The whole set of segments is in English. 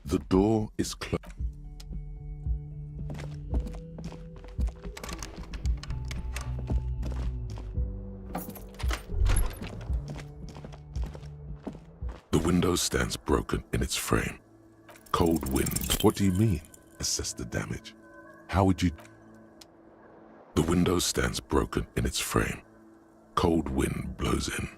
The door is closed. The window stands broken in its frame. Cold wind. What do you mean? Assess the damage. How would you... The window stands broken in its frame. Cold wind blows in.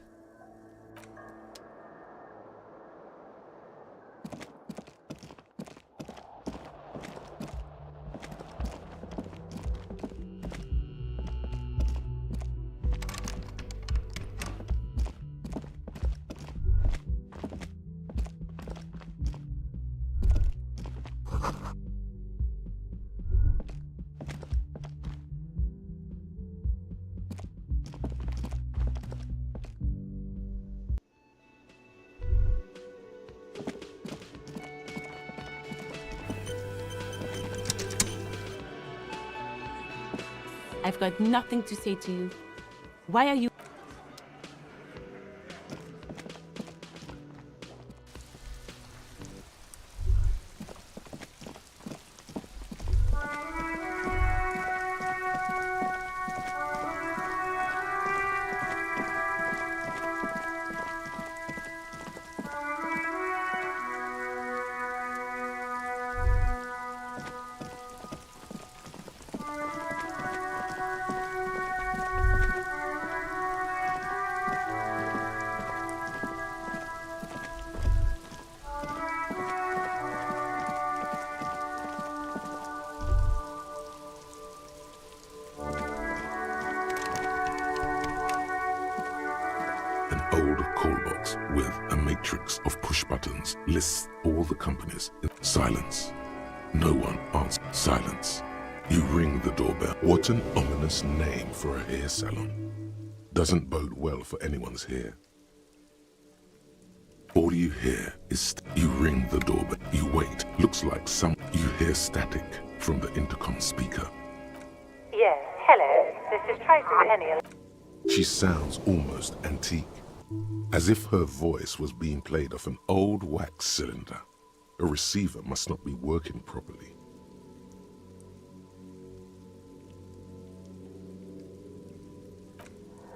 I've got nothing to say to you. Why are you... An old call box with a matrix of push buttons lists all the companies. Silence. No one answers. Silence. You ring the doorbell. What an ominous name for a hair salon. Doesn't bode well for anyone's hair. All you hear is you ring the doorbell. You wait. Looks like you hear static from the intercom speaker. Yes, hello. This is Tracy Penny. She sounds almost antique, as if her voice was being played off an old wax cylinder. A receiver must not be working properly.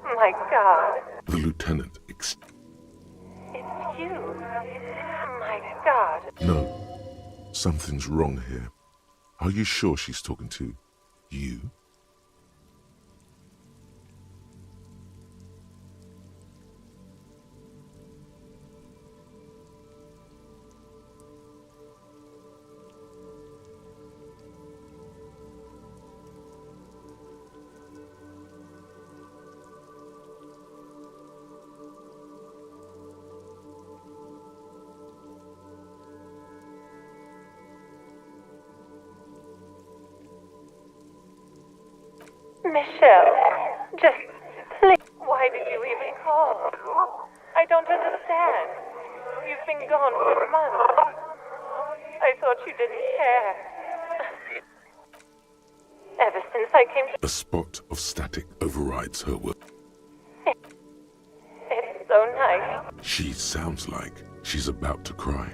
My God. The lieutenant It's you. My God. No, something's wrong here. Are you sure she's talking to you? Michelle, just please. Why did you even call? I don't understand. You've been gone for months. I thought you didn't care. Ever since I came to... A spot of static overrides her word. It's so nice. She sounds like she's about to cry.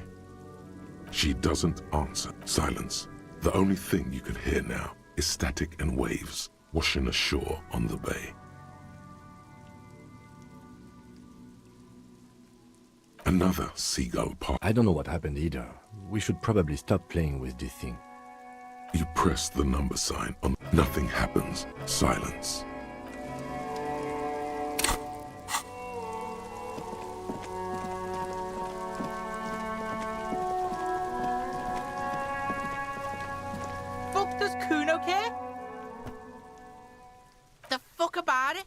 She doesn't answer. Silence. The only thing you can hear now is static and waves washing ashore on the bay. Another seagull part. I don't know what happened either. We should probably stop playing with this thing. You press the number sign on. Nothing happens. Silence. Fuck does Kuno care? The fuck about it?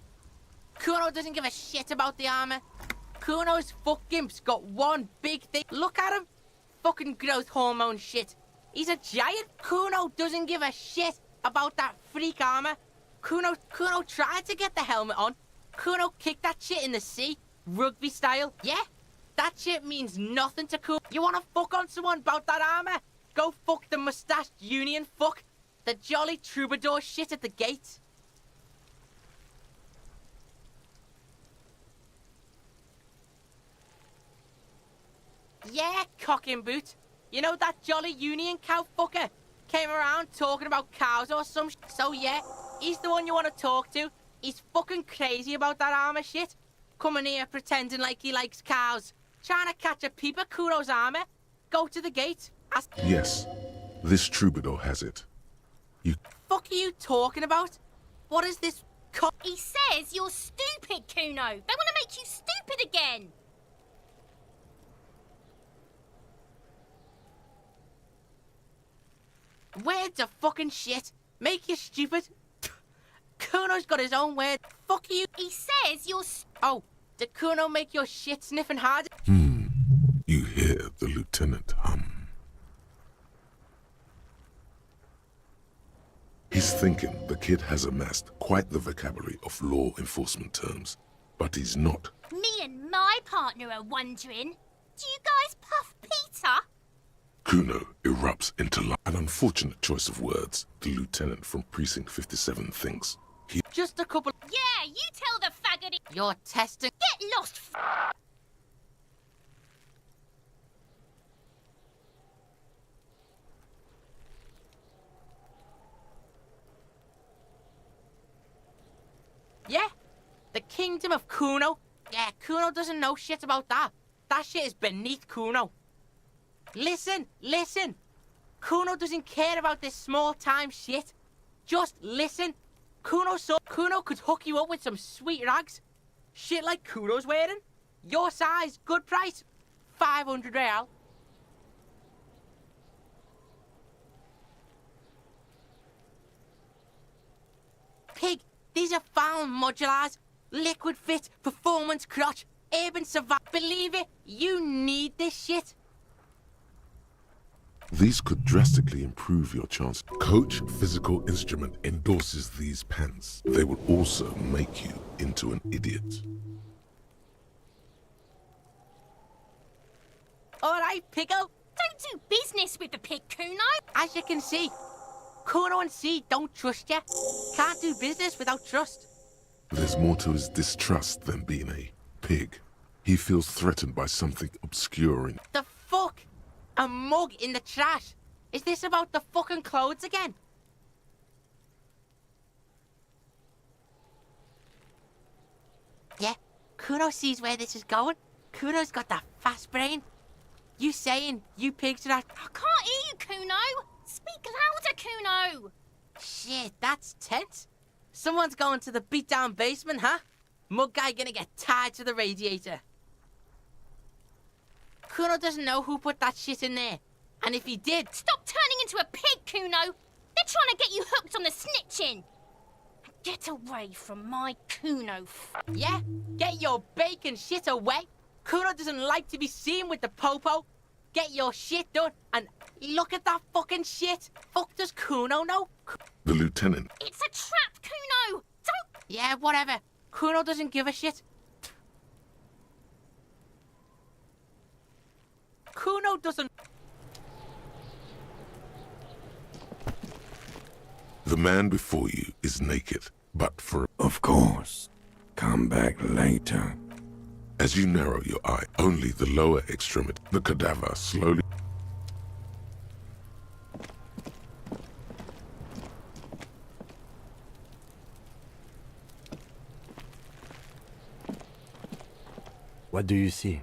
Kuno doesn't give a shit about the armor. Kuno's fucking's got one big thing. Look at him. Fucking growth hormone shit. He's a giant. Kuno doesn't give a shit about that freak armor. Kuno tried to get the helmet on. Kuno kicked that shit in the sea. Rugby style. Yeah? That shit means nothing to Kuno. You wanna fuck on someone about that armor? Go fuck the mustached union fuck. The jolly troubadour shit at the gate. Yeah, cocking boot. You know that jolly union cow fucker? Came around talking about cows or some So yeah, he's the one you want to talk to. He's fucking crazy about that armor shit. Coming here pretending like he likes cows. Trying to catch a peep of Kuno's armor. Go to the gate. Ask Yes, this troubadour has it. You fuck are you talking about? What is this He says you're stupid, Kuno. They want to make you stupid again. Words are fucking shit. Make you stupid. Kuno's got his own word. Fuck you. He says you're Oh, did Kuno make your shit sniffing hard? You hear the lieutenant hum. He's thinking the kid has amassed quite the vocabulary of law enforcement terms, but he's not. Me and my partner are wondering, do you guys puff Peter? Kuno erupts into an unfortunate choice of words. The lieutenant from Precinct 57 thinks. Just a couple. Yeah, you tell the faggot. You're testing. Get lost. Yeah? The kingdom of Kuno? Yeah, Kuno doesn't know shit about that. That shit is beneath Kuno. Listen, listen. Kuno doesn't care about this small-time shit. Just listen. Kuno could hook you up with some sweet rags. Shit like Kuno's wearing. Your size, good price. 500 real. Pig, these are found modulars. Liquid fit, performance crotch, urban survival. Believe it, you need this shit. These could drastically improve your chance. Coach Physical Instrument endorses these pants. They will also make you into an idiot. All right, Piggo. Don't do business with the pig, Kuno. As you can see, Kuno and C don't trust you. Can't do business without trust. There's more to his distrust than being a pig. He feels threatened by something obscure in... The fuck? A mug in the trash? Is this about the fucking clothes again? Yeah, Kuno sees where this is going. Kuno's got that fast brain. You saying you pigs are... I can't hear you, Kuno. Speak louder, Kuno. Shit, that's tense. Someone's going to the beat-down basement, huh? Mug guy gonna get tied to the radiator. Kuno doesn't know who put that shit in there. And if he did... Stop turning into a pig, Kuno. They're trying to get you hooked on the snitching. Get away from my Kuno. Yeah? Get your bacon shit away. Kuno doesn't like to be seen with the popo. Get your shit done and look at that fucking shit. Fuck does Kuno know? The lieutenant. It's a trap, Kuno. Don't... Yeah, whatever. Kuno doesn't give a shit. Kuno doesn't... The man before you is naked, but for... Of course. Come back later. As you narrow your eye, only the lower extremity, the cadaver slowly... What do you see?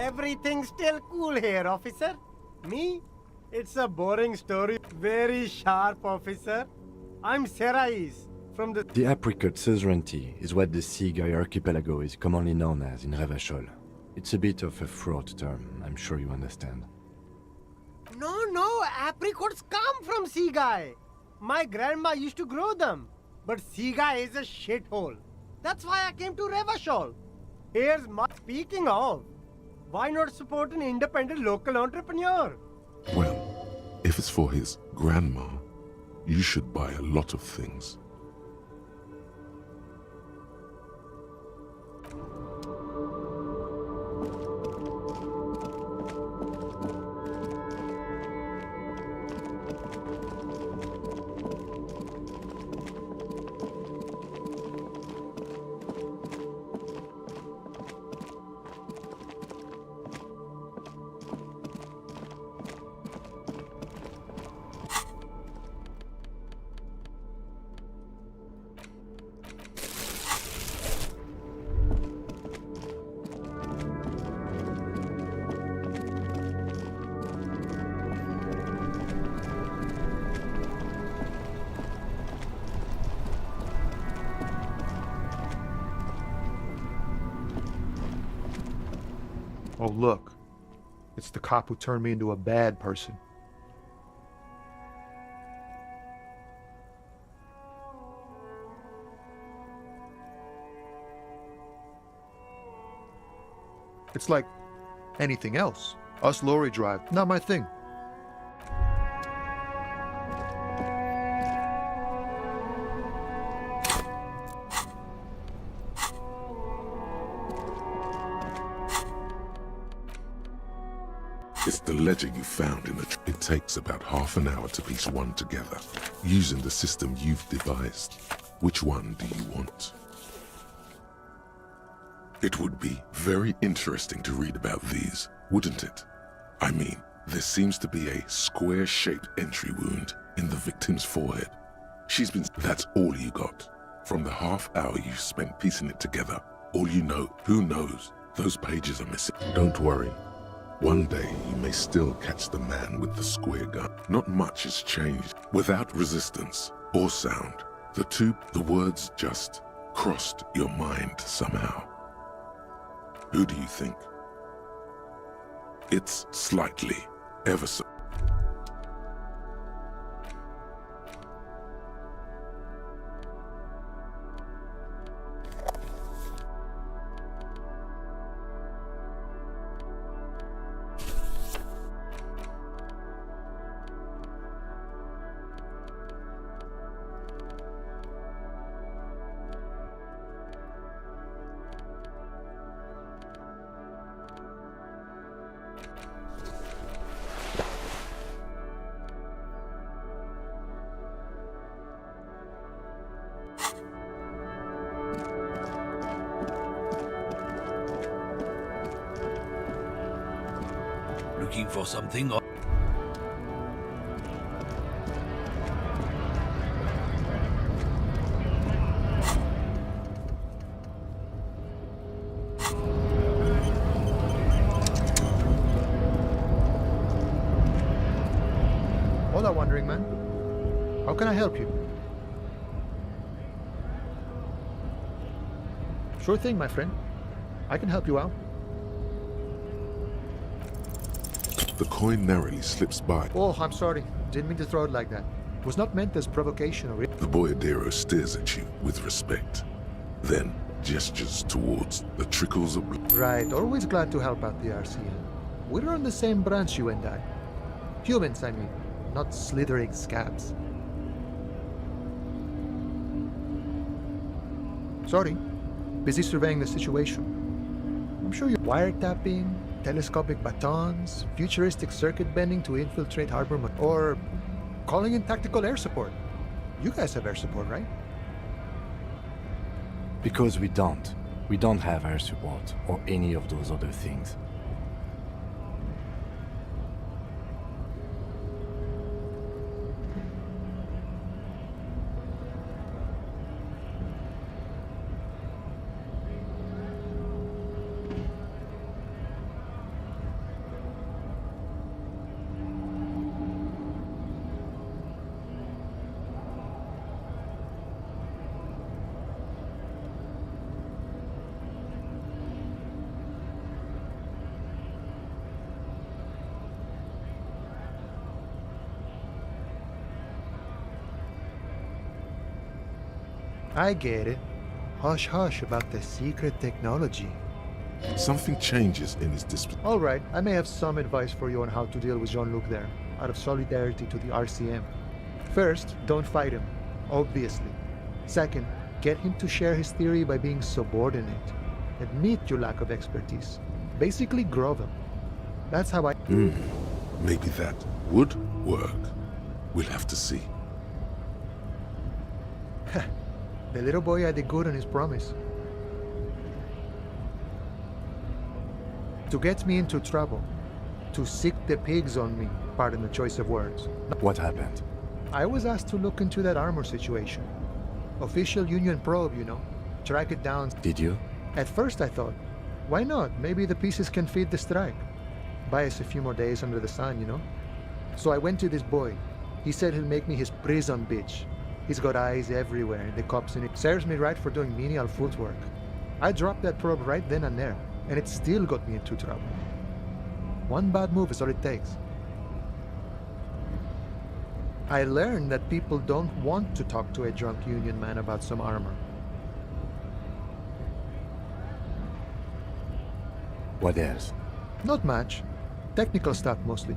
Everything's still cool here, officer. Me? It's a boring story. Very sharp, officer. I'm Serais, from the... The apricot suzerainty is what the Seaguy archipelago is commonly known as in Revachol. It's a bit of a fraught term, I'm sure you understand. No, apricots come from Seaguy. My grandma used to grow them. But Seaguy is a shithole. That's why I came to Revachol. Here's my... Speaking of, why not support an independent local entrepreneur? Well, if it's for his grandma, you should buy a lot of things. Oh, look. It's the cop who turned me into a bad person. It's like anything else. Us lorry drive, not my thing. It's the ledger you found in the... It takes about half an hour to piece one together, using the system you've devised. Which one do you want? It would be very interesting to read about these, wouldn't it? I mean, there seems to be a square-shaped entry wound in the victim's forehead. She's been... That's all you got. From the half hour you spent piecing it together, all you know, who knows, those pages are missing. Don't worry. One day you may still catch the man with the square gun. Not much has changed. Without resistance or sound, the words just crossed your mind somehow. Who do you think? It's slightly, ever so. Looking for something? Hola, wandering man. How can I help you? Sure thing, my friend. I can help you out. The coin narrowly slips by. Oh, I'm sorry. Didn't mean to throw it like that. Was not meant as provocation or... The boyardero stares at you with respect, then gestures towards the trickles of blood. Right, always glad to help out the RCN. We're on the same branch, you and I. Humans, I mean, not slithering scabs. Sorry, busy surveying the situation. I'm sure you're wiretapping, telescopic batons, futuristic circuit bending to infiltrate harbor, or calling in tactical air support. You guys have air support, right? Because we don't. We don't have air support or any of those other things. I get it. Hush hush about the secret technology. Something changes in his disposition. All right, I may have some advice for you on how to deal with Jean-Luc there, out of solidarity to the RCM. First, don't fight him, obviously. Second, get him to share his theory by being subordinate. Admit your lack of expertise. Basically, grovel. That's how I... Maybe that would work. We'll have to see. The little boy had it good on his promise. To get me into trouble. To sick the pigs on me, pardon the choice of words. What happened? I was asked to look into that armor situation. Official Union probe, you know. Track it down. Did you? At first I thought, why not? Maybe the pieces can feed the strike. Buy us a few more days under the sun, you know? So I went to this boy. He said he'll make me his prison bitch. He's got eyes everywhere, the cops in it. Serves me right for doing menial footwork. I dropped that probe right then and there, and it still got me into trouble. One bad move is all it takes. I learned that people don't want to talk to a drunk Union man about some armor. What else? Not much. Technical stuff mostly.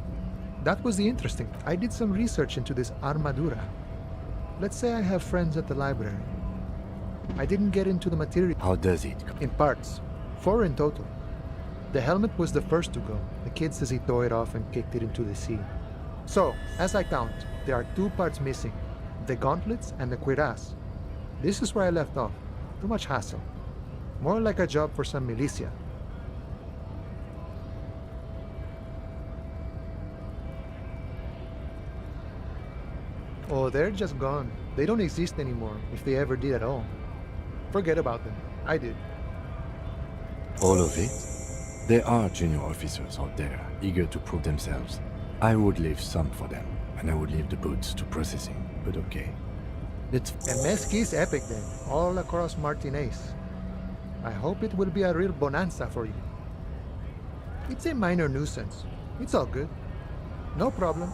That was the interesting. I did some research into this armadura. Let's say I have friends at the library. I didn't get into the material. How does it? In parts. 4 in total. The helmet was the first to go. The kid says he tore it off and kicked it into the sea. So, as I count, there are 2 parts missing. The gauntlets and the cuirass. This is where I left off. Too much hassle. More like a job for some militia. Oh, they're just gone. They don't exist anymore, if they ever did at all. Forget about them. I did. All of it? There are junior officers out there, eager to prove themselves. I would leave some for them, and I would leave the boots to processing, but okay. It's... And Mesqui's epic then, all across Martinez. I hope it will be a real bonanza for you. It's a minor nuisance. It's all good. No problem.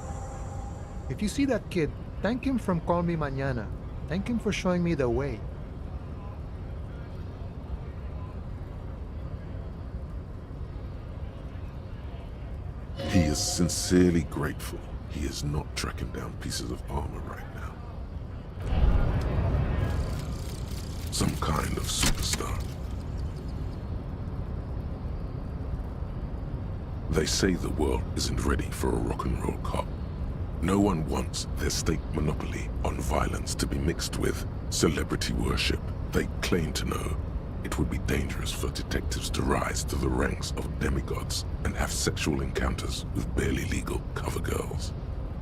If you see that kid, thank him from Call Me Mañana. Thank him for showing me the way. He is sincerely grateful he is not tracking down pieces of armor right now. Some kind of superstar. They say the world isn't ready for a rock and roll cop. No one wants their state monopoly on violence to be mixed with celebrity worship. They claim to know it would be dangerous for detectives to rise to the ranks of demigods and have sexual encounters with barely legal cover girls.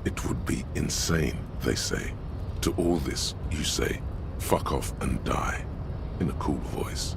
It would be insane, they say. To all this, you say, fuck off and die, in a cool voice.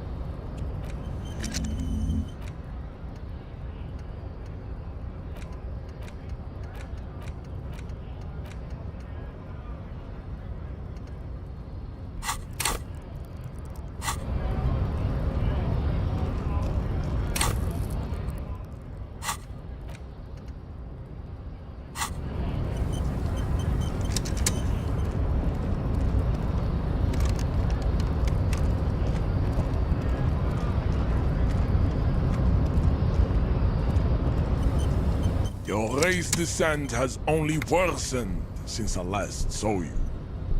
Your race descent has only worsened since I last saw you.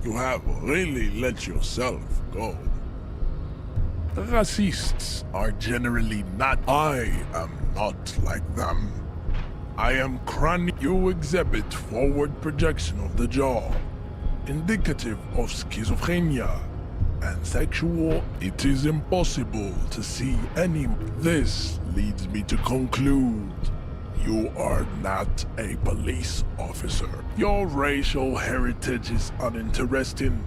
You have really let yourself go. Racists are generally not. I am not like them. I am chronic. You exhibit forward projection of the jaw, indicative of schizophrenia and sexual. It is impossible to see any. This leads me to conclude you are not a police officer. Your racial heritage is uninteresting.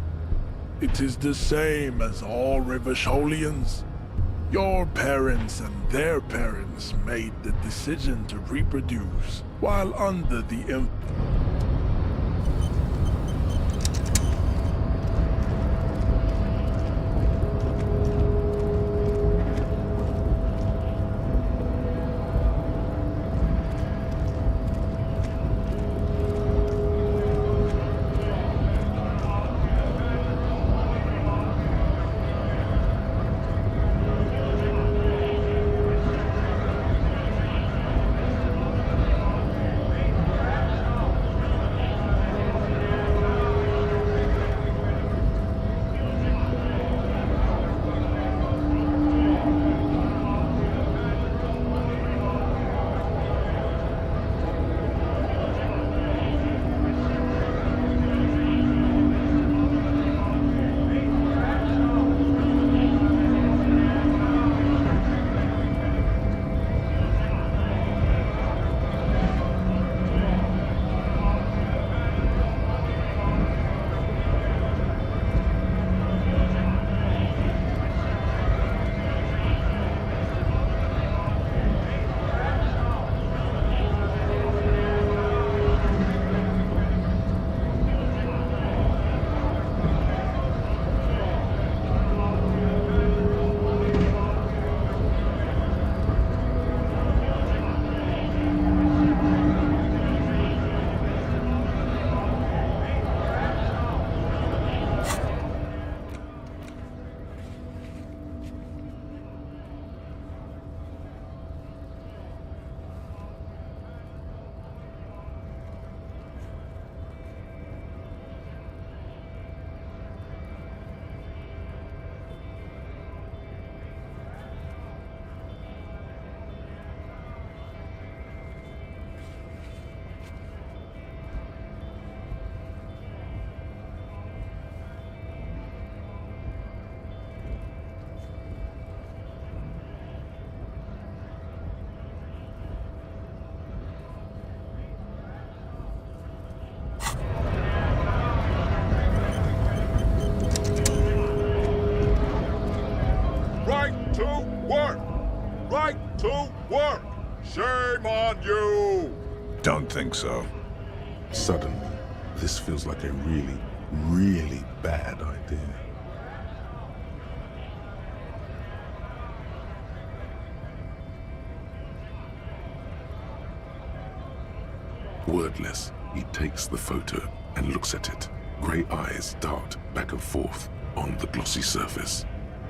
It is the same as all Revacholians. Your parents and their parents made the decision to reproduce while under the influence. to work! Right to work! Shame on you! Don't think so. Suddenly, this feels like a really, really bad idea. Wordless, he takes the photo and looks at it. Grey eyes dart back and forth on the glossy surface.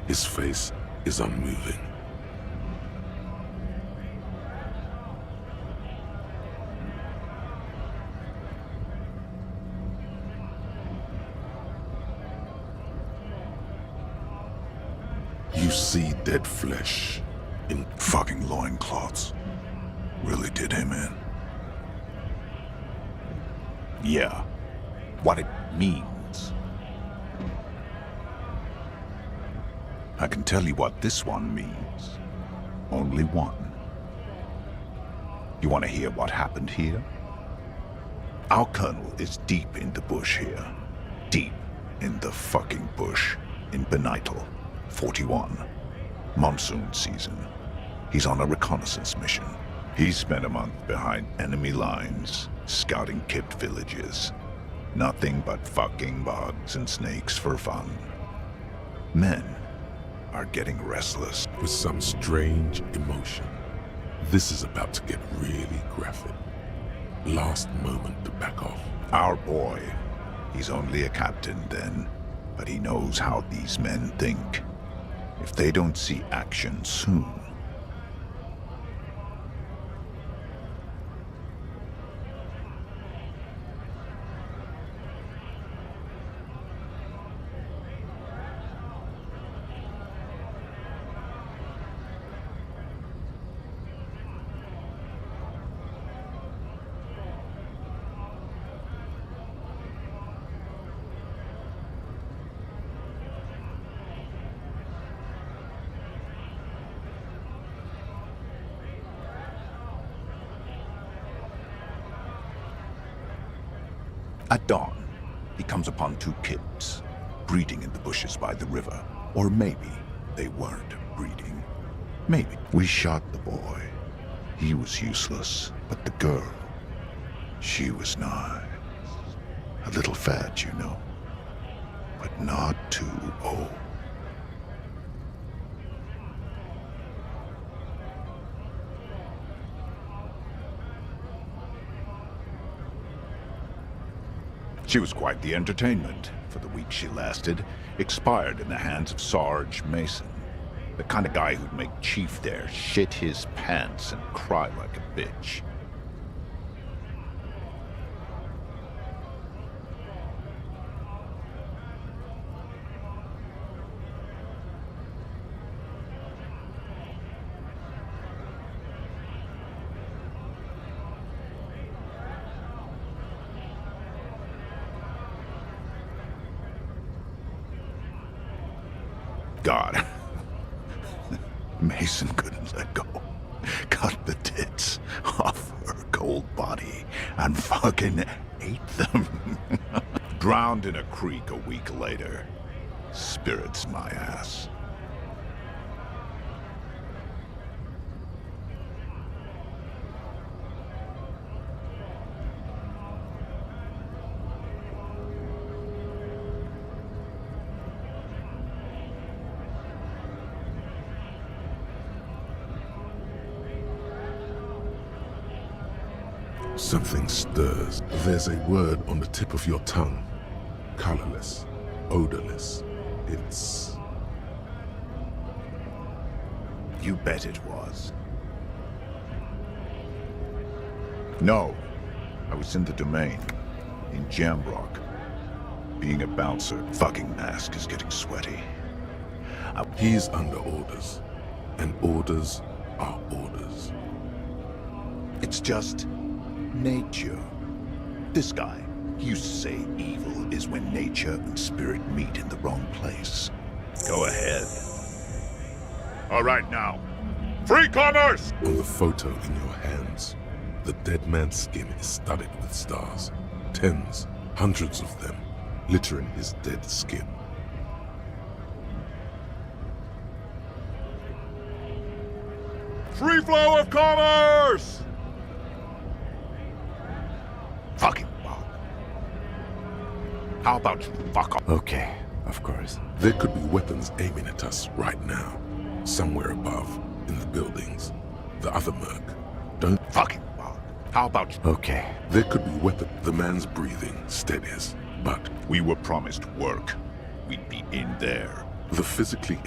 His face is unmoving. You see dead flesh in Fucking loincloths. Really did him in. Yeah. What it means. I can tell you what this one means. Only one. You want to hear what happened here? Our colonel is deep in the bush here. Deep in the fucking bush. In Benital, 41. Monsoon season. He's on a reconnaissance mission. He spent a month behind enemy lines, scouting kept villages. Nothing but fucking bugs and snakes for fun. Men are getting restless. with some strange emotion. This is about to get really graphic. Last moment to back off. Our boy, he's only a captain then, but he knows how these men think. If they don't see action soon, at dawn, he comes upon two kids, breeding in the bushes by the river. Or maybe they weren't breeding. Maybe. We shot the boy. He was useless. But the girl, she was nice. A little fat, you know. But not too old. She was quite the entertainment. For the week she lasted, expired in the hands of Sarge Mason. The kind of guy who'd make Chief there shit his pants and cry like a bitch. God. Mason couldn't let go. Cut the tits off her cold body and fucking ate them. Drowned in a creek a week later. Spirits my ass. Something stirs. There's a word on the tip of your tongue. Colorless, odorless. It's... You bet it was. No. I was in the domain. In Jamrock. Being a bouncer. Fucking mask is getting sweaty. He's under orders. And orders are orders. It's just nature. This guy, he used to say evil is when nature and spirit meet in the wrong place. Go ahead. All right now. Free commerce! On the photo in your hands, the dead man's skin is studded with stars. Tens, hundreds of them, littering his dead skin. Free flow of commerce! Fucking wow. How about you fuck off? Okay, of course. There could be weapons aiming at us right now. Somewhere above, in the buildings. The other merc. Don't fucking wow. How about you? Okay. There could be weapon. The man's breathing steadies, but we were promised work. We'd be in there. The physically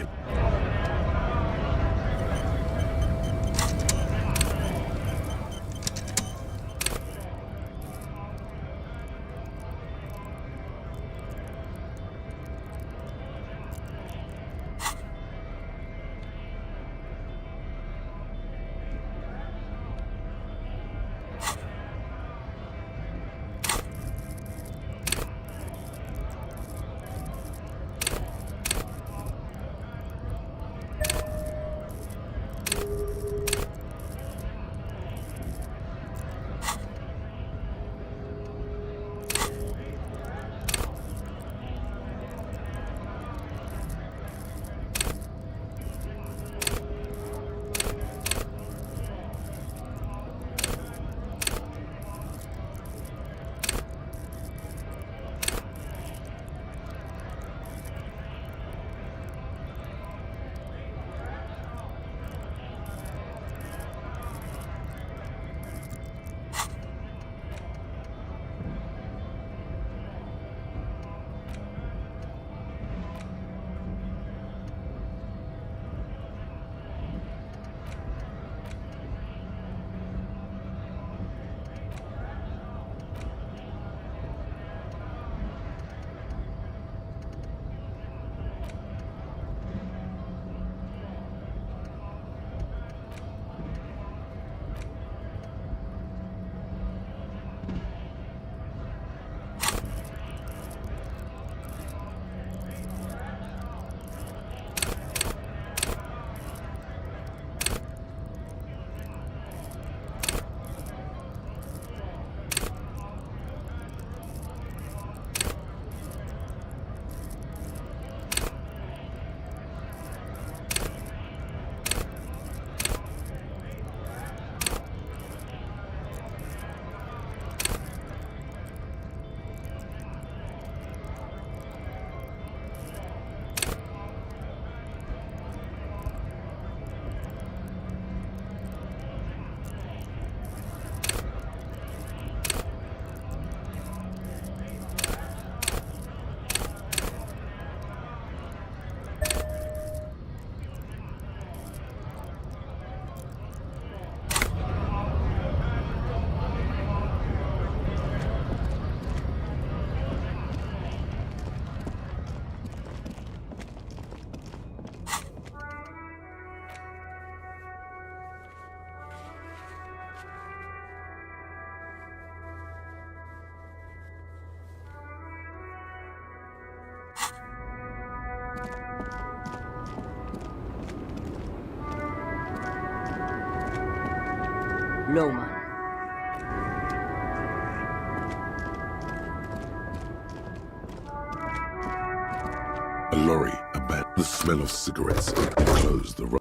Loma. a lorry, a bat, the smell of cigarettes, closed the road.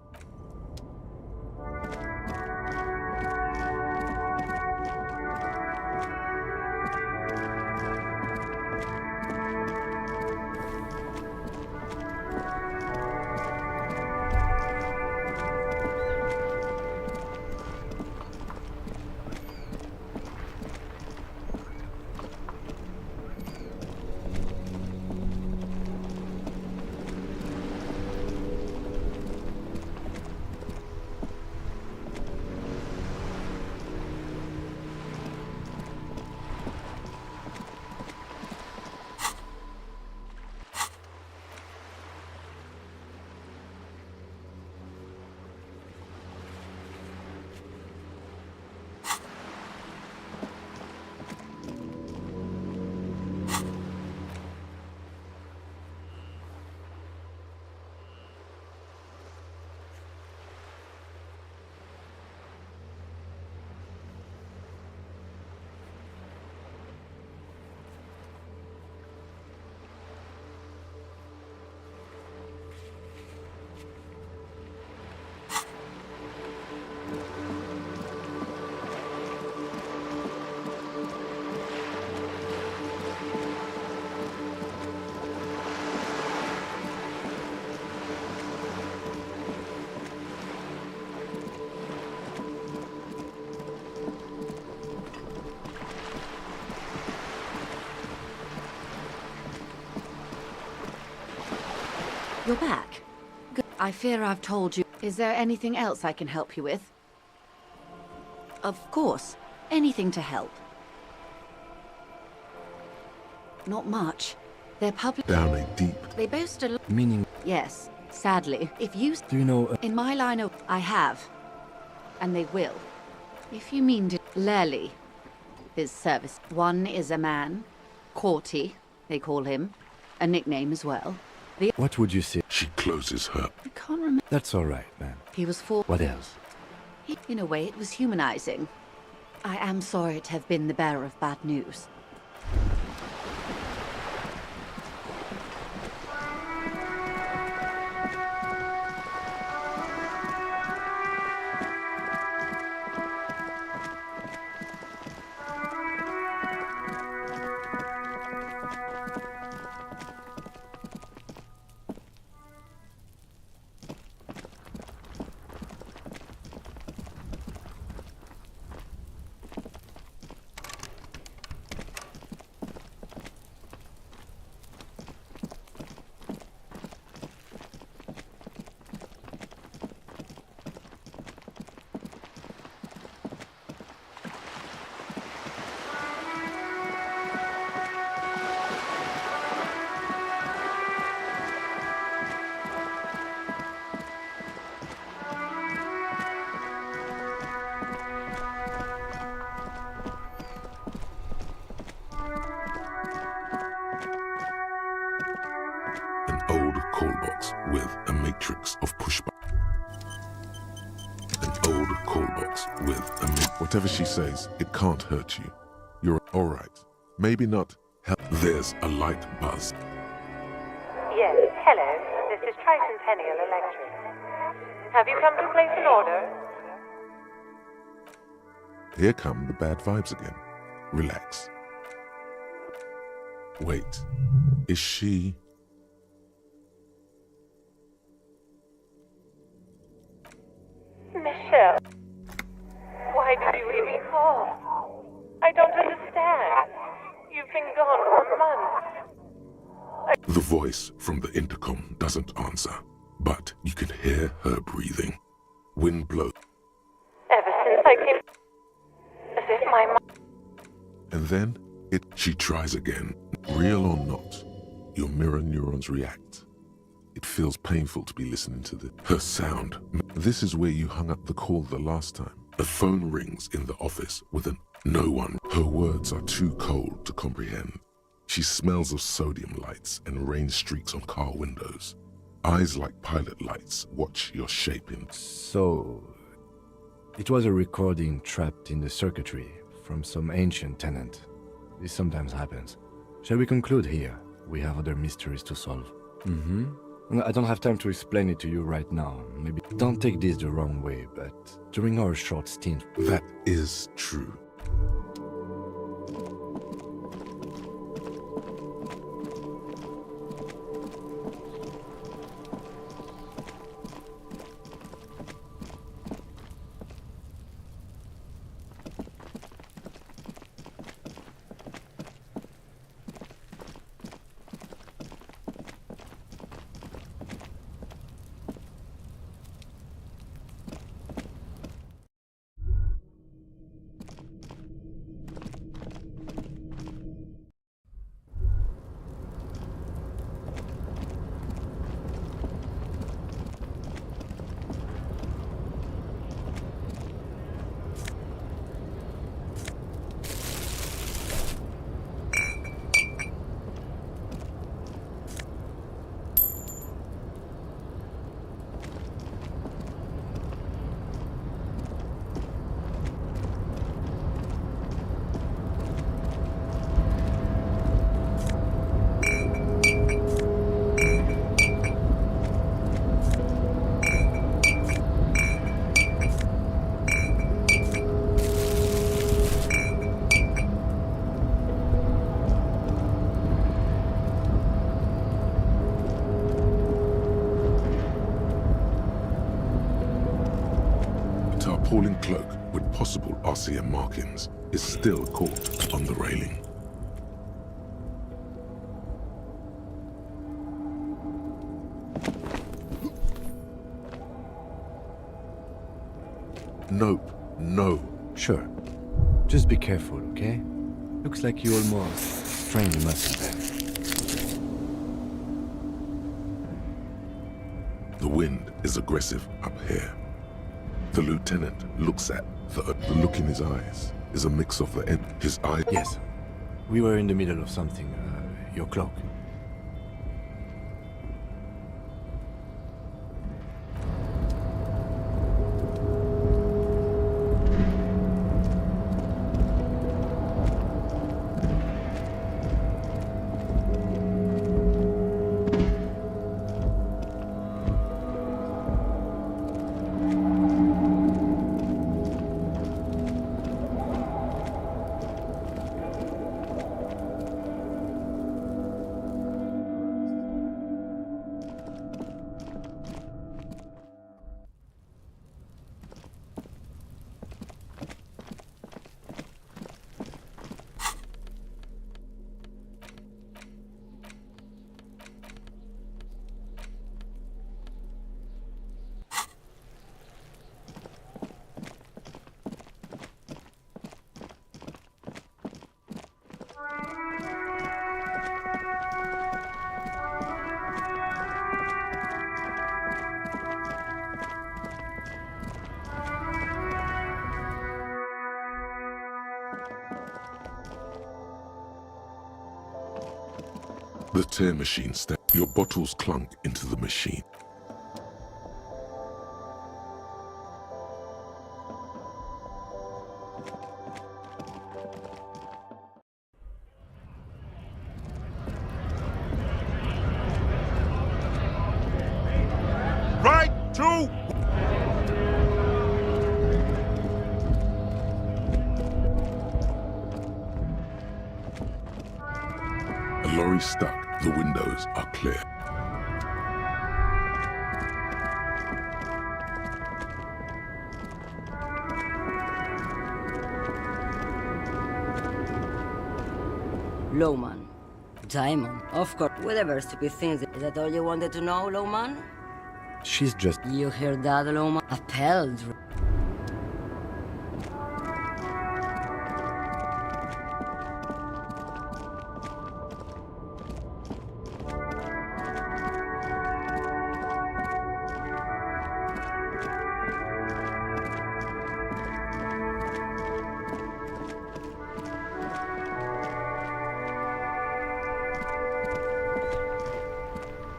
You're back. Good. I fear I've told you. Is there anything else I can help you with? Of course. Anything to help. Not much. They're public. Down a deep. They boast a. Meaning. Yes. Sadly, if you. Do you know? In my line of. I have. And they will. If you mean to. Lely. His service. One is a man. Corty, they call him. A nickname as well. What would you say? She closes her. I can't remember. That's all right, man. He was for. What else? In a way, it was humanizing. I am sorry to have been the bearer of bad news. An old call box with a matrix of push buttons. An old call box with a whatever she says, it can't hurt you. You're all right. Maybe not. There's a light buzz. Yes, hello. This is Tricentennial Electric. Have you come to place an order? Here come the bad vibes again. Relax. Wait. Is she... Michelle. Why did you even call? I don't understand. You've been gone for months. The voice from the intercom doesn't answer, but you can hear her breathing. Wind blows. Ever since I came... As if my mom... And then she tries again. Real or not, your mirror neurons react. It feels painful to be listening to her sound. This is where you hung up the call the last time. A phone rings in the office with no one. Her words are too cold to comprehend. She smells of sodium lights and rain streaks on car windows. Eyes like pilot lights watch your shape in. So, it was a recording trapped in the circuitry from some ancient tenant. This sometimes happens. Shall we conclude here? We have other mysteries to solve. I don't have time to explain it to you right now. Maybe don't take this the wrong way, but during our short stint... That is true. Tarpaulin cloak with possible RCM markings is still caught on the railing. No, no. Sure. Just be careful, okay? Looks like you almost strained your muscle there. The wind is aggressive up here. The lieutenant looks at the look in his eyes is a mix of his eye. Yes. We were in the middle of something. Your cloak. The tear machine your bottles clunk into the machine. Right to... A lorry stuck. The windows are clear. Lowman. Diamond. Of course. Whatever stupid things. Is that all you wanted to know, Lowman? She's just... You heard that, Lowman? A pelt.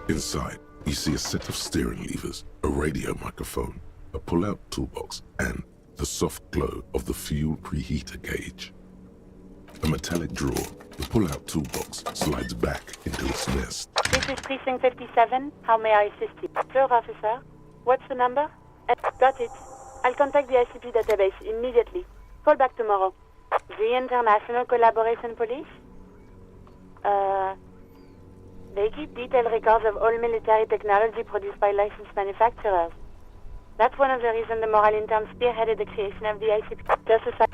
Inside, you see a set of steering levers, a radio microphone, a pull-out toolbox, and the soft glow of the fuel preheater gauge. A metallic drawer, the pull-out toolbox slides back into its nest. This is Precinct 57. How may I assist you? Floor officer. What's the number? Got it. I'll contact the ICP database immediately. Call back tomorrow. The International Collaboration Police? They keep detailed records of all military technology produced by licensed manufacturers. That's one of the reasons the Moral Intern spearheaded the creation of the ICP. Just a sec.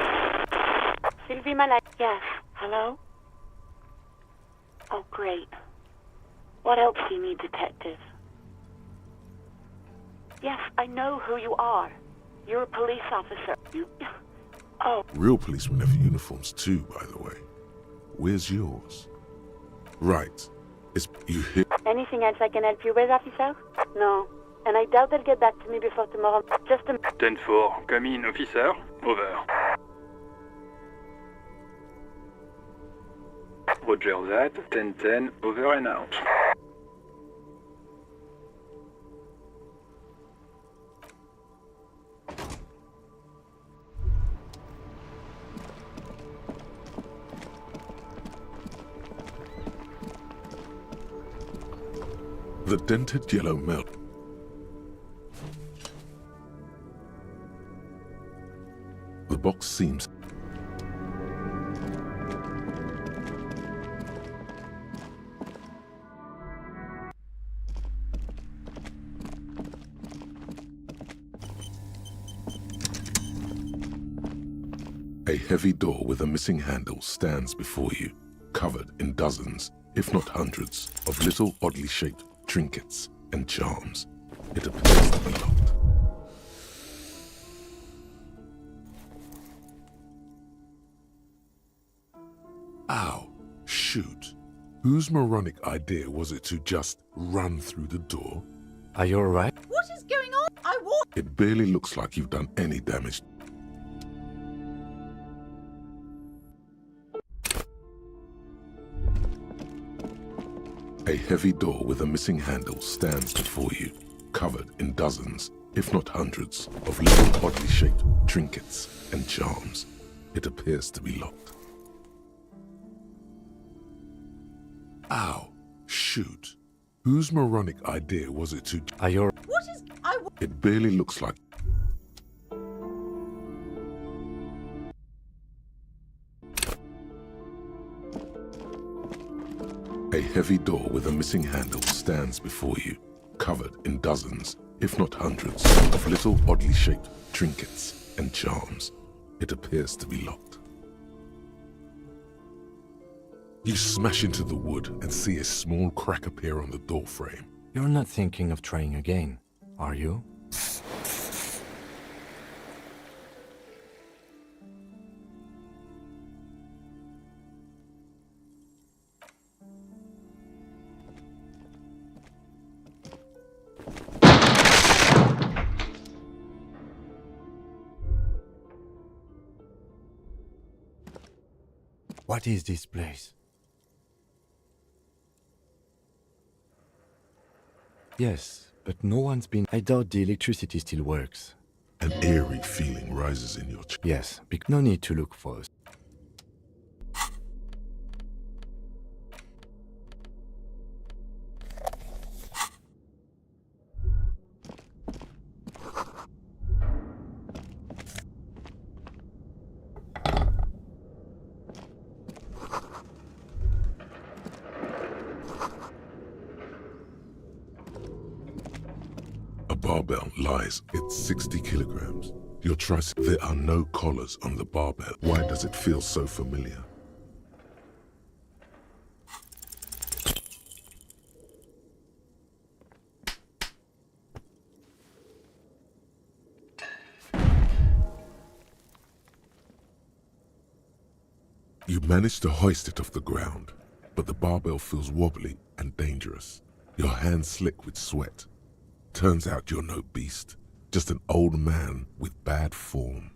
Sylvie Malak. Yes. Hello? Oh, great. What else do you need, detective? Yes, I know who you are. You're a police officer. Oh. Real policemen have uniforms too, by the way. Where's yours? Right. You hear? Anything else I can help you with, officer? No. And I doubt they'll get back to me before tomorrow. Just a... 10-4, come in, officer. Over. Roger that. 10-10, over and out. The dented yellow milk. The box seems... A heavy door with a missing handle stands before you, covered in dozens, if not hundreds, of little oddly shaped trinkets and charms. It appears to be locked. Ow, shoot. Whose moronic idea was it to just run through the door? Are you alright? What is going on? I walk. It barely looks like you've done any damage. A heavy door with a missing handle stands before you, covered in dozens, if not hundreds, of little oddly shaped trinkets and charms. It appears to be locked. Ow, shoot. Whose moronic idea was it to... Are you... What is... I... It barely looks like... A heavy door with a missing handle stands before you, covered in dozens, if not hundreds, of little oddly shaped trinkets and charms. It appears to be locked. You smash into the wood and see a small crack appear on the door frame. You're not thinking of trying again, are you? What is this place? Yes, but no one's been... I doubt the electricity still works. An eerie feeling rises in your chest. Yes, no need to look for us. Barbell lies at 60 kilograms. Your tricep. There are no collars on the barbell. Why does it feel so familiar? You manage to hoist it off the ground, but the barbell feels wobbly and dangerous. Your hands slick with sweat. Turns out you're no beast, just an old man with bad form.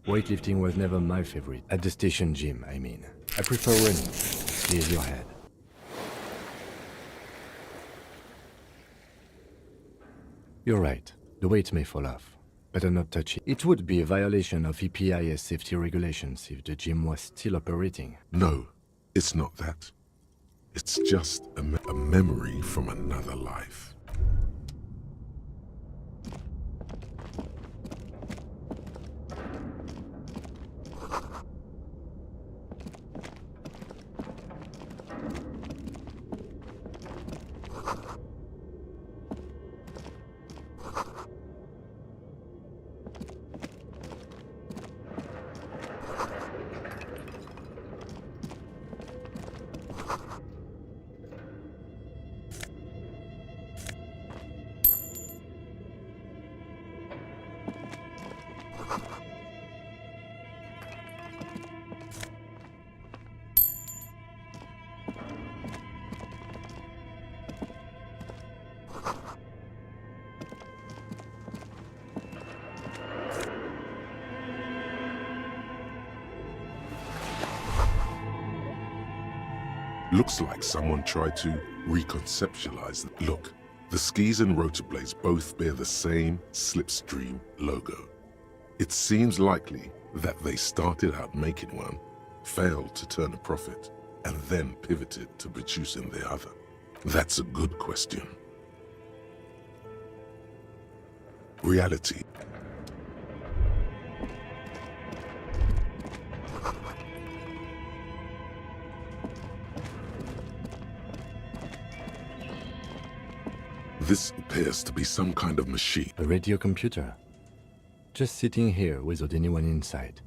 Weightlifting was never my favorite. At the station gym, I mean. I prefer running. Clears your head. You're right. The weight may fall off. Better not touch it. It would be a violation of EPIS safety regulations if the gym was still operating. No, it's not that. It's just a memory from another life. Looks like someone tried to reconceptualize. Look, the skis and rotor blades both bear the same slipstream logo. It seems likely that they started out making one, failed to turn a profit, and then pivoted to producing the other. That's a good question. Reality. This appears to be some kind of machine. A radio computer. Just sitting here without anyone inside.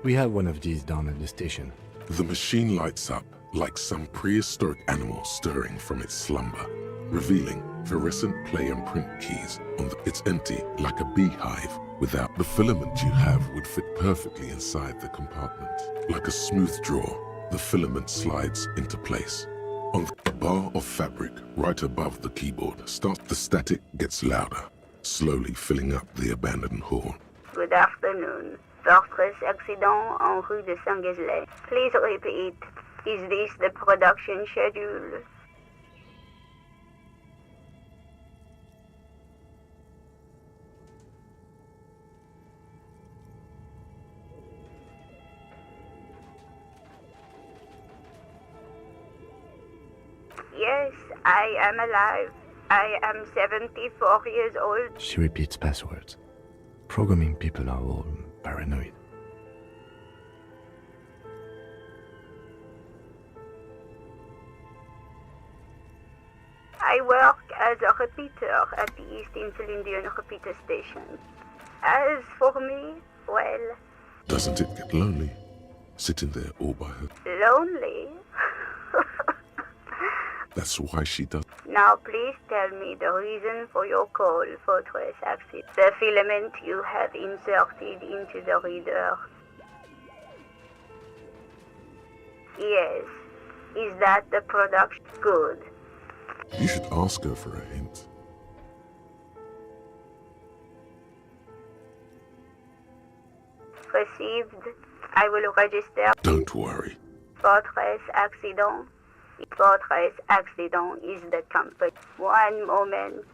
We have one of these down at the station. The machine lights up like some prehistoric animal stirring from its slumber, revealing fluorescent play and print keys on it's empty like a beehive. Without the filament you have would fit perfectly inside the compartment. Like a smooth drawer, the filament slides into place. On the bar of fabric right above the keyboard, the static gets louder, slowly filling up the abandoned hall. Good afternoon. Fortress accident en rue de Saint-Ghislain. Please repeat. Is this the production schedule? Yes, I am alive. I am 74 years old. She repeats passwords. Programming people are all paranoid. I work as a repeater at the East Insulindian repeater station. As for me, well... Doesn't it get lonely, sitting there all by her? Lonely? That's why she does. Now please tell me the reason for your call, Fortress Accident. The filament you have inserted into the reader. Yes. Is that the production? Good. You should ask her for a hint. Received. I will register. Don't worry. Fortress Accident. Fortress Accident is the company. One moment.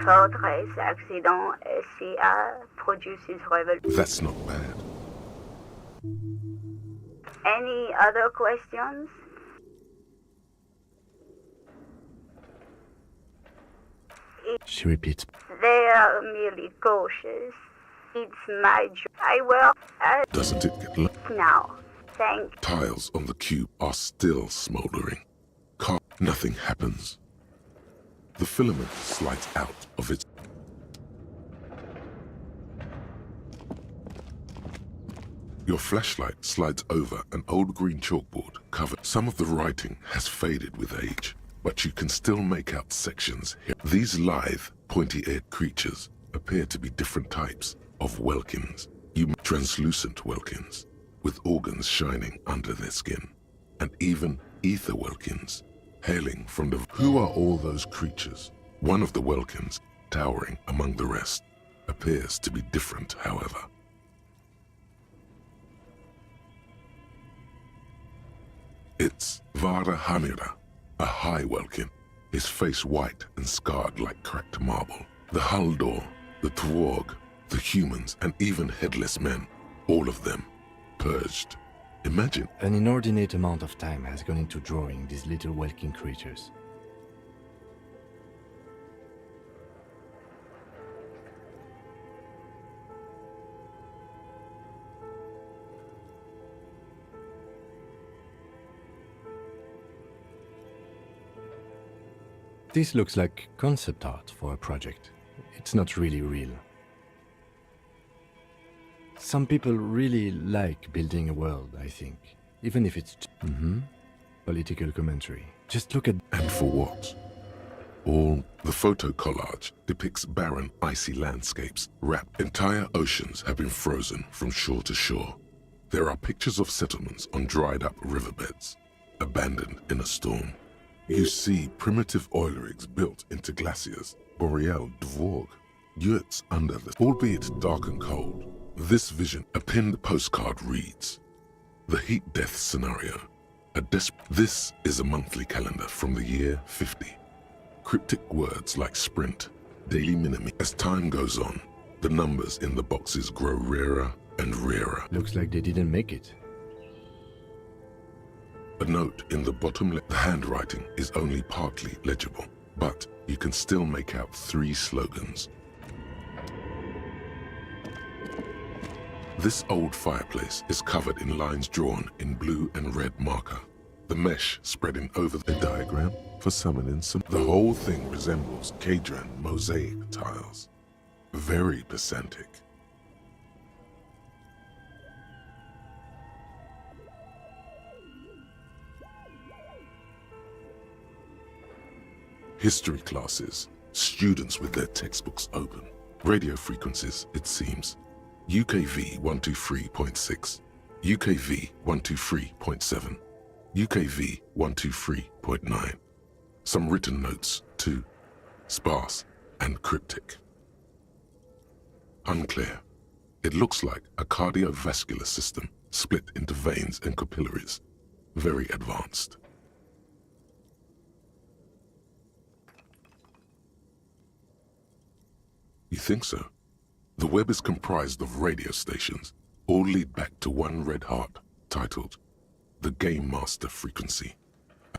Fortress Accident SCA produces revolution. That's not bad. Any other questions? She repeats. They are merely cautious. It's my job. I work at... Doesn't it get low? Now, thank... Tiles on the cube are still smoldering. Nothing happens. The filament slides out of its... Your flashlight slides over an old green chalkboard covered. Some of the writing has faded with age, but you can still make out sections here. These lithe, pointy-eared creatures appear to be different types of Welkins. Translucent Welkins, with organs shining under their skin, and even ether Welkins, hailing from the... Who are all those creatures? One of the Welkins, towering among the rest, appears to be different, however. It's Vara Hamira, a high Welkin, his face white and scarred like cracked marble. The Haldor, the Tworg, the humans, and even headless men, all of them purged. Imagine. An inordinate amount of time has gone into drawing these little Welkin creatures. This looks like concept art for a project. It's not really real. Some people really like building a world, I think. Even if it's... Political commentary. Just look at... And for what? All the photo collage depicts barren, icy landscapes. Entire oceans have been frozen from shore to shore. There are pictures of settlements on dried-up riverbeds, abandoned in a storm. You see primitive oil rigs built into glaciers, boreal dvorg, yurts under the... Albeit dark and cold, this vision, a pinned postcard reads, the heat death scenario, This is a monthly calendar from the year 50. Cryptic words like sprint, daily minimi. As time goes on, the numbers in the boxes grow rarer and rarer. Looks like they didn't make it. A note in the bottom left. The handwriting is only partly legible, but you can still make out 3 slogans. This old fireplace is covered in lines drawn in blue and red marker. The mesh spreading over the diagram for summoning some. The whole thing resembles Kadran mosaic tiles. Very pedantic. History classes, students with their textbooks open. Radio frequencies, it seems. UKV 123.6, UKV 123.7, UKV 123.9. Some written notes, too. Sparse and cryptic. Unclear. It looks like a cardiovascular system split into veins and capillaries. Very advanced. You think so? The web is comprised of radio stations, all lead back to one red heart, titled the Game Master Frequency.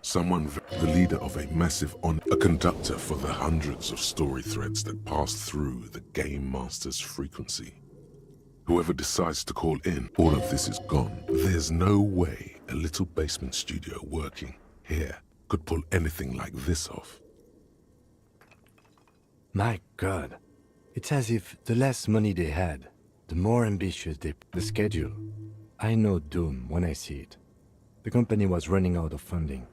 Someone, the leader of a massive a conductor for the hundreds of story threads that pass through the Game Master's frequency. Whoever decides to call in, all of this is gone. There's no way a little basement studio working here could pull anything like this off. My God. It's as if the less money they had, the more ambitious the schedule. I know doom when I see it. The company was running out of funding.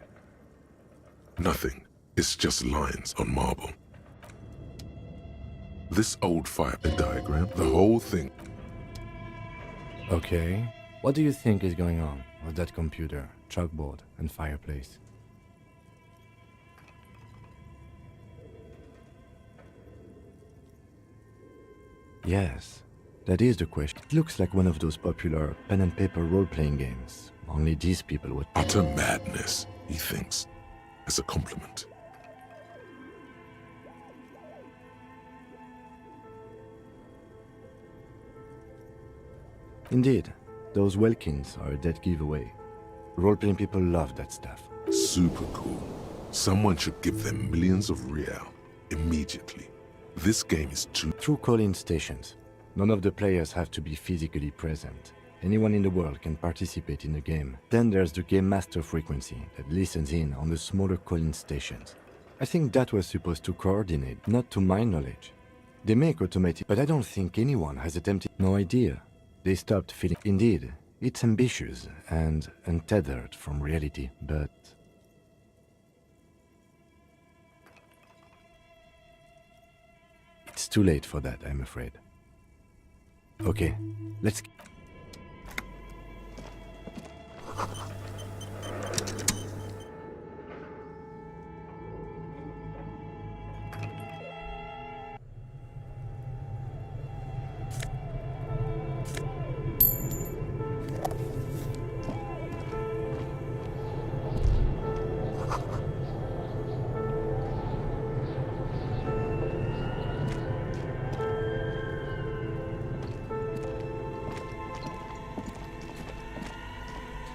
Nothing. It's just lines on marble. This old fire diagram, the whole thing. Okay. What do you think is going on with that computer, chalkboard, and fireplace? Yes, that is the question. It looks like one of those popular pen and paper role-playing games. Only these people would... Utter madness, he thinks, as a compliment. Indeed, those Welkins are a dead giveaway. Role-playing people love that stuff. Super cool. Someone should give them millions of real immediately. This game is too... Through call-in stations. None of the players have to be physically present. Anyone in the world can participate in the game. Then there's the Game Master frequency that listens in on the smaller call-in stations. I think that was supposed to coordinate, not to my knowledge. They make automated, but I don't think anyone has attempted... No idea. They stopped feeling... Indeed, it's ambitious and untethered from reality, but... It's too late for that, I'm afraid. Okay, let's...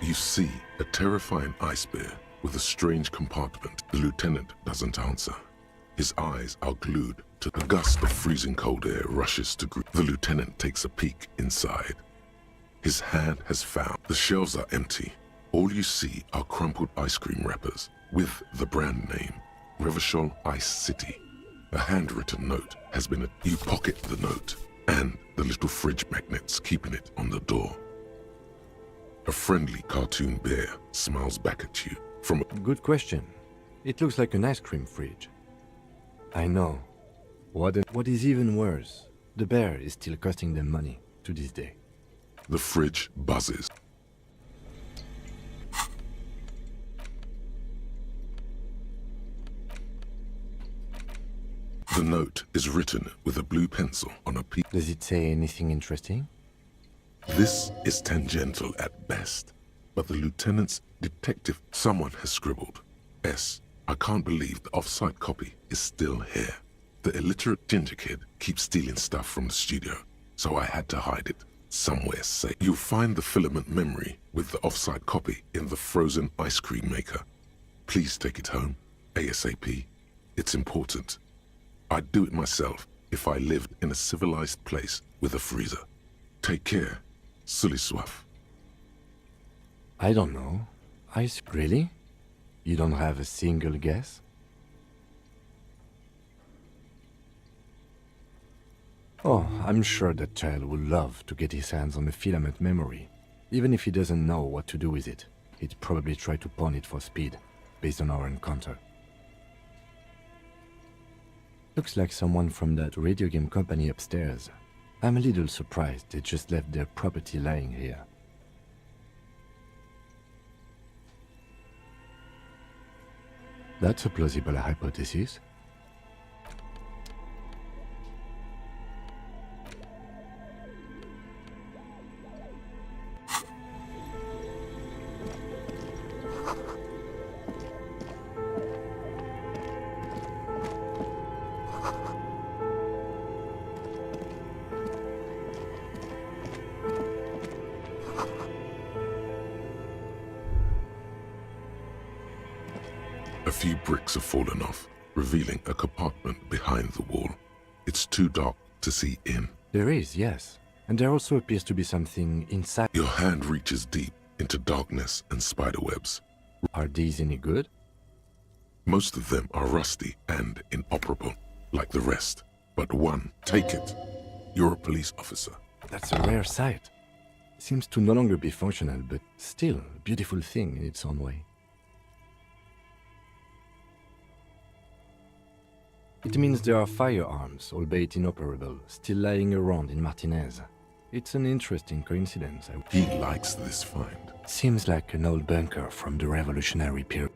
You see a terrifying ice bear with a strange compartment. The lieutenant doesn't answer. His eyes are glued to a gust of freezing cold air rushes to the lieutenant takes a peek inside. His hand has found. The shelves are empty. All you see are crumpled ice cream wrappers with the brand name, Revachol Ice City. A handwritten note has been... You pocket the note and the little fridge magnets keeping it on the door. A friendly cartoon bear smiles back at you from a... Good question. It looks like an ice cream fridge. I know. What is even worse, the bear is still costing them money to this day. The fridge buzzes. The note is written with a blue pencil on a piece. Does it say anything interesting? This is tangential at best, but the lieutenant's detective... Someone has scribbled. S. I can't believe the off-site copy is still here. The illiterate ginger kid keeps stealing stuff from the studio, so I had to hide it somewhere safe. You'll find the filament memory with the off-site copy in the frozen ice cream maker. Please take it home, ASAP. It's important. I'd do it myself if I lived in a civilized place with a freezer. Take care. Sully Soif. I don't know. Really? You don't have a single guess? Oh, I'm sure that child would love to get his hands on a filament memory. Even if he doesn't know what to do with it, he'd probably try to pawn it for speed, based on our encounter. Looks like someone from that radio game company upstairs. I'm a little surprised they just left their property lying here. That's a plausible hypothesis. A few bricks have fallen off, revealing a compartment behind the wall. It's too dark to see in. There is, yes. And there also appears to be something inside. Your hand reaches deep into darkness and spiderwebs. Are these any good? Most of them are rusty and inoperable, like the rest. But one, take it. You're a police officer. That's a rare sight. Seems to no longer be functional, but still a beautiful thing in its own way. It means there are firearms, albeit inoperable, still lying around in Martinez. It's an interesting coincidence. He likes this find. Seems like an old bunker from the Revolutionary period.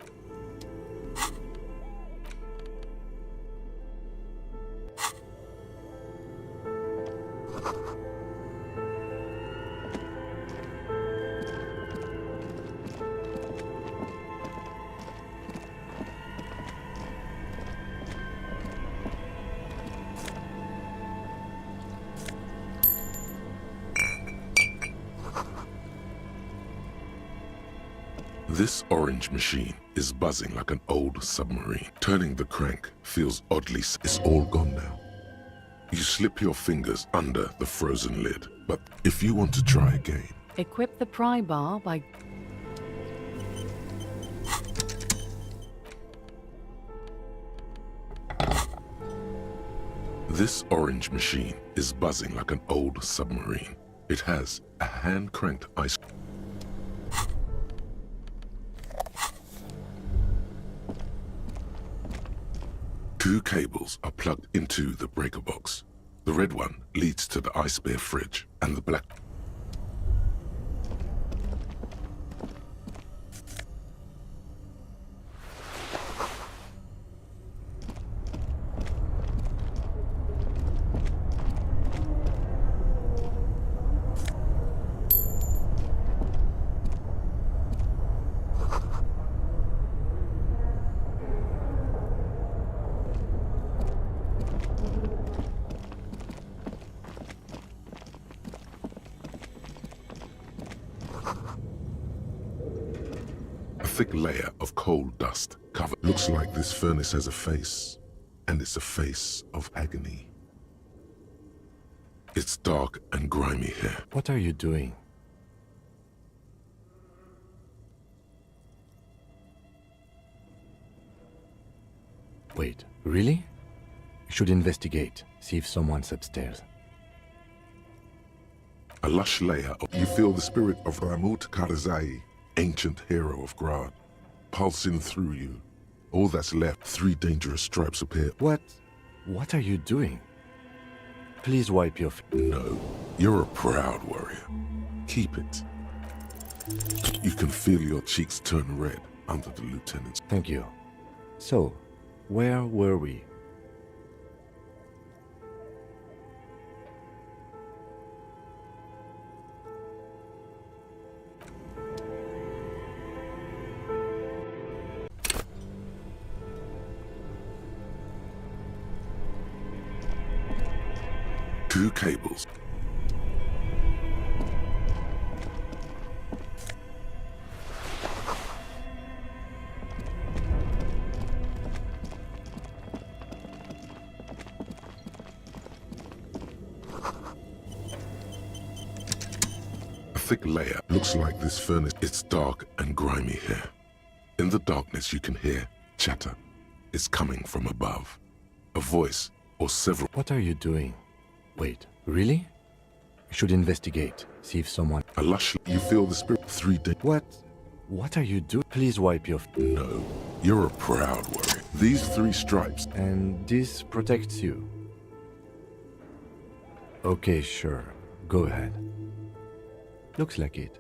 This orange machine is buzzing like an old submarine. Turning the crank feels oddly... It's all gone now. You slip your fingers under the frozen lid, but if you want to try again... Equip the pry bar by... This orange machine is buzzing like an old submarine. It has a hand-cranked ice... Two cables are plugged into the breaker box. The red one leads to the ice bear fridge, and the black... A thick layer of coal dust covered. Looks like this furnace has a face, and it's a face of agony. It's dark and grimy here. What are you doing? Wait, really? You should investigate, see if someone's upstairs. A lush layer of... You feel the spirit of Ramut Karzai, ancient hero of Grad, pulsing through you. All that's left, 3 dangerous stripes appear. What are you doing? Please wipe your... No, you're a proud warrior. Keep it. You can feel your cheeks turn red under the lieutenant's... Thank you. So, where were we? Two cables. A thick layer. Looks like this furnace. It's dark and grimy here. In the darkness you can hear chatter. It's coming from above. A voice or several... What are you doing? Wait, really? You should investigate, see if someone... A lush... You feel the spirit... 3 days... What are you doing? Please wipe your... No, you're a proud warrior. These 3 stripes. And this protects you. Okay, sure. Go ahead. Looks like it.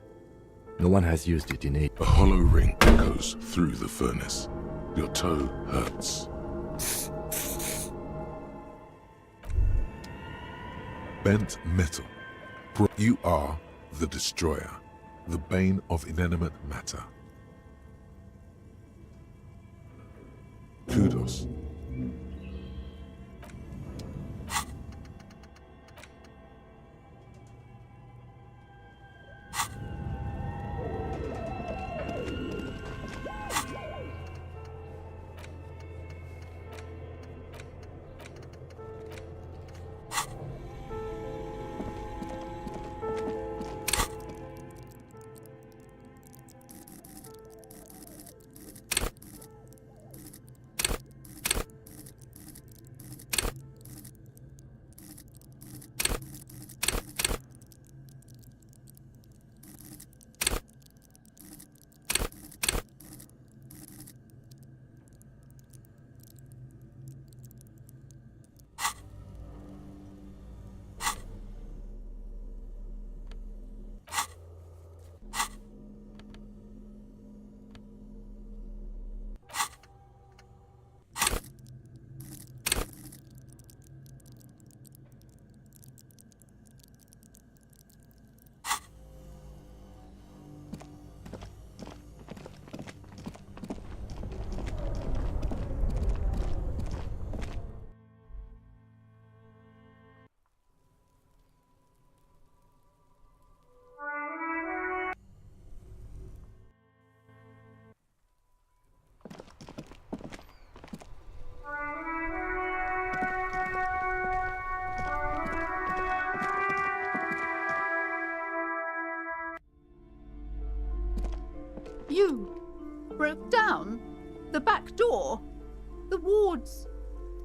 No one has used it in 8. A hollow ring echoes through the furnace. Your toe hurts. Bent metal. You are the destroyer, the bane of inanimate matter. Kudos. You broke down the back door, the wards.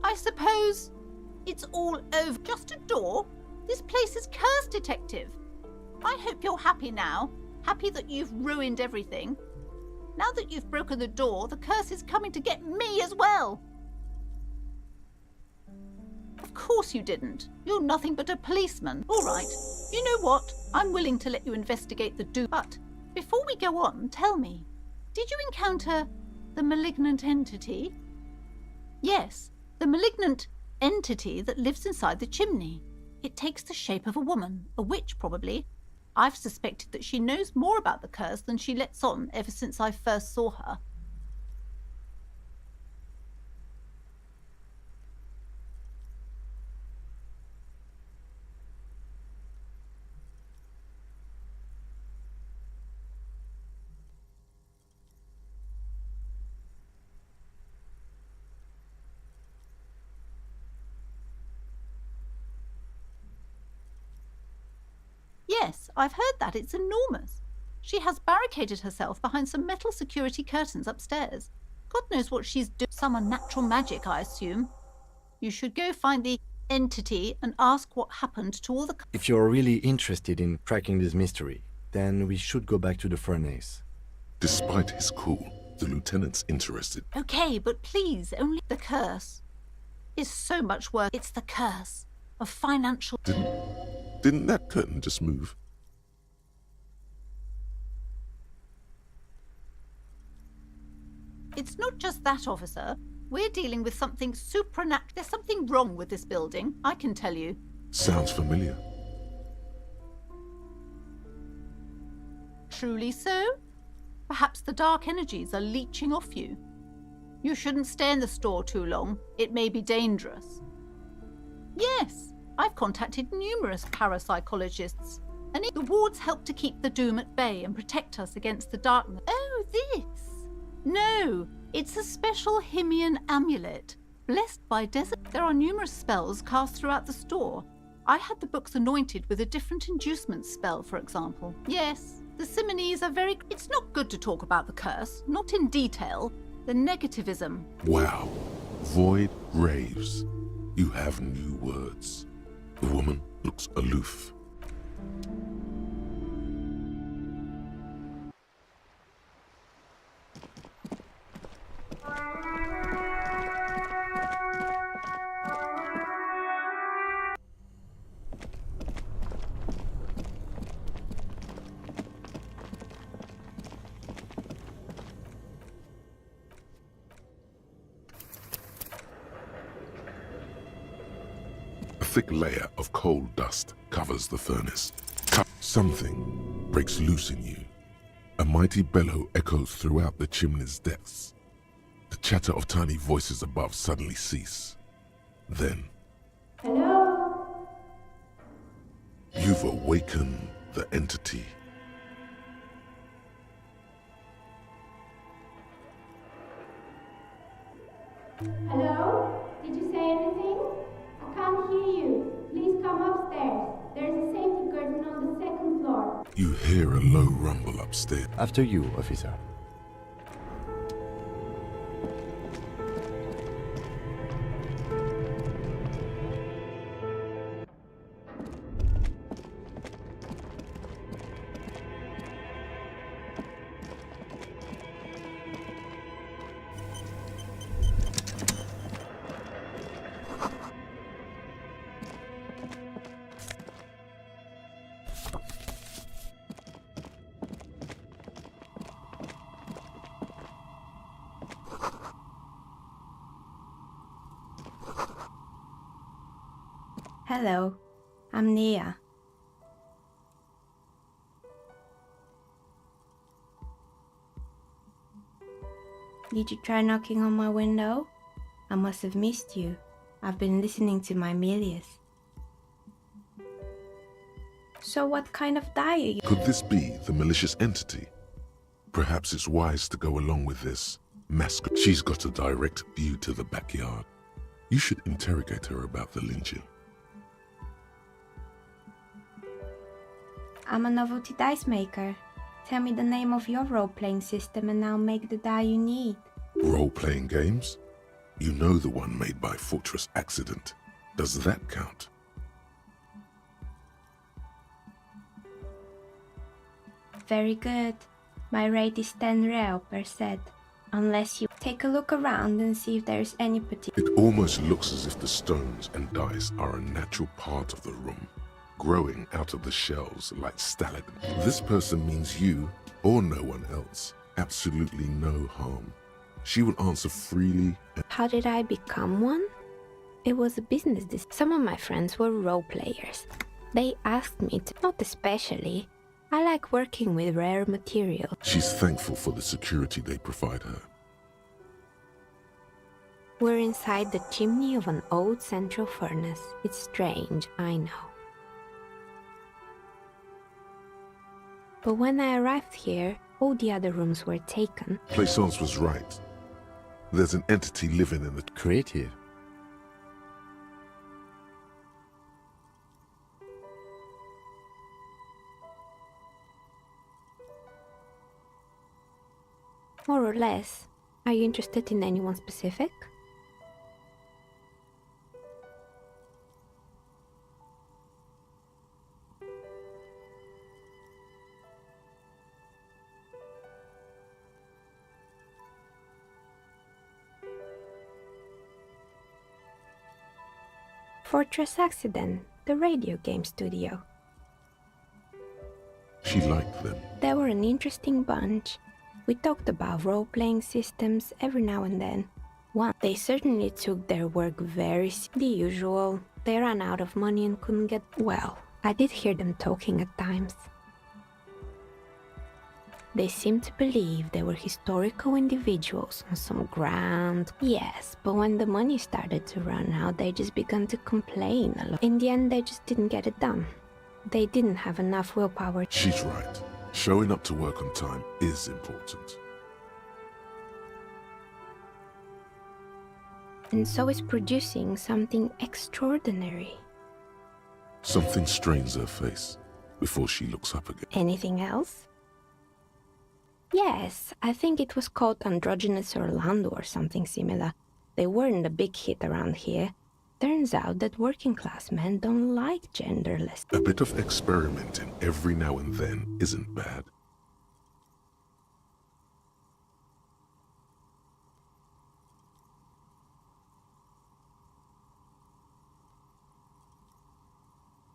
I suppose it's all over. Just a door? This place is cursed, Detective. I hope you're happy now. Happy that you've ruined everything. Now that you've broken the door, the curse is coming to get me as well. Of course you didn't. You're nothing but a policeman. All right. You know what? I'm willing to let you investigate the do. But before we go on, tell me, did you encounter the malignant entity? Yes, the malignant entity that lives inside the chimney. It takes the shape of a woman, a witch probably. I've suspected that she knows more about the curse than she lets on ever since I first saw her. Yes, I've heard that. It's enormous. She has barricaded herself behind some metal security curtains upstairs. God knows what she's doing. Some unnatural magic, I assume. You should go find the entity and ask what happened to all the... If you're really interested in cracking this mystery, then we should go back to the furnace. Despite his cool, the lieutenant's interested. Okay, but please, only the curse is so much worse. It's the curse of financial... Didn't that curtain just move? It's not just that, officer. We're dealing with something supernatural. There's something wrong with this building, I can tell you. Sounds familiar. Truly so? Perhaps the dark energies are leeching off you. You shouldn't stay in the store too long. It may be dangerous. Yes, I've contacted numerous parapsychologists, and the wards help to keep the doom at bay and protect us against the darkness. Oh, this? No, it's a special Himian amulet, blessed by desert. There are numerous spells cast throughout the store. I had the books anointed with a different inducement spell, for example. Yes, the similes are very... It's not good to talk about the curse, not in detail. The negativism. Wow. Void raves. You have new words. The woman looks aloof. thick layer of coal dust covers the furnace. Something breaks loose in you. A mighty bellow echoes throughout the chimney's depths. The chatter of tiny voices above suddenly cease. Then, Hello? you've awakened the entity. Hello? Did you say anything? I can't hear you. Please come upstairs. There's a safety curtain on the second floor. You hear a low rumble upstairs. After you, officer. Hello, I'm Nia. Did you try knocking on my window? I must have missed you. I've been listening to my Milius. So what kind of die are you? Could this be the malicious entity? Perhaps it's wise to go along with this masquerade. She's got a direct view to the backyard. You should interrogate her about the lynching. I'm a novelty dice maker. Tell me the name of your role-playing system and I'll make the die you need. Role-playing games? You know the one made by Fortress Accident. Does that count? Very good. My rate is 10 real per set. Unless you take a look around and see if there's any particular... It almost looks as if the stones and dice are a natural part of the room, growing out of the shells like stalagmites. This person means you, or no one else, absolutely no harm. She will answer freely. How did I become one? It was a business decision. Some of my friends were role players. They asked me to, not especially. I like working with rare material. She's thankful for the security they provide her. We're inside the chimney of an old central furnace. It's strange, I know. But when I arrived here, all the other rooms were taken. Plaisance was right. There's an entity living in the... Creative. More or less. Are you interested in anyone specific? Fortress Accident, the radio game studio. She liked them. They were an interesting bunch. We talked about role-playing systems every now and then. They certainly took their work very seriously. The usual. They ran out of money and couldn't get... Well, I did hear them talking at times. They seemed to believe they were historical individuals on some grand... Yes, but when the money started to run out, they just began to complain a lot. In the end, they just didn't get it done. They didn't have enough willpower. She's right. Showing up to work on time is important. And so is producing something extraordinary. Something strains her face before she looks up again. Anything else? Yes, I think it was called Androgynous Orlando or something similar. They weren't a big hit around here. Turns out that working class men don't like genderless. A bit of experimenting every now and then isn't bad.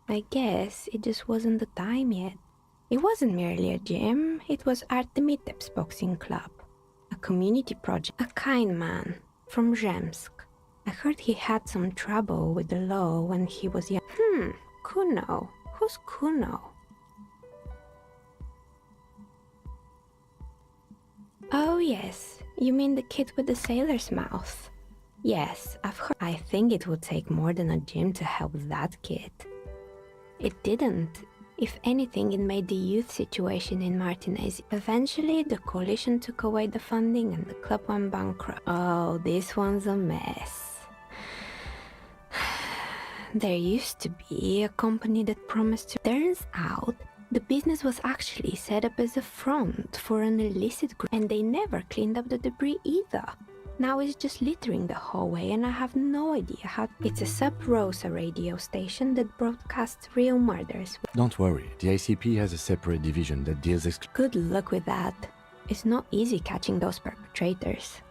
I guess it just wasn't the time yet. It wasn't merely a gym, it was Artemitep's boxing club. A community project. A kind man from Zemsk. I heard he had some trouble with the law when he was young. Kuno. Who's Kuno? Oh yes, you mean the kid with the sailor's mouth. Yes, I've heard. I think it would take more than a gym to help that kid. It didn't. If anything, it made the youth situation in Martinez. Eventually, the coalition took away the funding and the club went bankrupt. Oh, this one's a mess. There used to be a company that promised to... Turns out, the business was actually set up as a front for an illicit group, and they never cleaned up the debris either. Now it's just littering the hallway, and I have no idea how... It's a sub-Rosa radio station that broadcasts real murders. Don't worry, the ICP has a separate division that deals Good luck with that. It's not easy catching those perpetrators.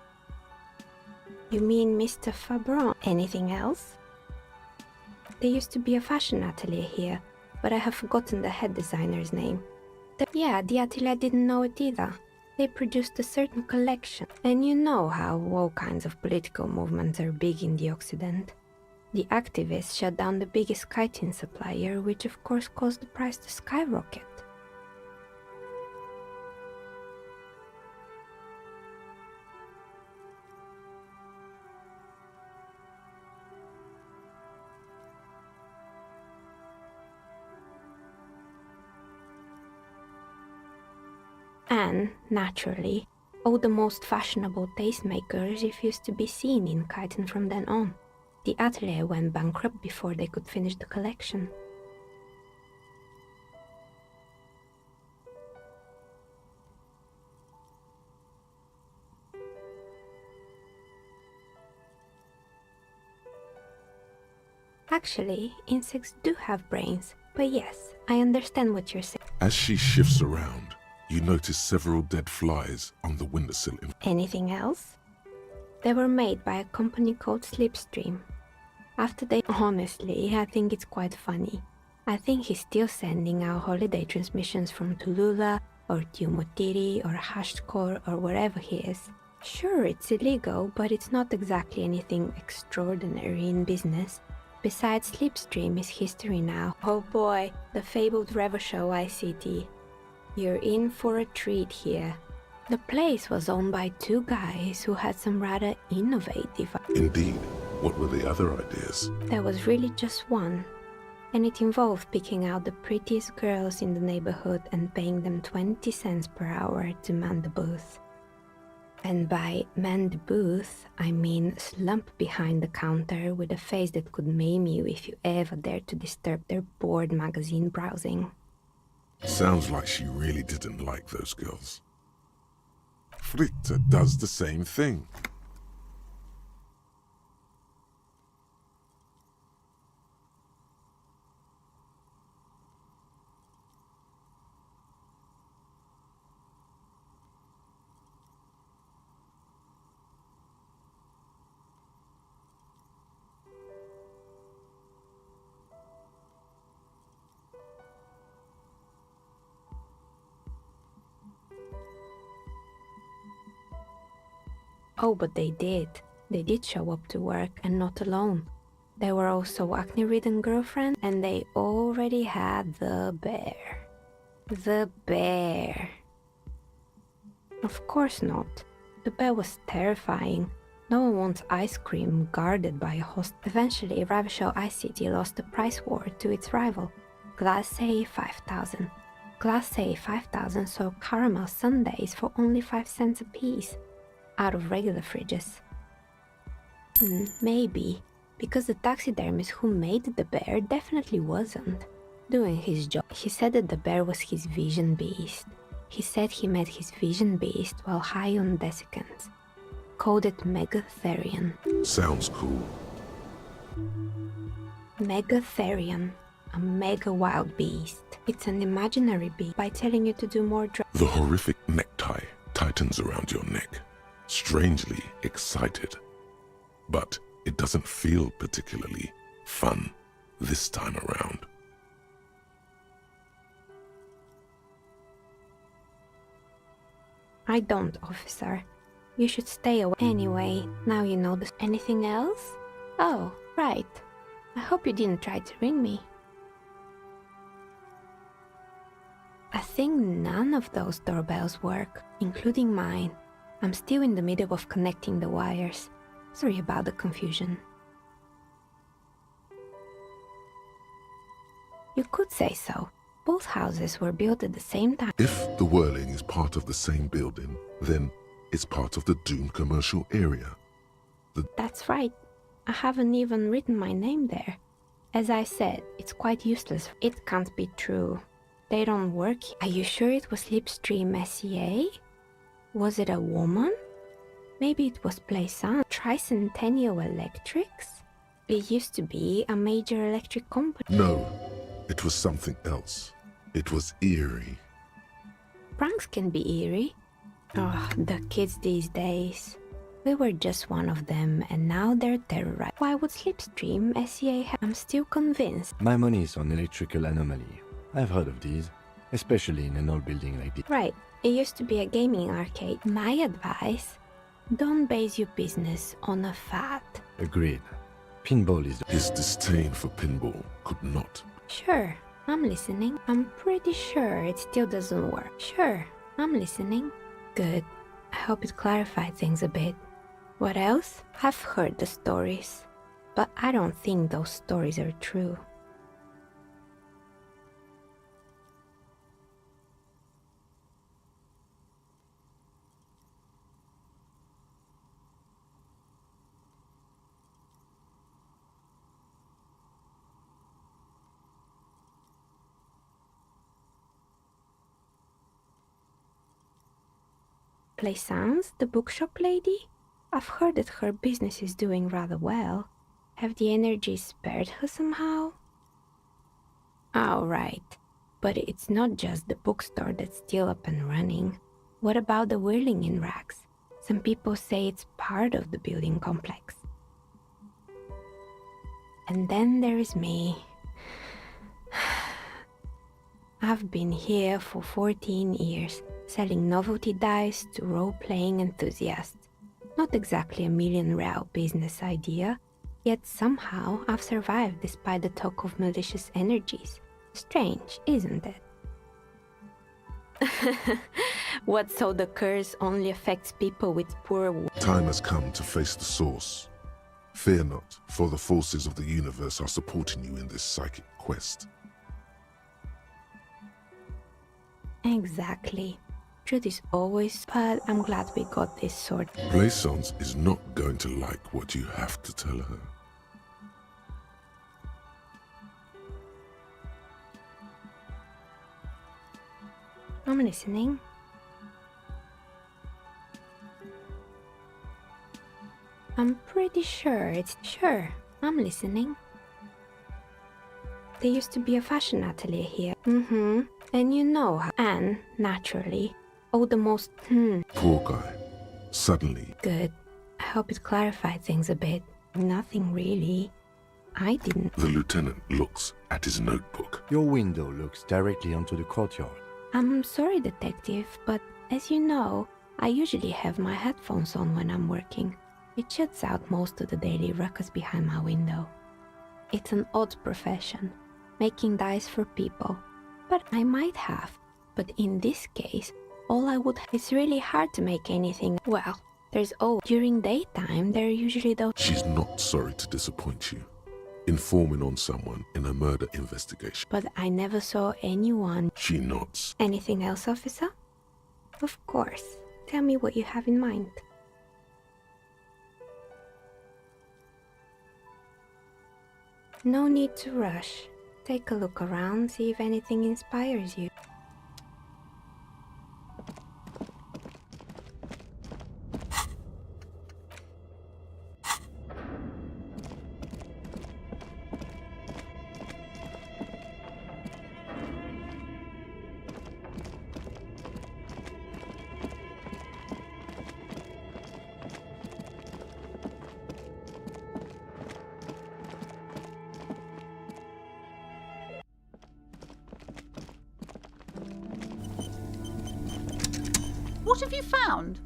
You mean Mr. Fabron? Anything else? There used to be a fashion atelier here, but I have forgotten the head designer's name. Yeah, the atelier didn't know it either. They produced a certain collection, and you know how all kinds of political movements are big in the Occident. The activists shut down the biggest chitin supplier, which of course caused the price to skyrocket. And, naturally, all the most fashionable tastemakers refused to be seen in chitin from then on. The atelier went bankrupt before they could finish the collection. Actually, insects do have brains, but yes, I understand what you're saying. As she shifts around, you notice several dead flies on the windowsill. Anything else? They were made by a company called Slipstream. After they... Honestly, I think it's quite funny. I think he's still sending out holiday transmissions from Tulula, or Tiumotiri, or Hashtkor, or wherever he is. Sure, it's illegal, but it's not exactly anything extraordinary in business. Besides, Slipstream is history now. Oh boy, the fabled Revachol ICT. You're in for a treat here. The place was owned by two guys who had some rather innovative... Indeed. What were the other ideas? There was really just one. And it involved picking out the prettiest girls in the neighborhood and paying them 20 cents per hour to man the booth. And by man the booth, I mean slump behind the counter with a face that could maim you if you ever dared to disturb their bored magazine browsing. Sounds like she really didn't like those girls. Fritta does the same thing. Oh, but they did. They did show up to work, and not alone. They were also acne-ridden girlfriends, and they already had the bear. The bear. Of course not. The bear was terrifying. No one wants ice cream guarded by a host. Eventually, Revachol ICT lost the price war to its rival, Glacé 5000. Glacé 5000 sold caramel sundaes for only 5 cents a piece, out of regular fridges. Maybe, because the taxidermist who made the bear definitely wasn't doing his job. He said that the bear was his vision beast. He said he met his vision beast while high on desiccants. Called it Megatherion. Sounds cool. Megatherion, a mega wild beast. It's an imaginary beast by telling you to do more drugs. The horrific necktie tightens around your neck. Strangely excited. But it doesn't feel particularly fun this time around. I don't, officer. You should stay away. Anyway, now you know this. Anything else? Oh, right. I hope you didn't try to ring me. I think none of those doorbells work, including mine. I'm still in the middle of connecting the wires. Sorry about the confusion. You could say so. Both houses were built at the same time. If the Whirling is part of the same building, then it's part of the Dune commercial area. That's right. I haven't even written my name there. As I said, it's quite useless. It can't be true. They don't work. Are you sure it was Slipstream SEA? Was it a woman? Maybe it was Plaisance, Tricentennial Electrics? It used to be a major electric company. No, it was something else. It was eerie. Pranks can be eerie. Oh, the kids these days. We were just one of them, and now they're terrorized. Why would Slipstream SEA have? I'm still convinced. My money is on electrical anomaly. I've heard of these, especially in an old building like this. Right. It used to be a gaming arcade. My advice, don't base your business on a fad. Agreed. Pinball is... His disdain for pinball could not. Sure, I'm listening. I'm pretty sure it still doesn't work. Sure, I'm listening. Good. I hope it clarified things a bit. What else? I've heard the stories, but I don't think those stories are true. Plaisance, the bookshop lady? I've heard that her business is doing rather well. Have the energies spared her somehow? Oh, right. But it's not just the bookstore that's still up and running. What about the Whirling in rags? Some people say it's part of the building complex. And then there is me. I've been here for 14 years, selling novelty dice to role-playing enthusiasts. Not exactly a million-real business idea, yet somehow I've survived despite the talk of malicious energies. Strange, isn't it? What, so the curse only affects people with poor... Time has come to face the source. Fear not, for the forces of the universe are supporting you in this psychic quest. Exactly. Truth is always, but I'm glad we got this sorted. Plaisance is not going to like what you have to tell her. I'm listening. I'm pretty sure it's... Sure, I'm listening. There used to be a fashion atelier here. Mm-hmm. And you know how... And, naturally, all the most... Poor guy. Suddenly... Good. I hope it clarified things a bit. Nothing really. I didn't... The lieutenant looks at his notebook. Your window looks directly onto the courtyard. I'm sorry, detective, but as you know, I usually have my headphones on when I'm working. It shuts out most of the daily ruckus behind my window. It's an odd profession, making dice for people. But I might have. But in this case, all I would... It's really hard to make anything... Well, there's all... During daytime, there are usually those... She's not sorry to disappoint you. Informing on someone in a murder investigation. But I never saw anyone... She nods. Anything else, officer? Of course. Tell me what you have in mind. No need to rush. Take a look around, see if anything inspires you. What have you found?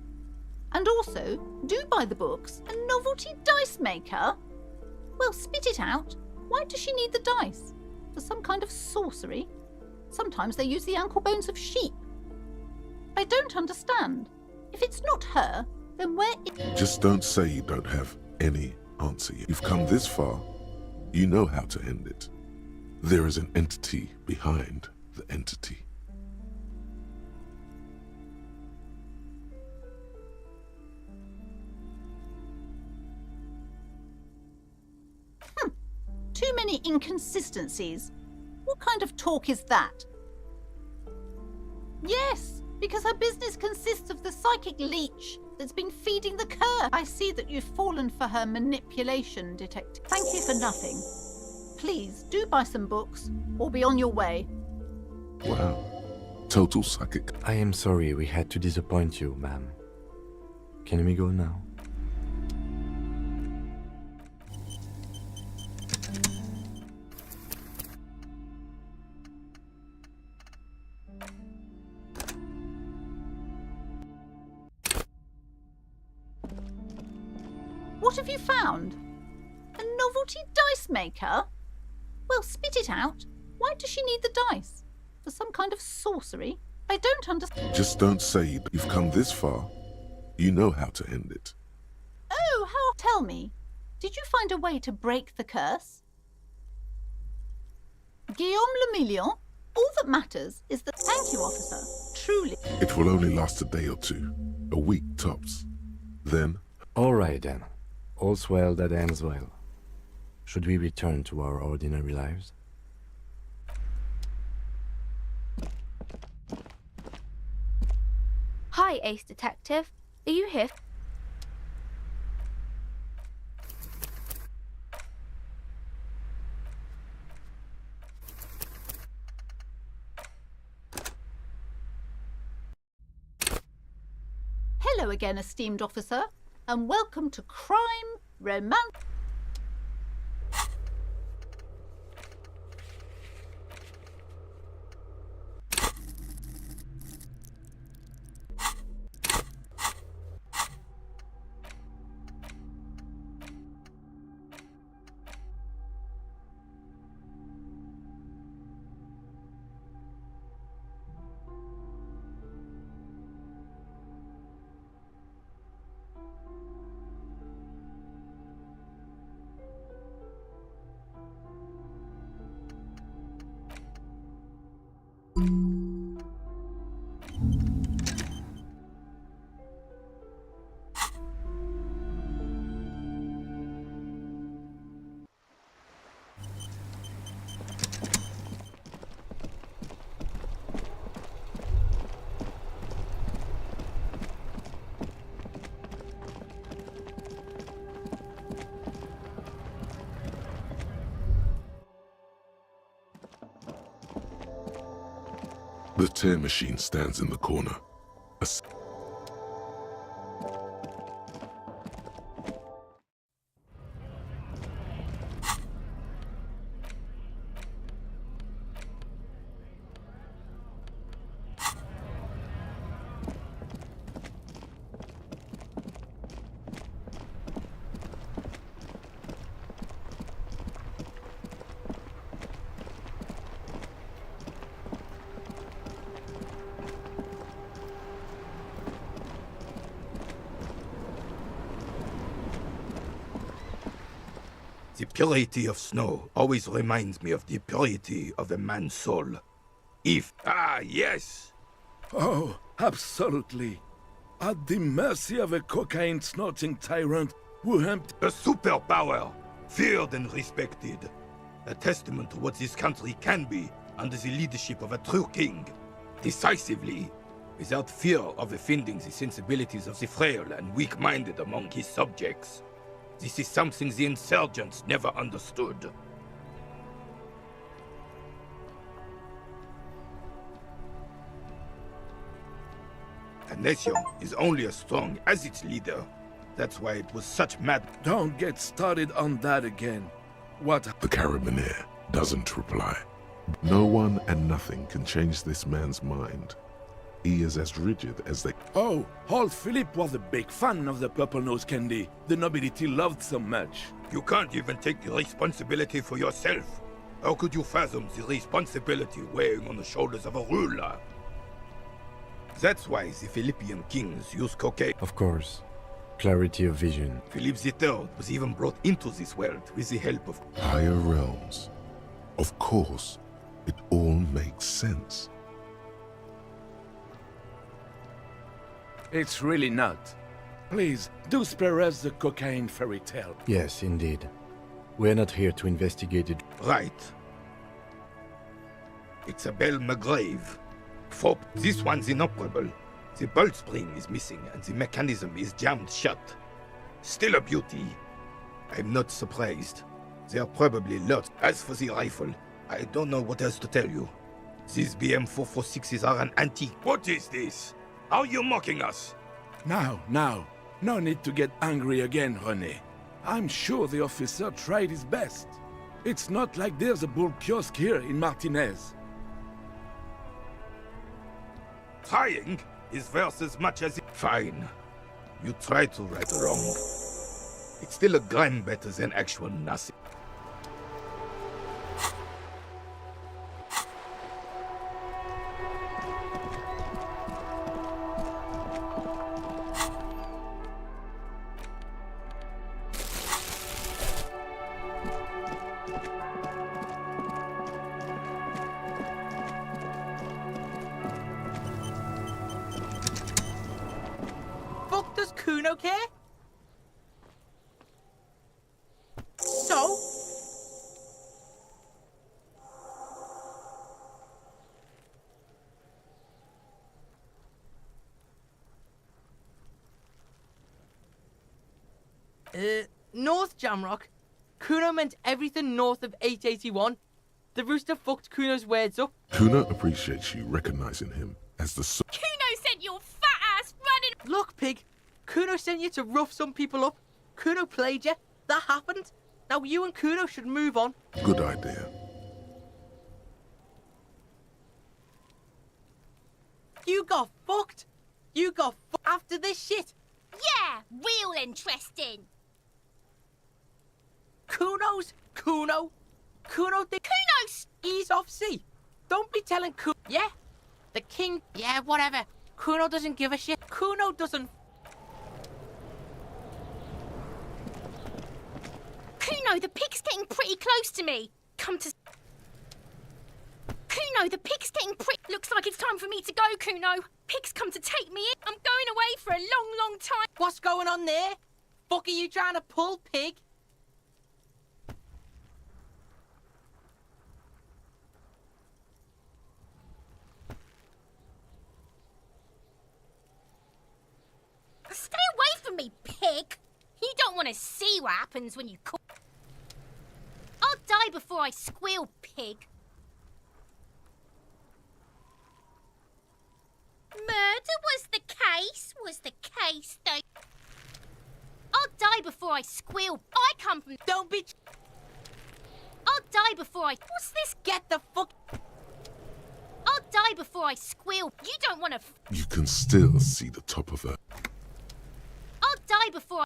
And also, do buy the books. A novelty dice maker? Well, spit it out. Why does she need the dice? For some kind of sorcery? Sometimes they use the ankle bones of sheep. I don't understand. If it's not her, then where is... Just don't say you don't have any answer yet. You've come this far. You know how to end it. There is an entity behind the entity. Too many inconsistencies. What kind of talk is that? Yes, because her business consists of the psychic leech that's been feeding the curse. I see that you've fallen for her manipulation, detective. Thank you for nothing. Please, do buy some books, or be on your way. Wow. Total psychic. I am sorry we had to disappoint you, ma'am. Can we go now? What have you found? A novelty dice maker? Well, spit it out. Why does she need the dice? For some kind of sorcery? I don't understand. Just don't say you've come this far. You know how to end it. Oh, how? Tell me, did you find a way to break the curse? Guillaume Le Million? All that matters is that... Thank you, officer. Truly. It will only last a day or two. A week tops. Then... All right, then. All's well that ends well. Should we return to our ordinary lives? Hi, Ace Detective. Are you here? Hello again, esteemed officer, and welcome to Crime, Romance... The tear machine stands in the corner. The purity of snow always reminds me of the purity of a man's soul. Yes! Oh, absolutely. At the mercy of a cocaine-snorting tyrant who emptied... A superpower, feared and respected. A testament to what this country can be under the leadership of a true king. Decisively, without fear of offending the sensibilities of the frail and weak-minded among his subjects. This is something the insurgents never understood. A nation is only as strong as its leader. That's why it was such mad... Don't get started on that again. What... The carabinier doesn't reply. No one and nothing can change this man's mind. He is as rigid as they. Oh, old Philip was a big fan of the purple nose candy the nobility loved so much. You can't even take the responsibility for yourself. How could you fathom the responsibility weighing on the shoulders of a ruler? That's why the Philippian kings use cocaine. Of course. Clarity of vision. Philip III was even brought into this world with the help of Higher realms. Of course, it all makes sense. It's really not. Please, do spare us the cocaine fairy tale. Yes, indeed. We're not here to investigate it. Right. It's a Belle McGrave. Folk, this one's inoperable. The bolt spring is missing and the mechanism is jammed shut. Still a beauty. I'm not surprised. There are probably lots. As for the rifle, I don't know what else to tell you. These BM-446s are an antique. What is this? Are you mocking us? Now. No need to get angry again, René. I'm sure the officer tried his best. It's not like there's a bull kiosk here in Martinez. Trying is worth as much as it. Fine. You try to right a wrong. It's still a gram better than actual nothing. Fuck does Kuno care? So? North Jamrock? Kuno meant everything north of 881. The rooster fucked Kuno's words up. Kuna appreciates you recognizing him as the Kuno sent your fat ass running. Look, pig. Kuno sent you to rough some people up. Kuno played you. That happened. Now you and Kuno should move on. Good idea. You got fucked. You got after this shit. Yeah, real interesting. Kuno. Kuno. He's off sea. Don't be telling Kuno. Yeah. The king. Yeah, whatever. Kuno doesn't give a shit. Kuno doesn't. Kuno, the pig's getting pretty close to me. Come to... Kuno, the pig's getting pretty... Looks like it's time for me to go, Kuno. Pig's come to take me in. I'm going away for a long, long time. What's going on there? Fuck are you trying to pull, pig? Stay away from me, pig. You don't want to see what happens when you call... I'll die before I squeal, pig. Murder was the case, though. I'll die before I squeal. I come from... Don't be... I'll die before I... What's this? Get the fuck... I'll die before I squeal. You don't want to... You can still see the top of her. I'll die before I...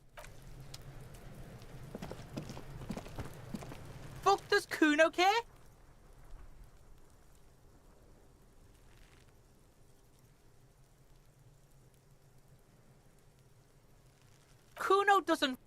Fuck does Kuno care? Kuno doesn't...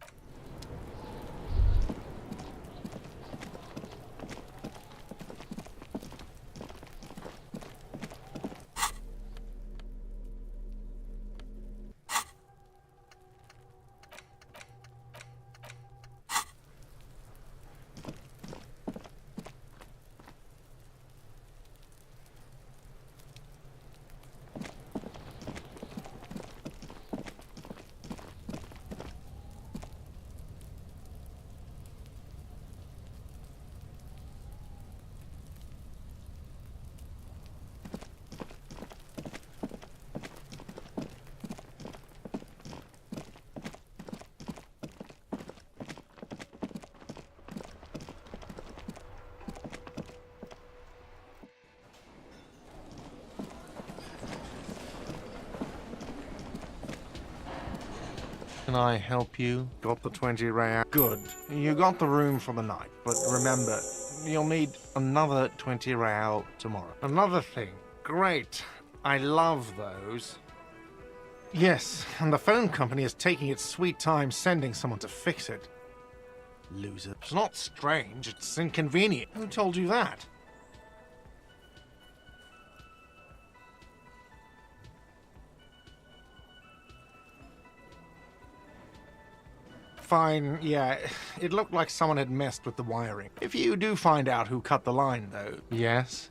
can I help you? Got the 20 real. Good. You got the room for the night, but remember, you'll need another 20 real tomorrow. Another thing. Great. I love those. Yes, and the phone company is taking its sweet time sending someone to fix it. Loser. It's not strange, it's inconvenient. Who told you that? Fine, yeah. It looked like someone had messed with the wiring. If you do find out who cut the line, though, yes?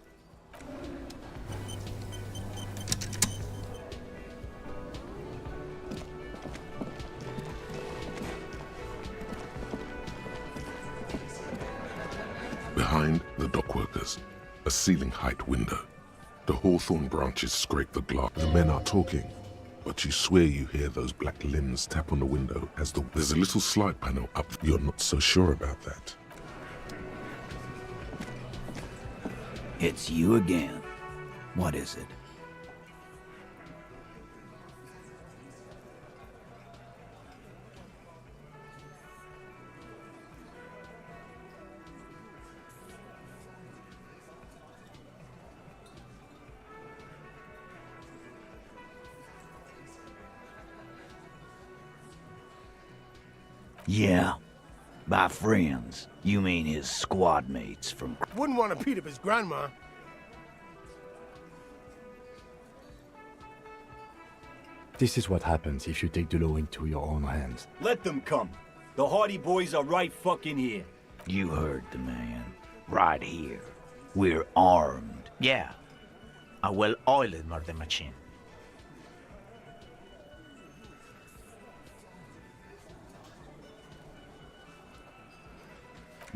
Behind the dockworkers, a ceiling height window. The hawthorn branches scrape the glass. The men are talking, but you swear you hear those black limbs tap on the window as there's a little slide panel up. You're not so sure about that. It's you again. What is it? Yeah. By friends, you mean his squad mates from... Wouldn't want to beat up his grandma. This is what happens if you take the law into your own hands. Let them come. The Hardy Boys are right fucking here. You heard the man. Right here. We're armed. Yeah. A well-oiled murder machine.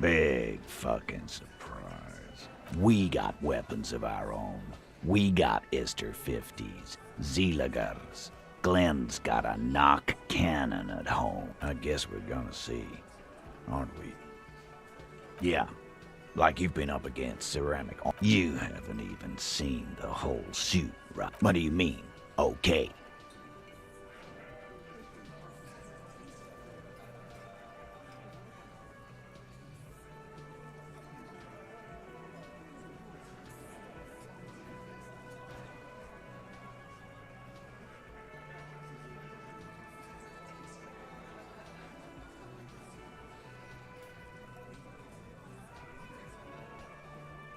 Big fucking surprise. We got weapons of our own. We got Ester 50s, Zeelagers. Glenn's got a knock cannon at home. I guess we're gonna see, aren't we? Yeah, like you've been up against ceramic. You haven't even seen the whole suit, right? What do you mean, okay?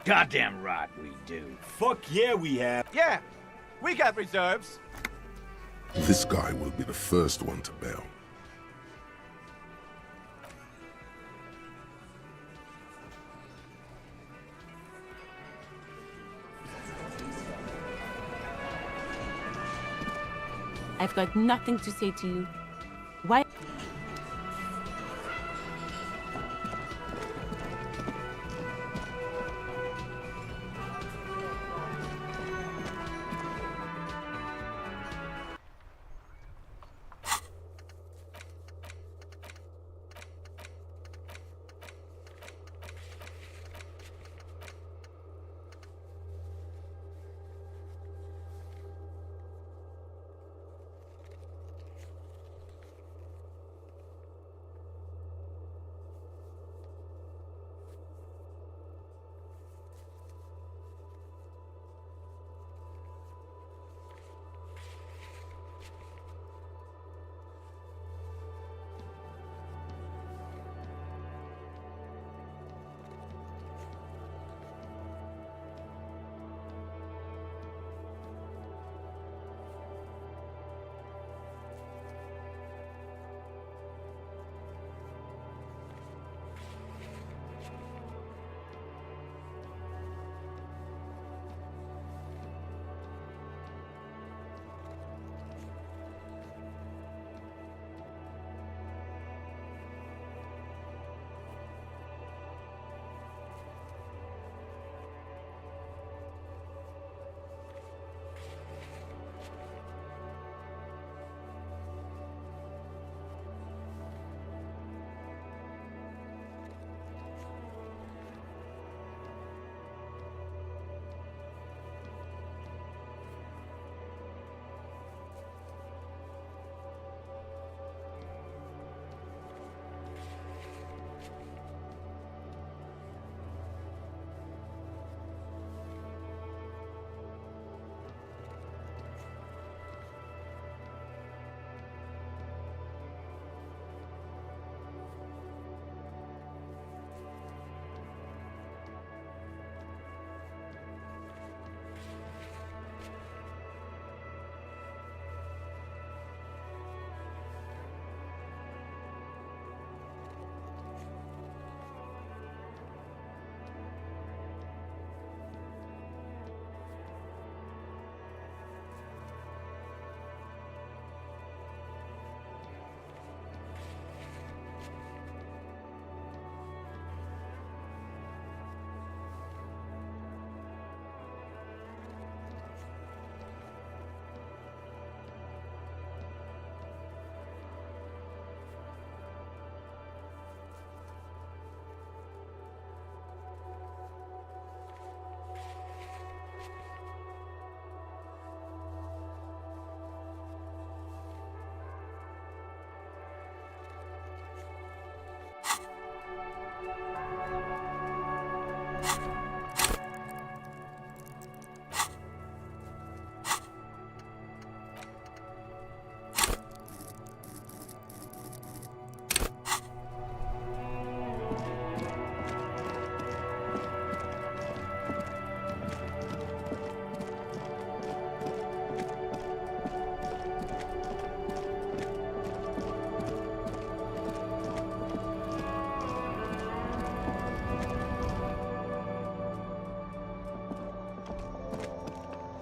Goddamn right we do. Fuck yeah we have. Yeah, we got reserves. This guy will be the first one to bail. I've got nothing to say to you. Why?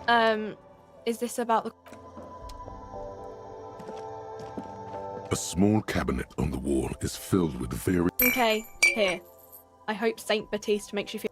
Is this about the... A small cabinet on the wall is filled with various... Okay, here. I hope Saint Baptiste makes you feel...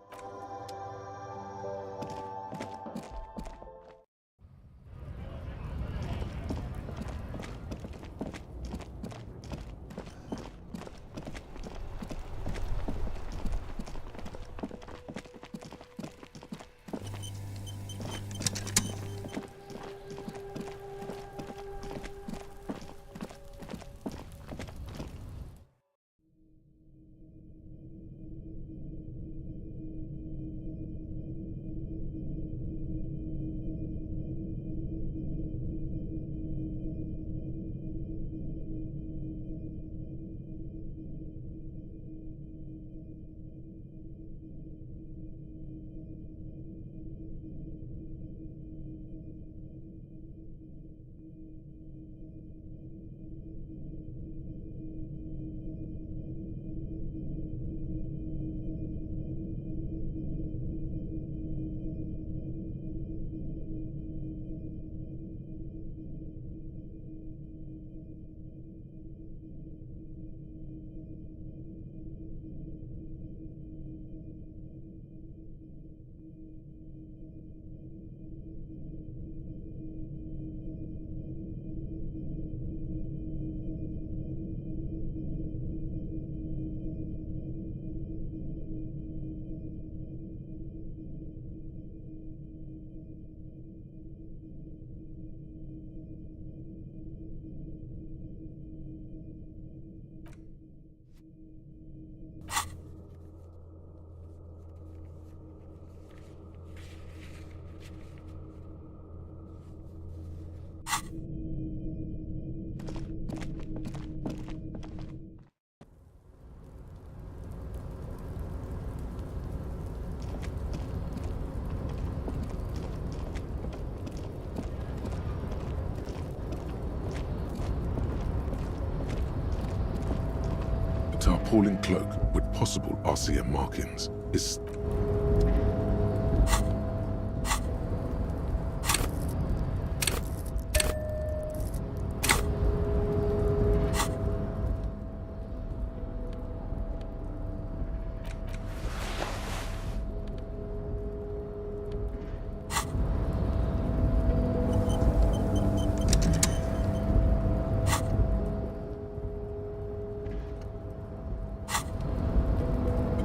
A tarpaulin cloak with possible RCM markings is...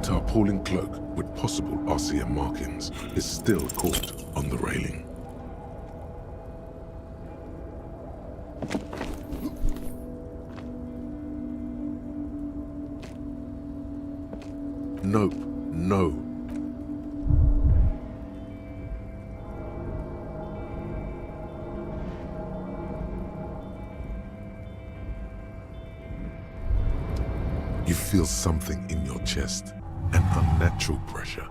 tarpaulin cloak with possible RCM markings is still caught on the railing. Nope, no. You feel something in your chest. An unnatural pressure.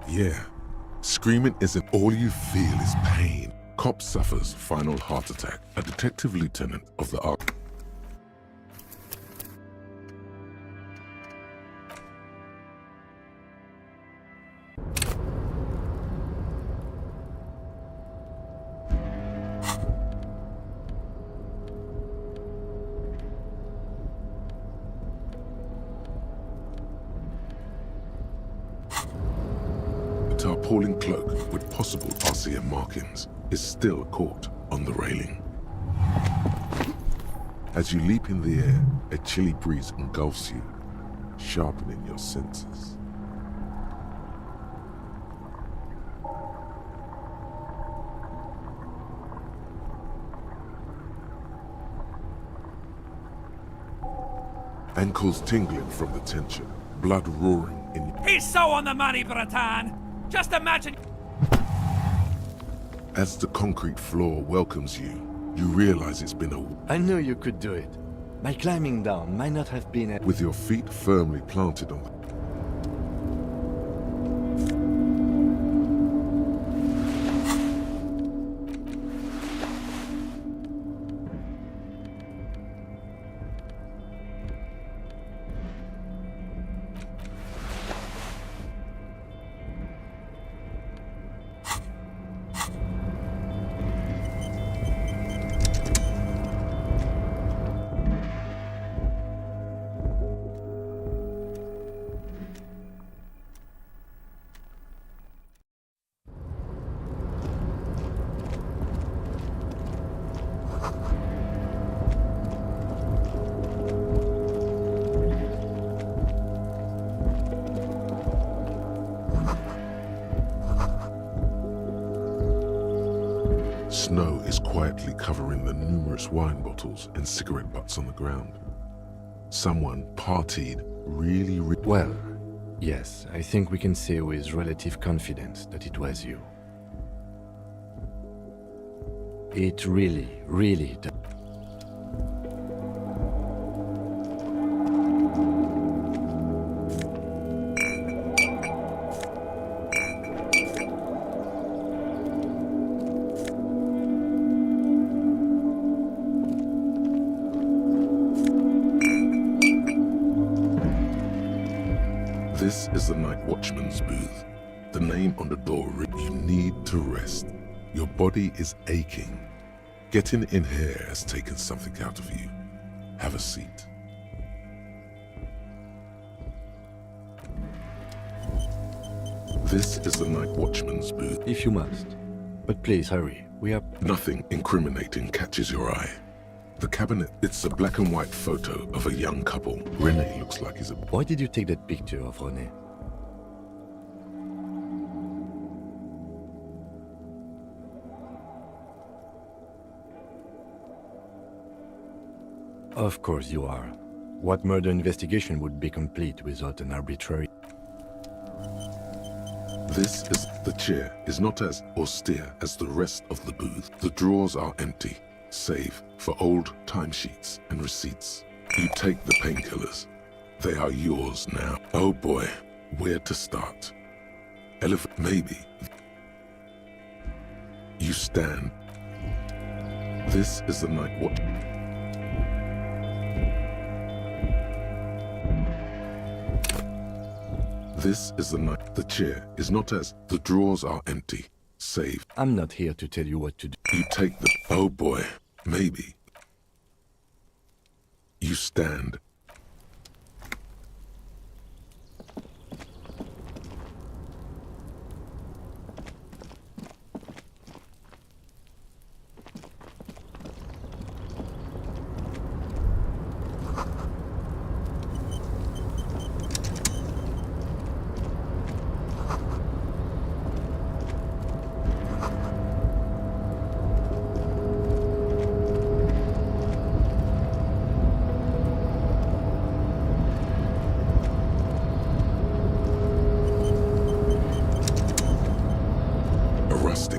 Yeah, screaming isn't all you feel is pain. Cop suffers final heart attack. A detective lieutenant of the army. Tarpaulin cloak with possible RCM markings is still caught on the railing. As you leap in the air, a chilly breeze engulfs you, sharpening your senses. Ankles tingling from the tension, blood roaring in your... He's so on the money, Bratan! Just imagine... As the concrete floor welcomes you, you realize it's been a... I knew you could do it. My climbing down might not have been a... With your feet firmly planted on the... Snow is quietly covering the numerous wine bottles and cigarette butts on the ground. Someone partied really well. Yes, I think we can say with relative confidence that it was you. It really does. This is the night watchman's booth. The name on the door reads, "You need to rest. Your body is aching. Getting in here has taken something out of you. Have a seat." This is the night watchman's booth. If you must. But please hurry. We are... Nothing incriminating catches your eye. The cabinet, it's a black and white photo of a young couple. René looks like he's a... Why did you take that picture of René? Of course you are. What murder investigation would be complete without an arbitrary... This is... The chair is not as austere as the rest of the booth. The drawers are empty, save for old timesheets and receipts. You take the painkillers. They are yours now. Oh boy, where to start? Maybe. You stand. This is the night watch. This is the night. The chair is not as... The drawers are empty, save... I'm not here to tell you what to do. You take the... Oh boy, maybe. You stand.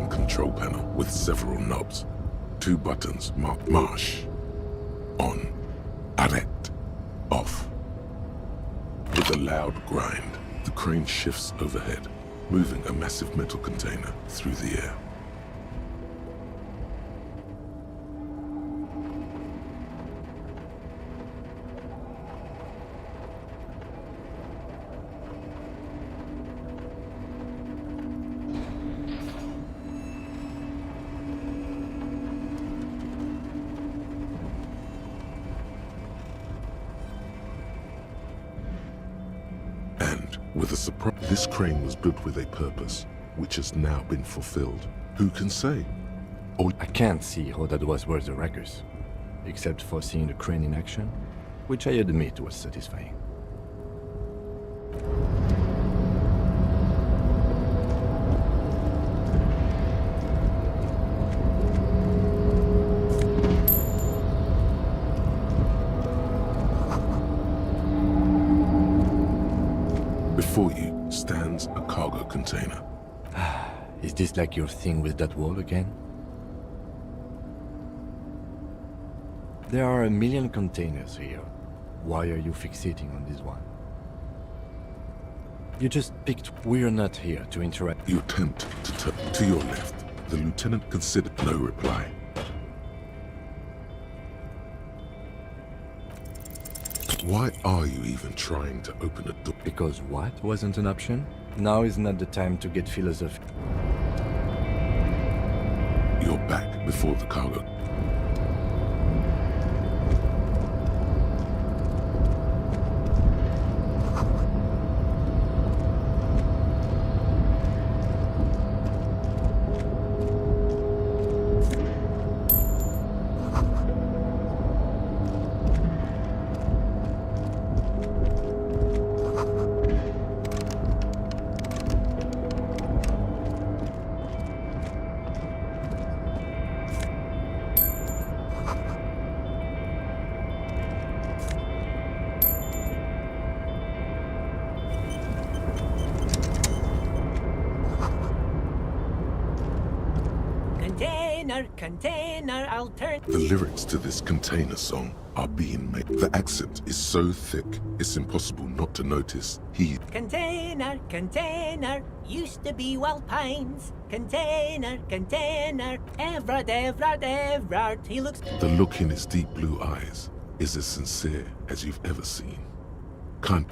Control panel with several knobs. 2 buttons marked marche, on, arrête, off. With a loud grind, the crane shifts overhead, moving a massive metal container through the air. With a surprise, this crane was built with a purpose, which has now been fulfilled. Who can say? I can't see how that was worth the ruckus, except for seeing the crane in action, which I admit was satisfying. Before you stands a cargo container. Is this like your thing with that wall again? There are a million containers here. Why are you fixating on this one? You just picked... We're not here to interact. You attempt to turn to your left. The lieutenant considered no reply. Why are you even trying to open a door? Because what wasn't an option? Now is not the time to get philosophical. You're back before the cargo. container, I'll turn... The lyrics to this Container song are being made. The accent is so thick, it's impossible not to notice Container, used to be Wild Pines. Container, Everard, he looks... The look in his deep blue eyes is as sincere as you've ever seen.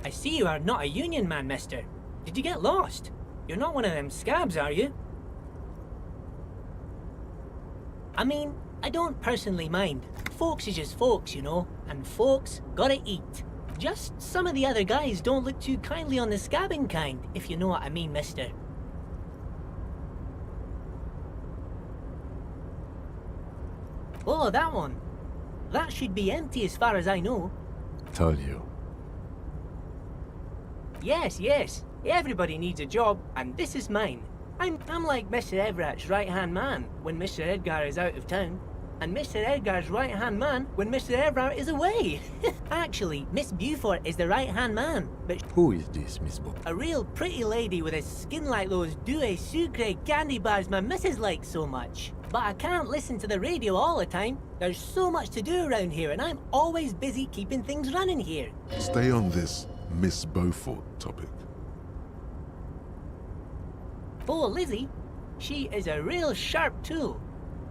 I see you are not a union man, mister. Did you get lost? You're not one of them scabs, are you? I mean, I don't personally mind. Folks is just folks, you know, and folks gotta eat. Just some of the other guys don't look too kindly on the scabbing kind, if you know what I mean, mister. Oh, that one. That should be empty as far as I know. Told you. Yes. Everybody needs a job, and this is mine. I'm like Mr. Everett's right-hand man when Mr. Edgar is out of town, and Mr. Edgar's right-hand man when Mr. Everett is away. Actually, Miss Beaufort is the right-hand man, but... Who is this, Miss Bo? A real pretty lady with a skin like those Douai Sucre candy bars my missus likes so much. But I can't listen to the radio all the time. There's so much to do around here, and I'm always busy keeping things running here. Stay on this Miss Beaufort topic. Oh, Lizzie, she is a real sharp tool.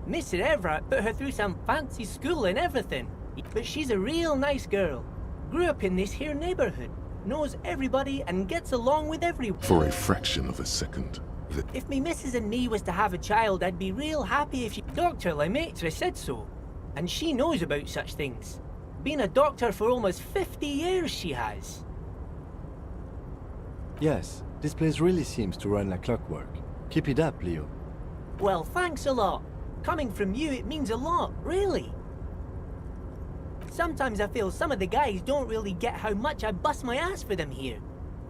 Mr. Everett put her through some fancy school and everything. But she's a real nice girl. Grew up in this here neighborhood. Knows everybody and gets along with everyone. For a fraction of a second. If me missus and me was to have a child, I'd be real happy if she... Dr. Lemaitre said so. And she knows about such things. Been a doctor for almost 50 years, she has. Yes, this place really seems to run like clockwork. Keep it up, Leo. Well, thanks a lot. Coming from you, it means a lot, really. Sometimes I feel some of the guys don't really get how much I bust my ass for them here.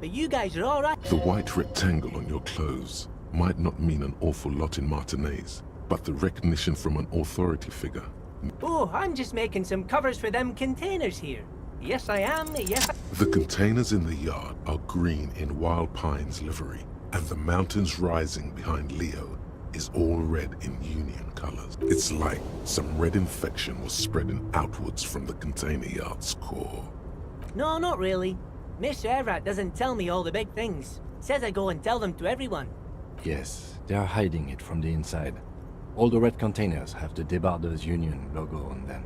But you guys are alright. The white rectangle on your clothes might not mean an awful lot in Martinaise, but the recognition from an authority figure... Oh, I'm just making some covers for them containers here. Yes, I am, yes. The containers in the yard are green in Wild Pine's livery, and the mountains rising behind Leo is all red in Union colors. It's like some red infection was spreading outwards from the container yard's core. No, not really. Mr. Everett doesn't tell me all the big things. Says I go and tell them to everyone. Yes, they are hiding it from the inside. All the red containers have the Debarders Union logo on them.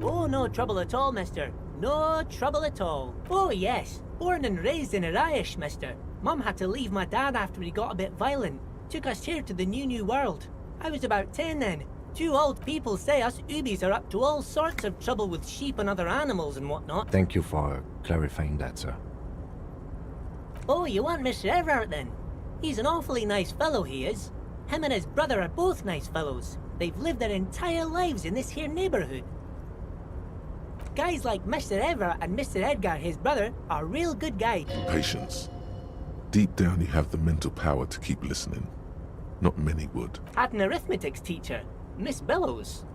Oh, no trouble at all, mister. No trouble at all. Oh, yes. Born and raised in Irish, mister. Mum had to leave my dad after he got a bit violent. Took us here to the new world. I was about 10 then. Two old people say us Ubis are up to all sorts of trouble with sheep and other animals and whatnot. Thank you for clarifying that, sir. Oh, you want Mr. Everett then? He's an awfully nice fellow, he is. Him and his brother are both nice fellows. They've lived their entire lives in this here neighborhood. Guys like Mr. Everett and Mr. Edgar, his brother, are real good guys. Patience. Deep down you have the mental power to keep listening. Not many would. Had an arithmetics teacher, Miss Bellows.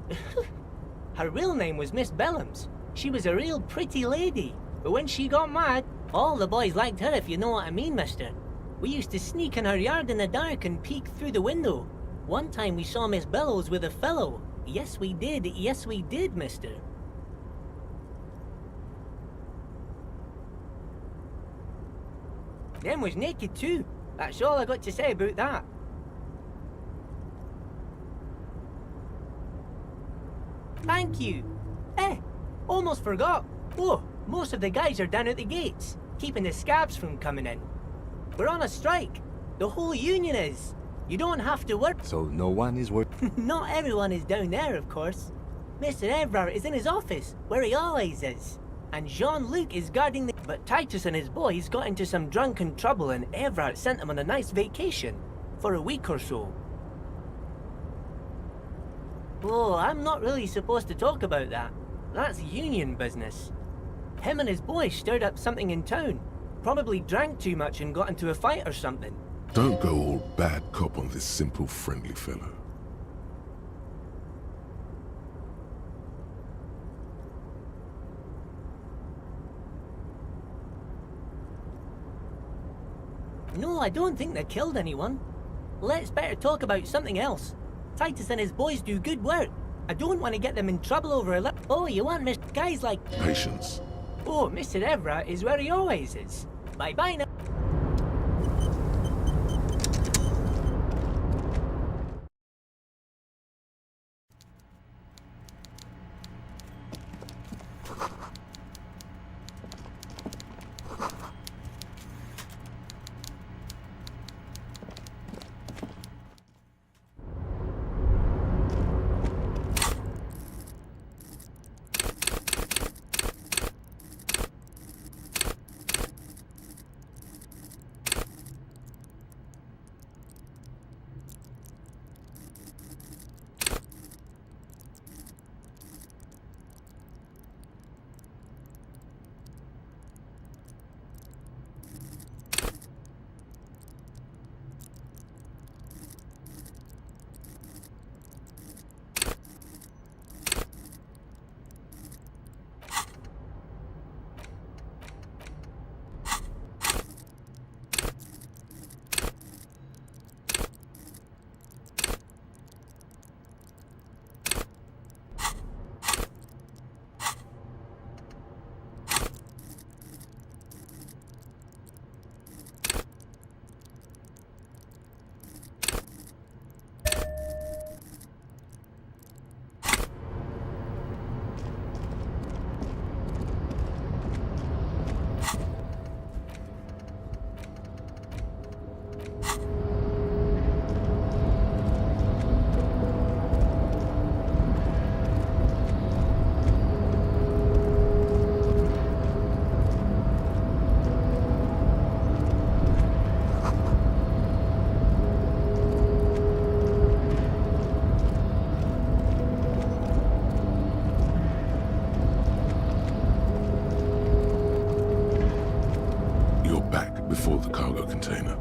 Her real name was Miss Bellams. She was a real pretty lady. But when she got mad, all the boys liked her, if you know what I mean, mister. We used to sneak in her yard in the dark and peek through the window. One time we saw Miss Bellows with a fellow. Yes, we did, mister. Them was naked too. That's all I got to say about that. Thank you. Almost forgot. Oh, most of the guys are down at the gates, keeping the scabs from coming in. We're on a strike. The whole union is. You don't have to work. So no one is working? Not everyone is down there, of course. Mr. Everard is in his office, where he always is. And Jean-Luc is guarding the... But Titus and his boys got into some drunken trouble and Everard sent them on a nice vacation. For a week or so. Oh, I'm not really supposed to talk about that. That's union business. Him and his boys stirred up something in town. Probably drank too much and got into a fight or something. Don't go all bad cop on this simple, friendly fellow. No, I don't think they killed anyone. Let's better talk about something else. Titus and his boys do good work. I don't want to get them in trouble over a Oh, you want Mr. Guys like... Patience. Oh, Mr. Evra is where he always is. Bye-bye now. Before the cargo container.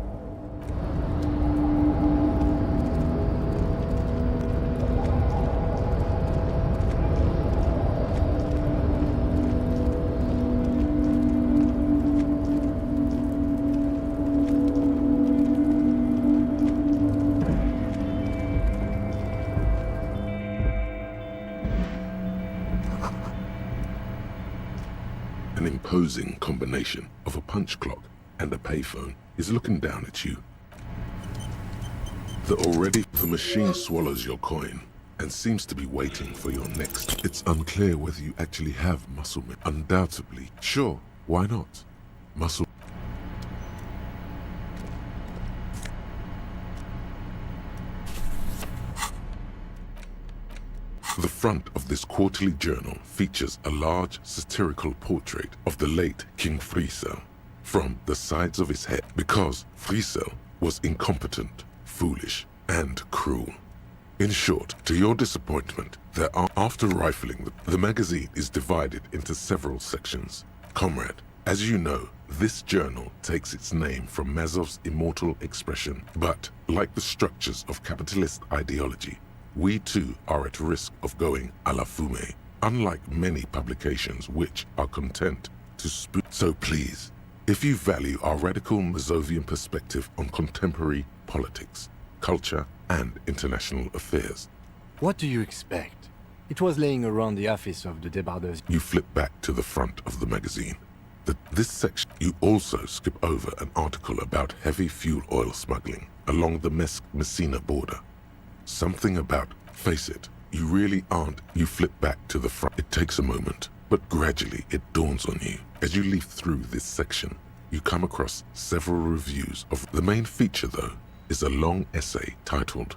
An imposing combination of a punch clock and a payphone is looking down at you. The machine swallows your coin and seems to be waiting for your next. It's unclear whether you actually have muscle memory. Undoubtedly, sure, why not? Muscle. The front of this quarterly journal features a large satirical portrait of the late King Friesel from the sides of his head, because Friesel was incompetent, foolish, and cruel. In short, to your disappointment, after rifling the magazine is divided into several sections. Comrade, as you know, this journal takes its name from Mazov's immortal expression, but like the structures of capitalist ideology, we too are at risk of going à la fumée, unlike many publications which are content to spoon. So please, if you value our radical Mazovian perspective on contemporary politics, culture, and international affairs. What do you expect? It was laying around the office of the debardeurs. You flip back to the front of the magazine. This section, you also skip over an article about heavy fuel oil smuggling along the Messina border. Something about, face it, you really aren't. You flip back to the front. It takes a moment, but gradually it dawns on you. As you leaf through this section, you come across several reviews of the main feature, though, is a long essay titled,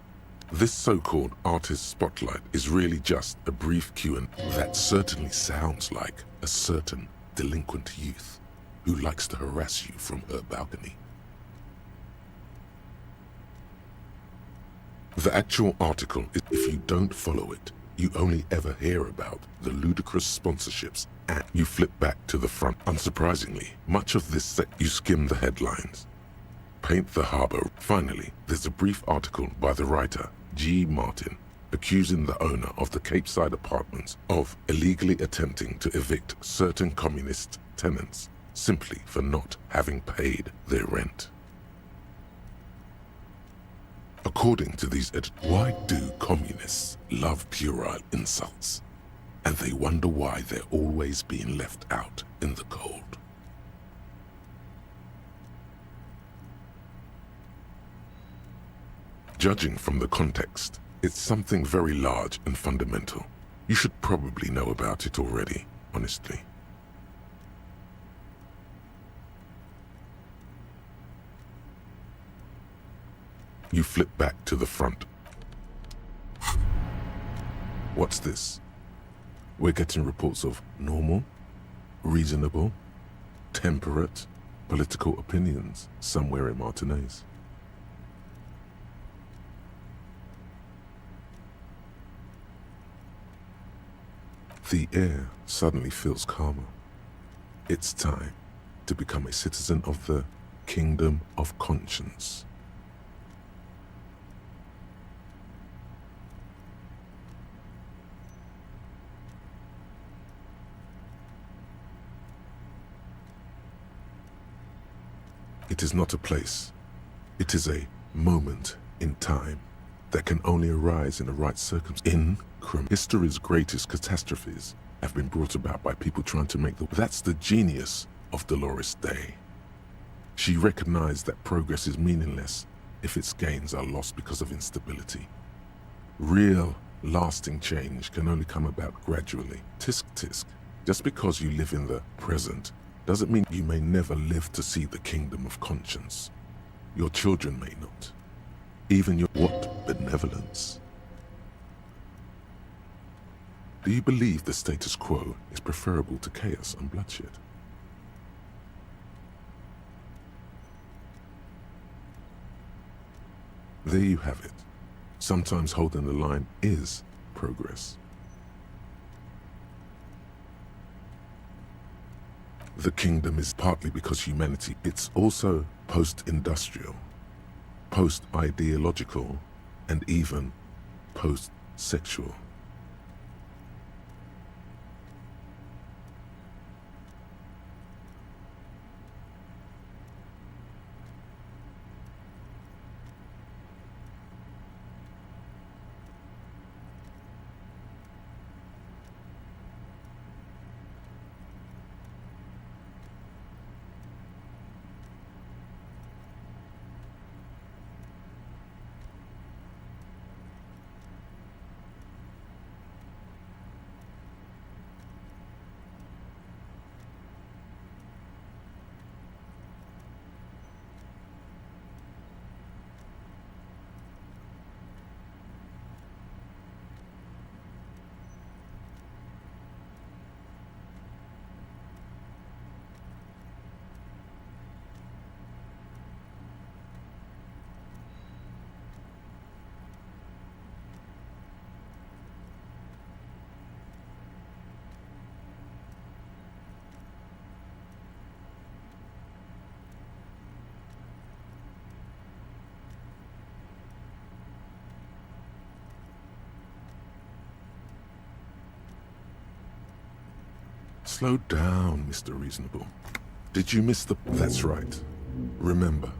"This so-called artist spotlight is really just a brief Q&A." That certainly sounds like a certain delinquent youth who likes to harass you from her balcony. The actual article is, if you don't follow it, you only ever hear about the ludicrous sponsorships, and you flip back to the front. Unsurprisingly, much of this you skim the headlines. Paint the harbor. Finally, there's a brief article by the writer, G. Martin, accusing the owner of the Capeside Apartments of illegally attempting to evict certain communist tenants simply for not having paid their rent. According to these why do communists love puerile insults? And they wonder why they're always being left out in the cold. Judging from the context, it's something very large and fundamental. You should probably know about it already, honestly. You flip back to the front. What's this? We're getting reports of normal, reasonable, temperate political opinions somewhere in Martinez. The air suddenly feels calmer. It's time to become a citizen of the Kingdom of Conscience. It is not a place. It is a moment in time that can only arise in the right circumstances. History's greatest catastrophes have been brought about by people trying to make That's the genius of Dolores Day. She recognized that progress is meaningless if its gains are lost because of instability. Real, lasting change can only come about gradually. Tisk tisk. Just because you live in the present doesn't mean you may never live to see the Kingdom of Conscience. Your children may not. Even your... What benevolence? Do you believe the status quo is preferable to chaos and bloodshed? There you have it. Sometimes holding the line is progress. The kingdom is partly because humanity, it's also post-industrial, post-ideological, and even post-sexual. Slow down, Mr. Reasonable. Did you miss the... That's right. Remember.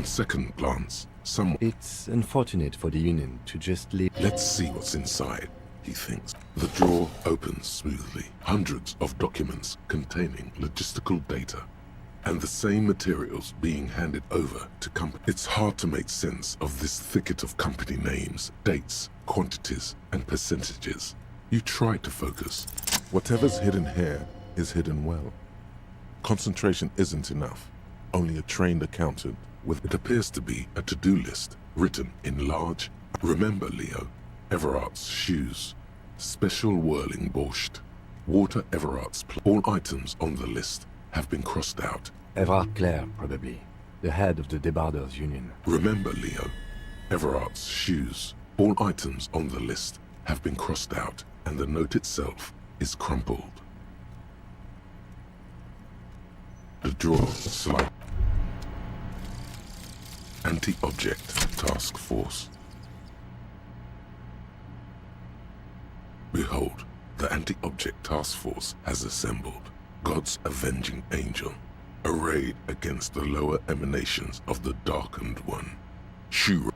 On second glance, someone... It's unfortunate for the Union to just leave. Let's see what's inside, he thinks. The drawer opens smoothly. Hundreds of documents containing logistical data and the same materials being handed over to company. It's hard to make sense of this thicket of company names, dates, quantities, and percentages. You try to focus. Whatever's hidden here is hidden well. Concentration isn't enough. Only a trained accountant with... It appears to be a to-do list written in large. Remember, Leo, Everard's shoes, special whirling borscht, water Everard's... All items on the list have been crossed out. Everard Clare, probably. The head of the Debarders Union. Remember, Leo, Everard's shoes. All items on the list have been crossed out, and the note itself is crumpled. The drawer slide. Anti-object task force. Behold, the anti-object task force has assembled. God's avenging angel, arrayed against the lower emanations of the darkened one. Shura.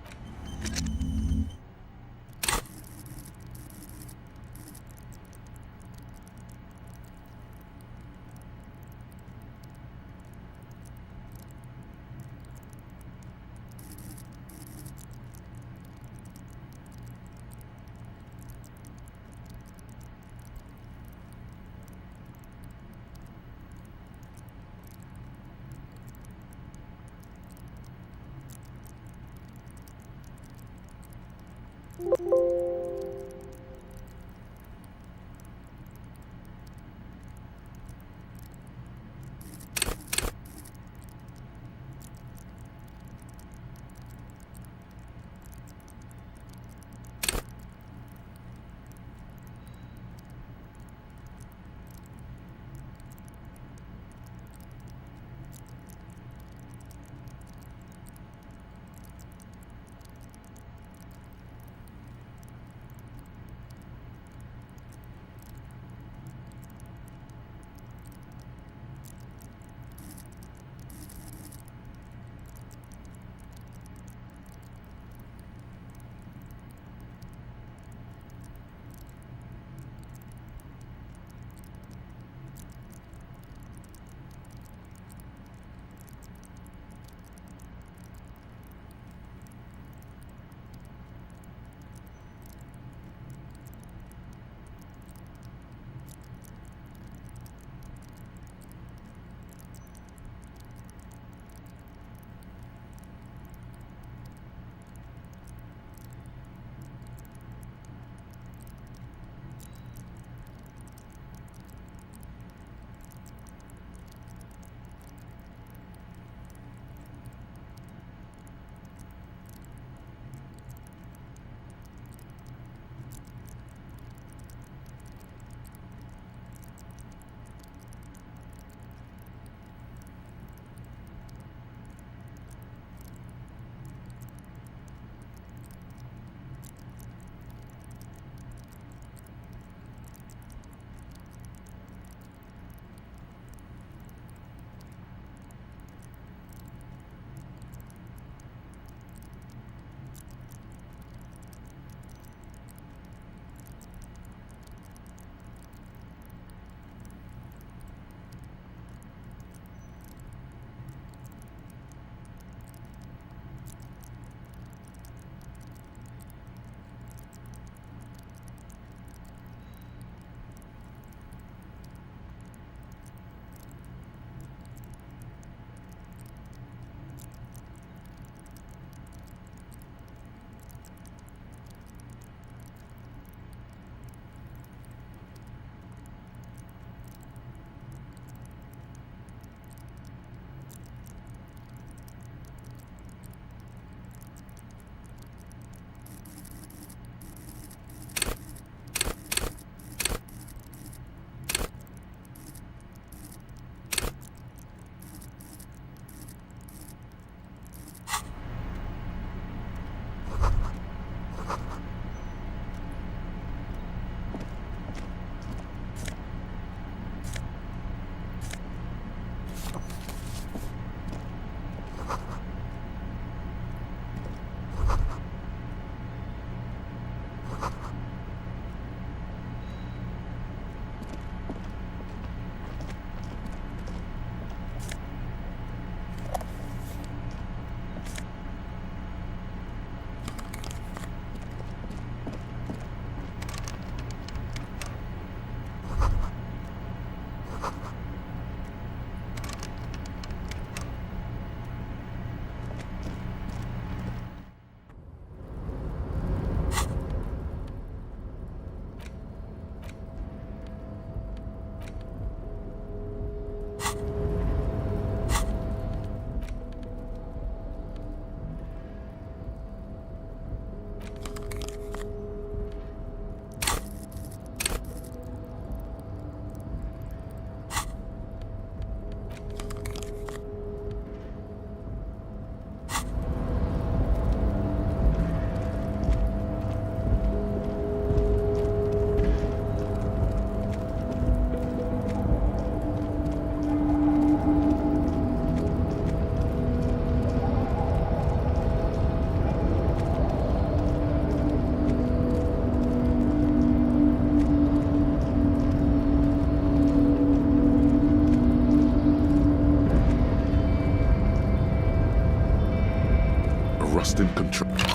rusting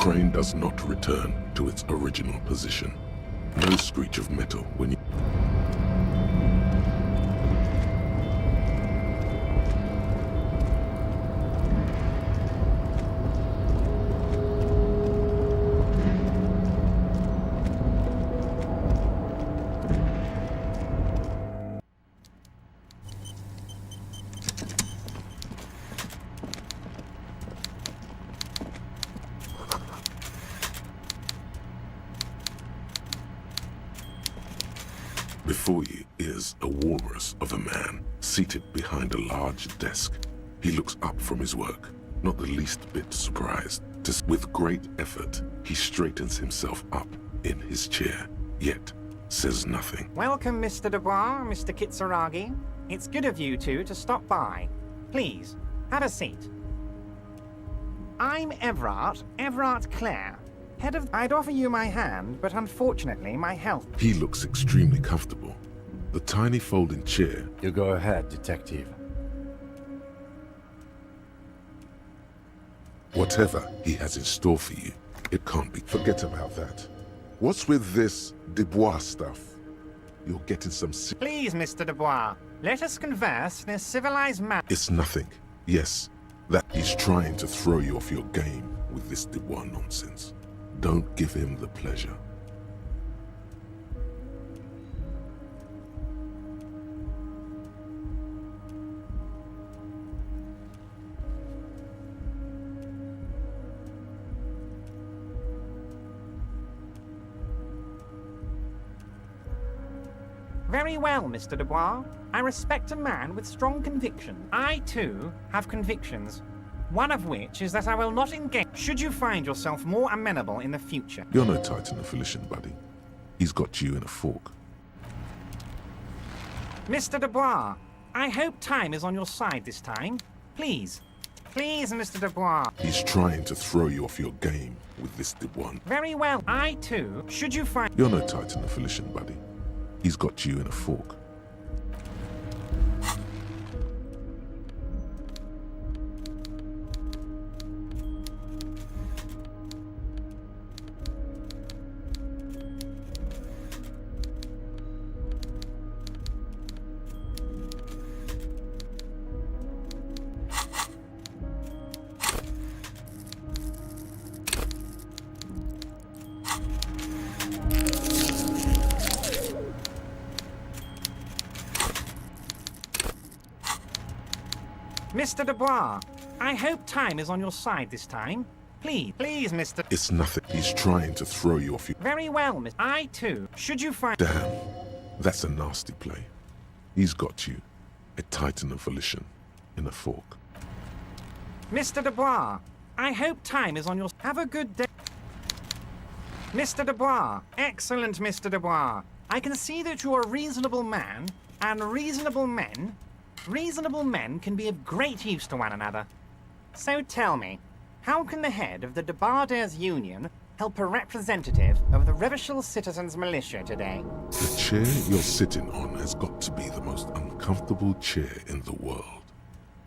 crane does not return to its original position. No screech of metal when you... Before you is a walrus of a man seated behind a large desk. He looks up from his work, not the least bit surprised. With great effort, he straightens himself up in his chair, yet says nothing. Welcome, Mr. Dubois, Mr. Kitsuragi. It's good of you two to stop by. Please, have a seat. I'm Everard Clare. Head of... I'd offer you my hand, but unfortunately my health... He looks extremely comfortable. The tiny folding chair... You go ahead, detective. Whatever he has in store for you, it can't be... Forget about that. What's with this Dubois stuff? You're getting some... Please, Mr. Dubois, let us converse in a civilized manner. It's nothing. Yes, that he's trying to throw you off your game with this Dubois nonsense. Don't give him the pleasure. Very well, Mr. Dubois. I respect a man with strong conviction. I, too, have convictions. One of which is that I will not engage should you find yourself more amenable in the future. You're no Titan of Felician, buddy. He's got you in a fork. Mr. Dubois, I hope time is on your side this time. Please. Please, Mr. Dubois. He's trying to throw you off your game with this Dubois. Very well. I, too, should you find... You're no Titan of Felician, buddy. He's got you in a fork. Mr. Dubois, I hope time is on your side this time. Please, Mr. It's nothing. He's trying to throw you off your... Very well, Miss. I, too, should you find... Damn, that's a nasty play. He's got you, a Titan of Volition, in a fork. Mr. Dubois, I hope time is on your... Have a good day. Mr. Dubois, excellent, Mr. Dubois. I can see that you're a reasonable man, and reasonable men can be of great use to one another. So tell me, how can the head of the Debarders Union help a representative of the Revachol Citizens Militia today? The chair you're sitting on has got to be the most uncomfortable chair in the world.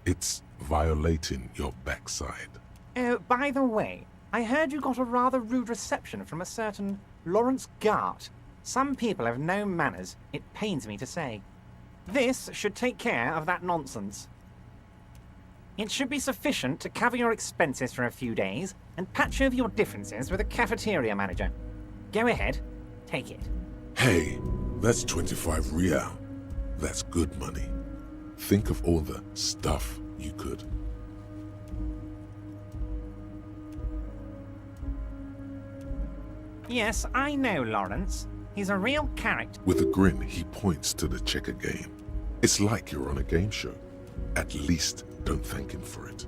It's violating your backside. Oh, by the way, I heard you got a rather rude reception from a certain Lawrence Gart. Some people have no manners, it pains me to say. This should take care of that nonsense. It should be sufficient to cover your expenses for a few days and patch over your differences with a cafeteria manager. Go ahead, take it. Hey, that's 25 real. That's good money. Think of all the stuff you could. Yes, I know Lawrence. He's a real character. With a grin, he points to the checker game. It's like you're on a game show. At least don't thank him for it.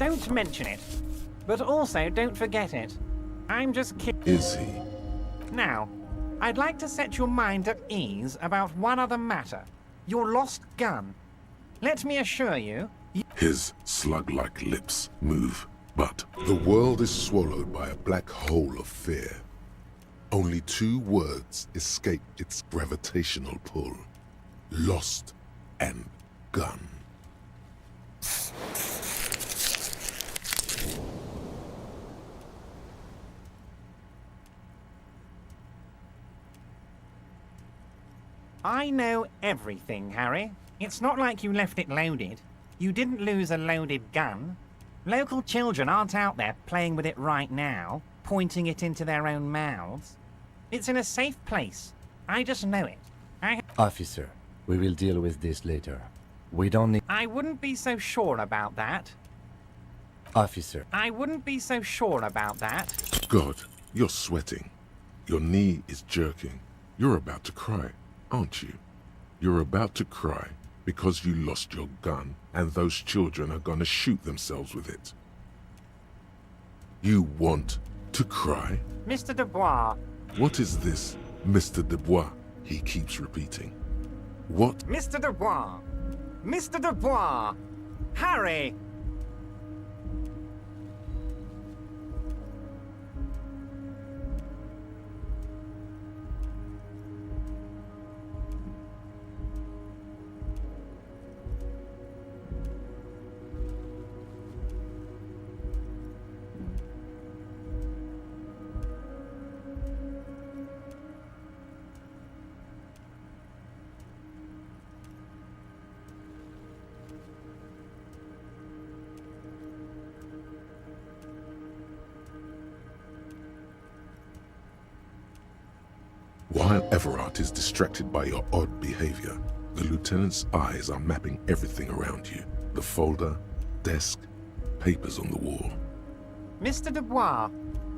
don't mention it. But also, don't forget it. I'm just kidding. Is he? Now, I'd like to set your mind at ease about one other matter. Your lost gun. Let me assure you... His slug-like lips move, but the world is swallowed by a black hole of fear. Only 2 words escape its gravitational pull. Lost and gun. I know everything, Harry. It's not like you left it loaded. You didn't lose a loaded gun. Local children aren't out there playing with it right now, pointing it into their own mouths. It's in a safe place. I just know it. Officer, we will deal with this later. We don't need... I wouldn't be so sure about that. Officer. I wouldn't be so sure about that. God, you're sweating. Your knee is jerking. You're about to cry, aren't you? You're about to cry because you lost your gun and those children are gonna shoot themselves with it. You want to cry? Mr. Dubois. What is this, Mr. Dubois? He keeps repeating. What? Mr. Dubois! Mr. Dubois! Harry! While Everard is distracted by your odd behavior, the lieutenant's eyes are mapping everything around you. The folder, desk, papers on the wall. Mr. Dubois,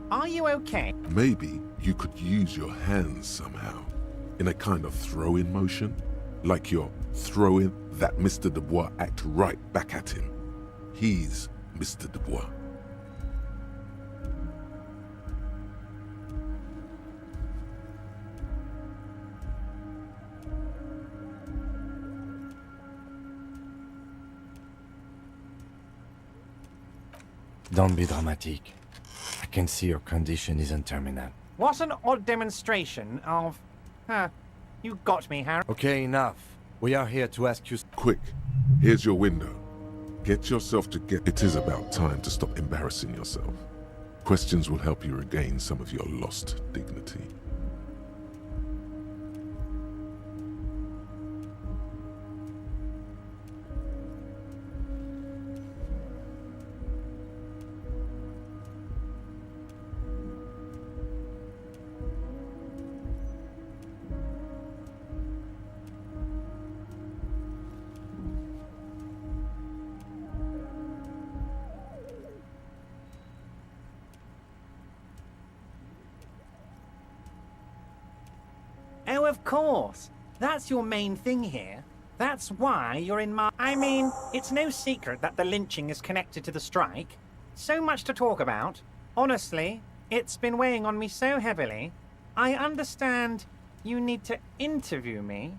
are you okay? Maybe you could use your hands somehow, in a kind of throw-in motion, like you're throwing that Mr. Dubois act right back at him. He's Mr. Dubois. Don't be dramatic. I can see your condition isn't terminal. What an odd demonstration of... you got me, Harry. Okay, enough. We are here to ask you... Quick, here's your window. Get yourself together. It is about time to stop embarrassing yourself. Questions will help you regain some of your lost dignity. Oh, of course. That's your main thing here. That's why you're in my... I mean, it's no secret that the lynching is connected to the strike. So much to talk about. Honestly, it's been weighing on me so heavily. I understand you need to interview me.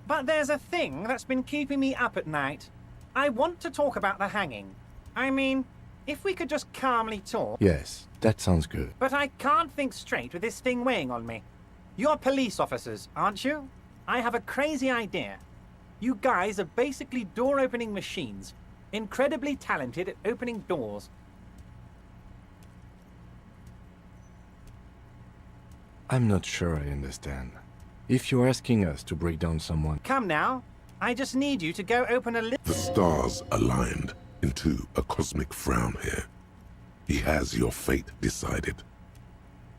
But there's a thing that's been keeping me up at night. I want to talk about the hanging. I mean, if we could just calmly talk... Yes, that sounds good. But I can't think straight with this thing weighing on me. You're police officers, aren't you? I have a crazy idea. You guys are basically door-opening machines. Incredibly talented at opening doors. I'm not sure I understand. If you're asking us to break down someone... Come now. I just need you to go open a The stars aligned into a cosmic frown here. He has your fate decided.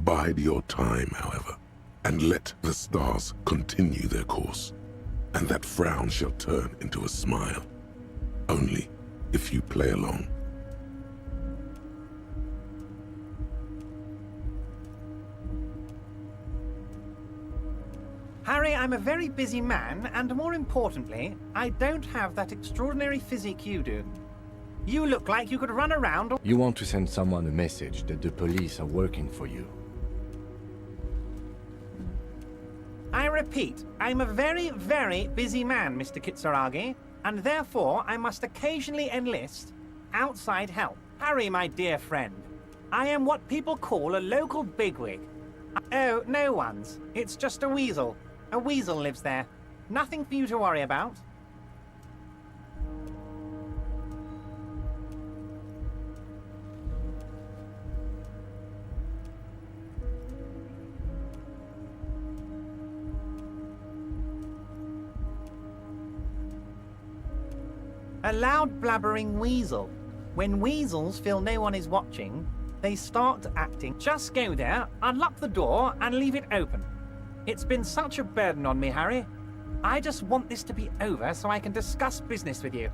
Bide your time, however, and let the stars continue their course, and that frown shall turn into a smile. Only if you play along. Harry, I'm a very busy man, and more importantly, I don't have that extraordinary physique you do. You look like you could run around. You want to send someone a message that the police are working for you. I repeat, I'm a very, very busy man, Mr. Kitsuragi, and therefore I must occasionally enlist outside help. Harry, my dear friend, I am what people call a local bigwig. Oh, no one's. It's just a weasel. A weasel lives there. Nothing for you to worry about. A loud blabbering weasel. When weasels feel no one is watching, they start acting. Just go there, unlock the door, and leave it open. It's been such a burden on me, Harry. I just want this to be over so I can discuss business with you.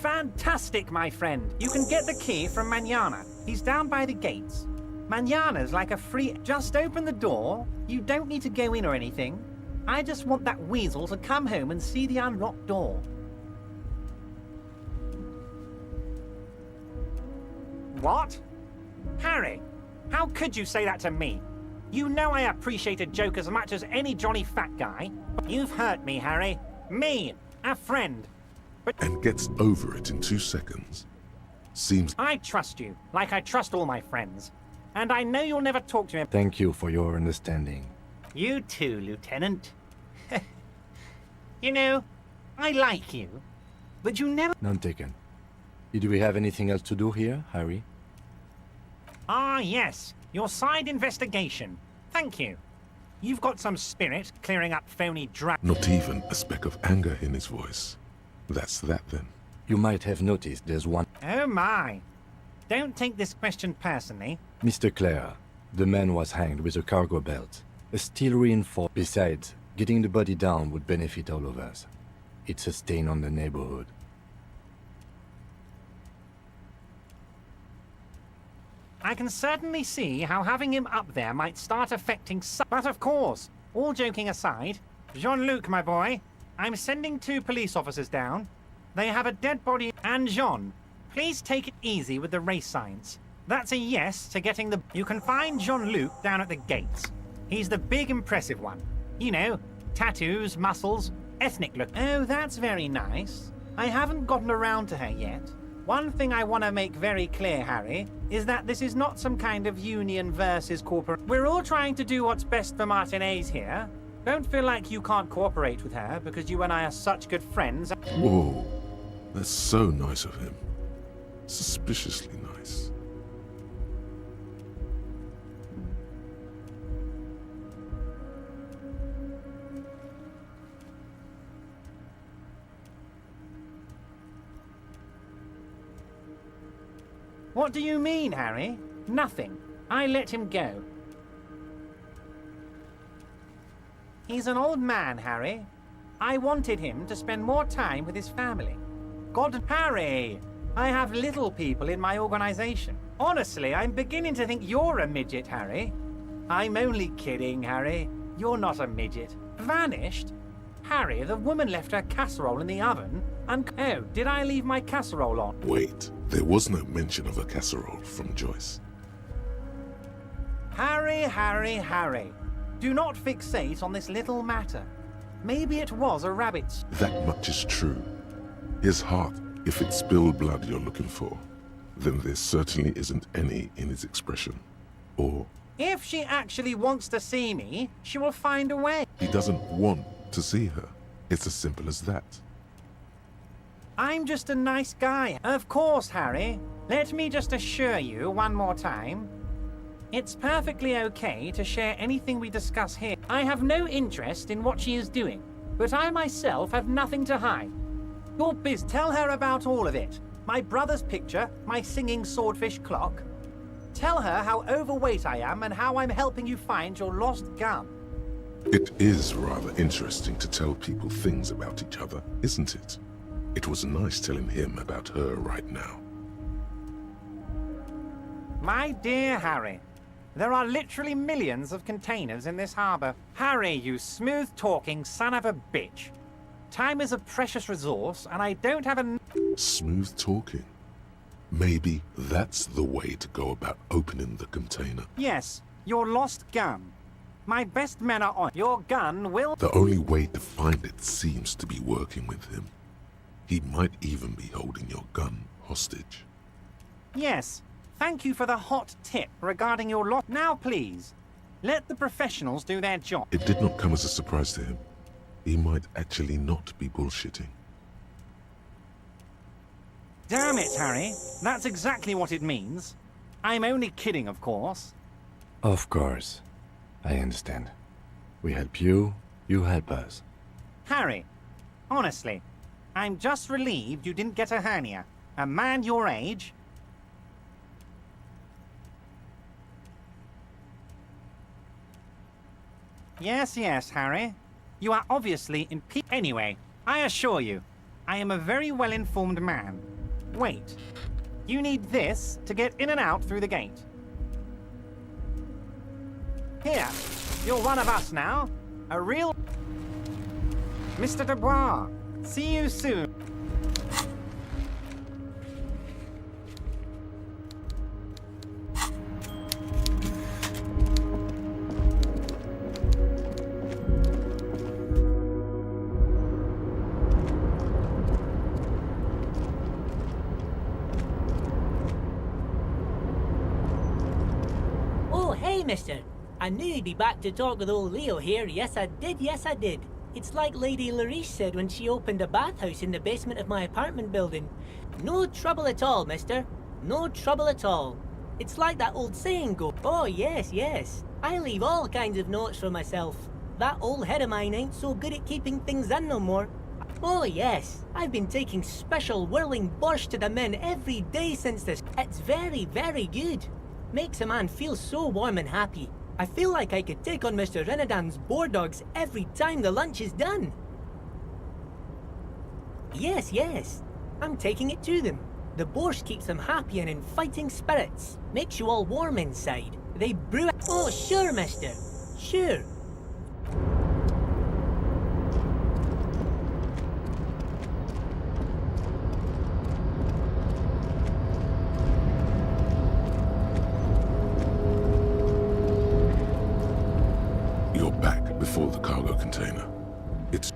Fantastic, my friend. You can get the key from Manana. He's down by the gates. Manana's like a free... Just open the door. You don't need to go in or anything. I just want that weasel to come home and see the unlocked door. What? Harry, how could you say that to me? You know I appreciate a joke as much as any jolly fat guy. You've hurt me, Harry. Me, a friend. And gets over it in 2 seconds. Seems... I trust you, like I trust all my friends. And I know you'll never talk to him. Thank you for your understanding. You too, Lieutenant. You know, I like you, but you never... None taken. Did we have anything else to do here, Harry? Ah, yes. Your side investigation. Thank you. You've got some spirit clearing up phony Not even a speck of anger in his voice. That's that then. You might have noticed there's one... Oh my. Don't take this question personally. Mr. Clare, the man was hanged with a cargo belt. A steel reinforced. Besides, getting the body down would benefit all of us. It's a stain on the neighborhood. I can certainly see how having him up there might start affecting some... But of course, all joking aside, Jean-Luc, my boy, I'm sending 2 police officers down. They have a dead body... And Jean, please take it easy with the race science. That's a yes to getting the... You can find Jean-Luc down at the gates. He's the big impressive one. You know, tattoos, muscles, ethnic look. Oh, that's very nice. I haven't gotten around to her yet. One thing I want to make very clear, Harry, is that this is not some kind of union versus corporate. We're all trying to do what's best for Martinez here. Don't feel like you can't cooperate with her because you and I are such good friends. Whoa, that's so nice of him. Suspiciously nice. What do you mean, Harry? Nothing. I let him go. He's an old man, Harry. I wanted him to spend more time with his family. God, Harry! I have little people in my organization. Honestly, I'm beginning to think you're a midget, Harry. I'm only kidding, Harry. You're not a midget. Vanished? Harry, the woman left her casserole in the oven and... Oh, did I leave my casserole on? Wait, there was no mention of a casserole from Joyce. Harry, Harry, Harry. Do not fixate on this little matter. Maybe it was a rabbit's... That much is true. His heart, if it's spilled blood you're looking for, then there certainly isn't any in his expression. Or... If she actually wants to see me, she will find a way. he doesn't want to see her. It's as simple as that. I'm just a nice guy. Of course, Harry. Let me just assure you one more time. It's perfectly okay to share anything we discuss here. I have no interest in what she is doing, but I myself have nothing to hide. Your biz, tell her about all of it. My brother's picture, my singing swordfish clock. Tell her how overweight I am and how I'm helping you find your lost gun. It is rather interesting to tell people things about each other, isn't it? It was nice telling him about her right now. My dear Harry, there are literally millions of containers in this harbor. Harry, you smooth-talking son of a bitch. Time is a precious resource, and I don't have a... Smooth talking. Maybe that's the way to go about opening the container. Yes, your lost gun. My best men are on. Your gun will... The only way to find it seems to be working with him. He might even be holding your gun hostage. Yes, thank you for the hot tip regarding your lost... Now, please, let the professionals do their job. It did not come as a surprise to him. He might actually not be bullshitting. Damn it, Harry. That's exactly what it means. I'm only kidding, of course. Of course. I understand. We help you, you help us. Harry, honestly, I'm just relieved you didn't get a hernia. A man your age... Yes, yes, Harry. You are obviously in peace. Anyway, I assure you, I am a very well-informed man. Wait, you need this to get in and out through the gate. Here, you're one of us now. A real... Mr. Dubois, see you soon. Oh, hey, mister. I knew you'd be back to talk with old Leo here. Yes, I did. It's like Lady Larice said when she opened a bathhouse in the basement of my apartment building. No trouble at all, mister. No trouble at all. It's like that old saying goes. Oh, yes. I leave all kinds of notes for myself. That old head of mine ain't so good at keeping things in no more. Oh, yes. I've been taking special whirling borscht to the men every day since this. It's very, very good. Makes a man feel so warm and happy. I feel like I could take on Mr. Renadan's boar dogs every time the lunch is done. Yes. I'm taking it to them. The borscht keeps them happy and in fighting spirits. Makes you all warm inside. They brew it. Oh, sure, mister. Sure. You're back before the cargo container. It's...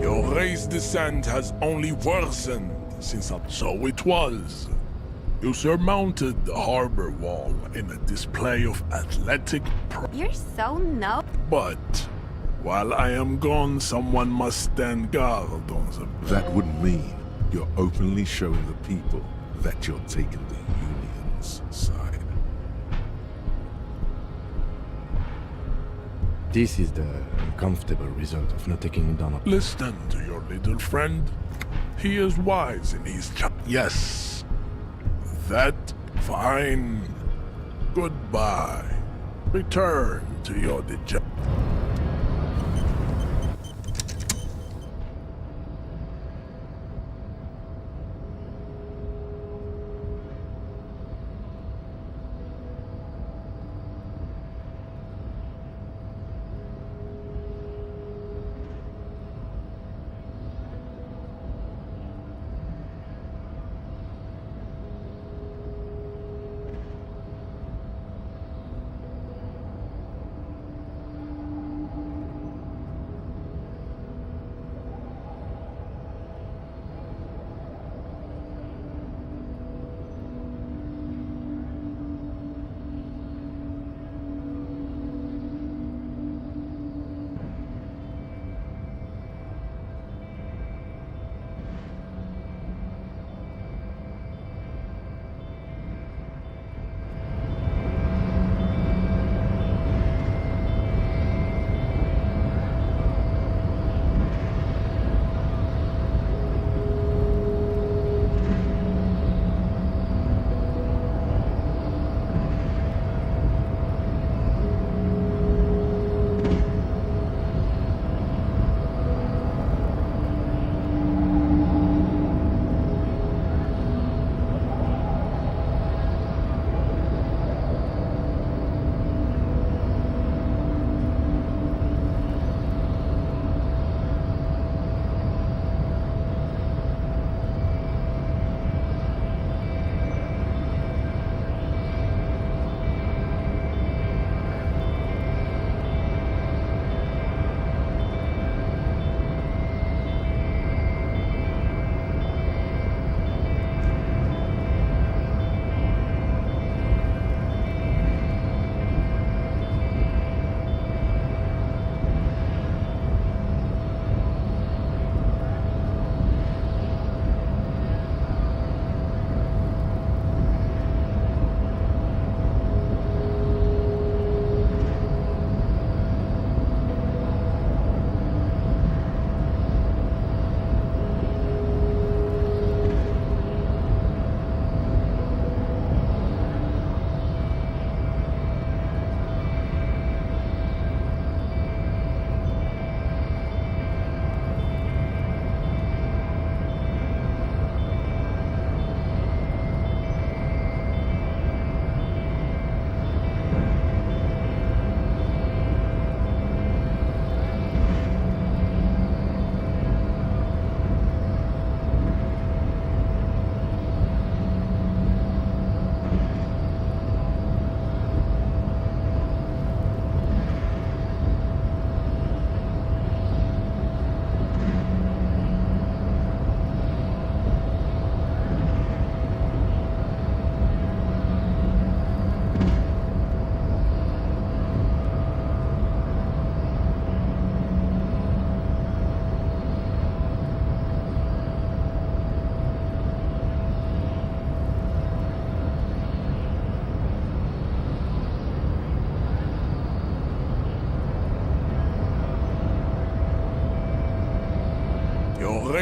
Your race descent has only worsened since so it was. You surmounted the harbor wall in a display of athletic You're so no. But while I am gone, someone must stand guard on the... That would mean you're openly showing the people that you're taking the Union's side. This is the uncomfortable result of not taking down a... Listen to your little friend. He is wise in his Yes. That fine. Goodbye. Return to your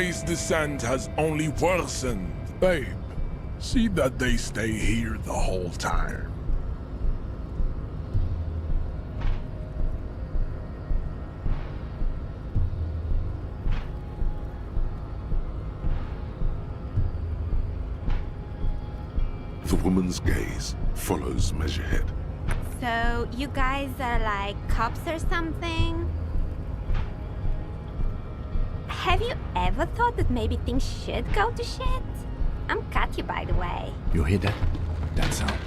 police descent has only worsened. Babe, see that they stay here the whole time. The woman's gaze follows Measurehead. So, you guys are like cops or something? Have you ever thought that maybe things should go to shit? I'm Katya, by the way. You hear that? That sound.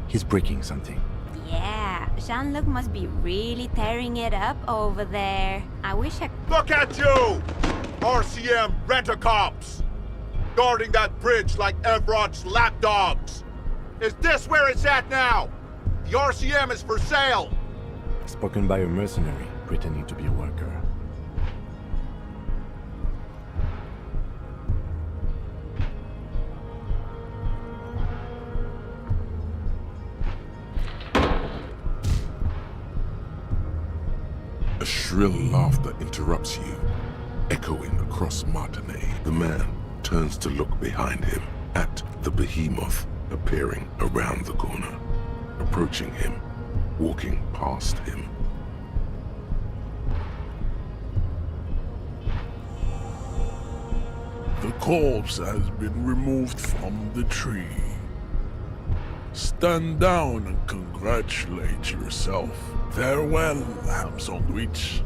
He's breaking something. Yeah, Jean-Luc must be really tearing it up over there. I wish I... Look at you! RCM rent-a-cops! Guarding that bridge like Everott's lapdogs! Is this where it's at now? The RCM is for sale! Spoken by a mercenary, pretending to be a worker. A shrill laughter interrupts you, echoing across Martinez. The man turns to look behind him at the behemoth appearing around the corner, approaching him, walking past him. The corpse has been removed from the tree. Stand down and congratulate yourself. Farewell, ham sandwich.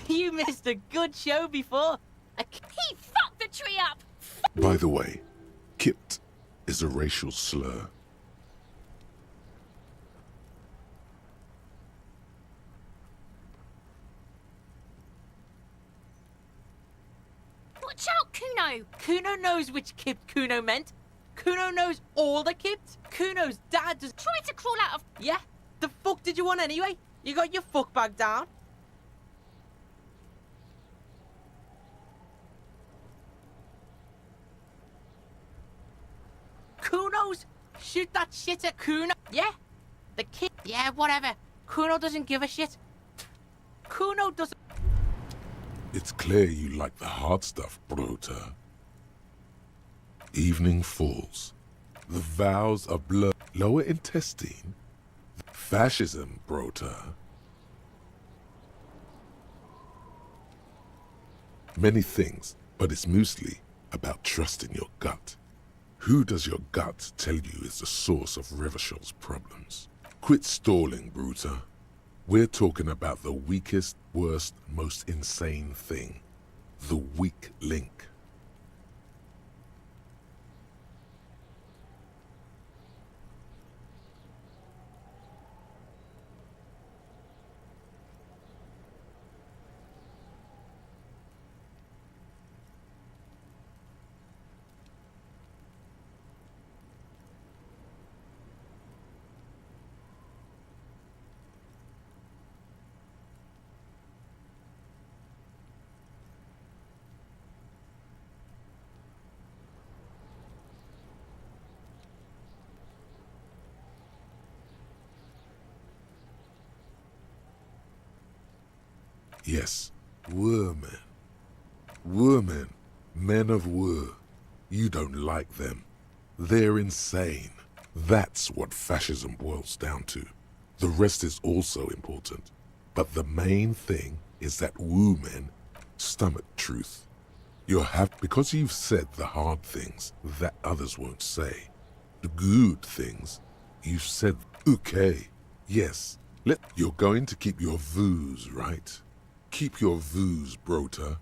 You missed a good show before. He fucked the tree up! By the way, Kipt is a racial slur. Watch out, Kuno! Kuno knows which Kipt Kuno meant. Kuno knows all the Kipts. Kuno's dad just tried to crawl out of... Yeah? The fuck did you want anyway? You got your fuck bag down? Kuno's? Shoot that shit at Kuno. Yeah? The kid. Yeah, whatever. Kuno doesn't give a shit. Kuno doesn't... It's clear you like the hard stuff, Brota. Evening falls. The vows are blurred. Lower intestine? Fascism, Brota. Many things, but it's mostly about trusting your gut. Who does your gut tell you is the source of Revishal's problems? Quit stalling, Bruta. We're talking about the weakest, worst, most insane thing. The weak link. Yes, Women. Women. Men of war. You don't like them. They're insane. That's what fascism boils down to. The rest is also important. But the main thing is that women stomach truth. Because you've said the hard things that others won't say. The good things, you've said, okay, yes, you're going to keep your vooz, right? Keep your vooz, brota.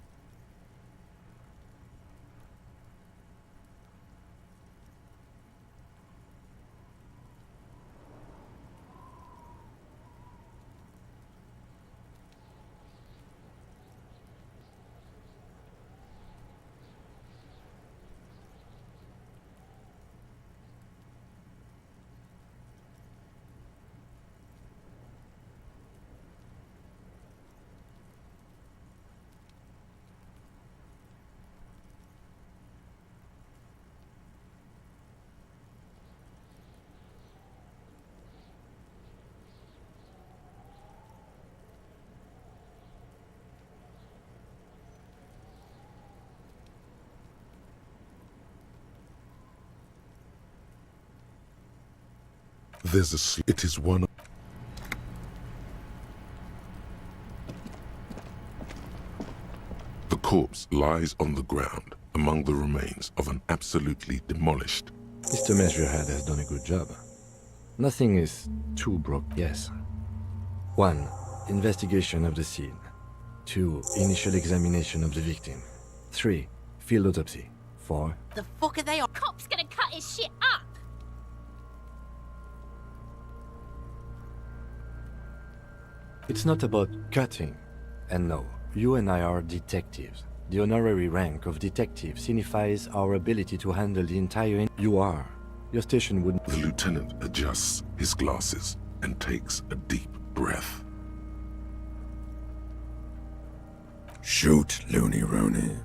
It is one. The corpse lies on the ground among the remains of an absolutely demolished. Mr. Measurehead has done a good job. Nothing is too broke, yes. 1. Investigation of the scene. 2. Initial examination of the victim. 3. Field autopsy. 4. The fuck are they on? Cop's gonna cut his shit up! It's not about cutting. And no, you and I are detectives. The honorary rank of detective signifies our ability to handle the entire... You are. Your station would... The lieutenant adjusts his glasses and takes a deep breath. Shoot, Looney Rooney.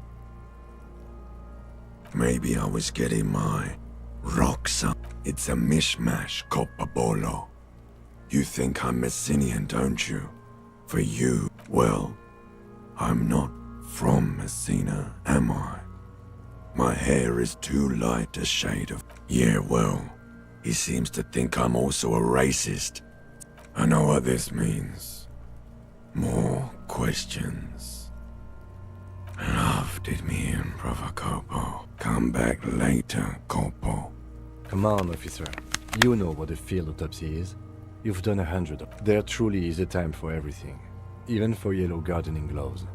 Maybe I was getting my rocks up. It's a mishmash, Copabolo. You think I'm Messinian, don't you? For you, well, I'm not from Messina, am I? My hair is too light a shade of... Yeah, well, he seems to think I'm also a racist. I know what this means. More questions. Love did me in, Brother Copo. Come back later, Copo. Come on, officer. You know what a field autopsy is. You've done 100 of... There truly is a time for everything. Even for yellow gardening gloves.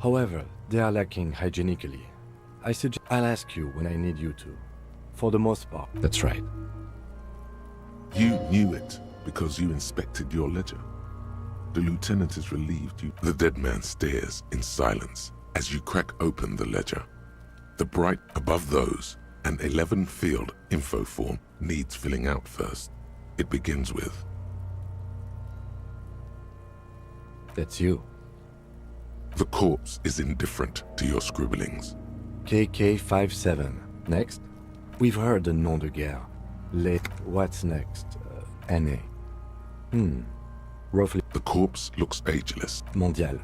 However, they are lacking hygienically. I suggest I'll ask you when I need you to. For the most part. That's right. You knew it because you inspected your ledger. The lieutenant is relieved you... The dead man stares in silence as you crack open the ledger. The bright above those, an 11 field info form needs filling out first. It begins with... That's you. The corpse is indifferent to your scribblings. KK57. Next. We've heard the nom de guerre. What's next? NA. Roughly. The corpse looks ageless. Mondial.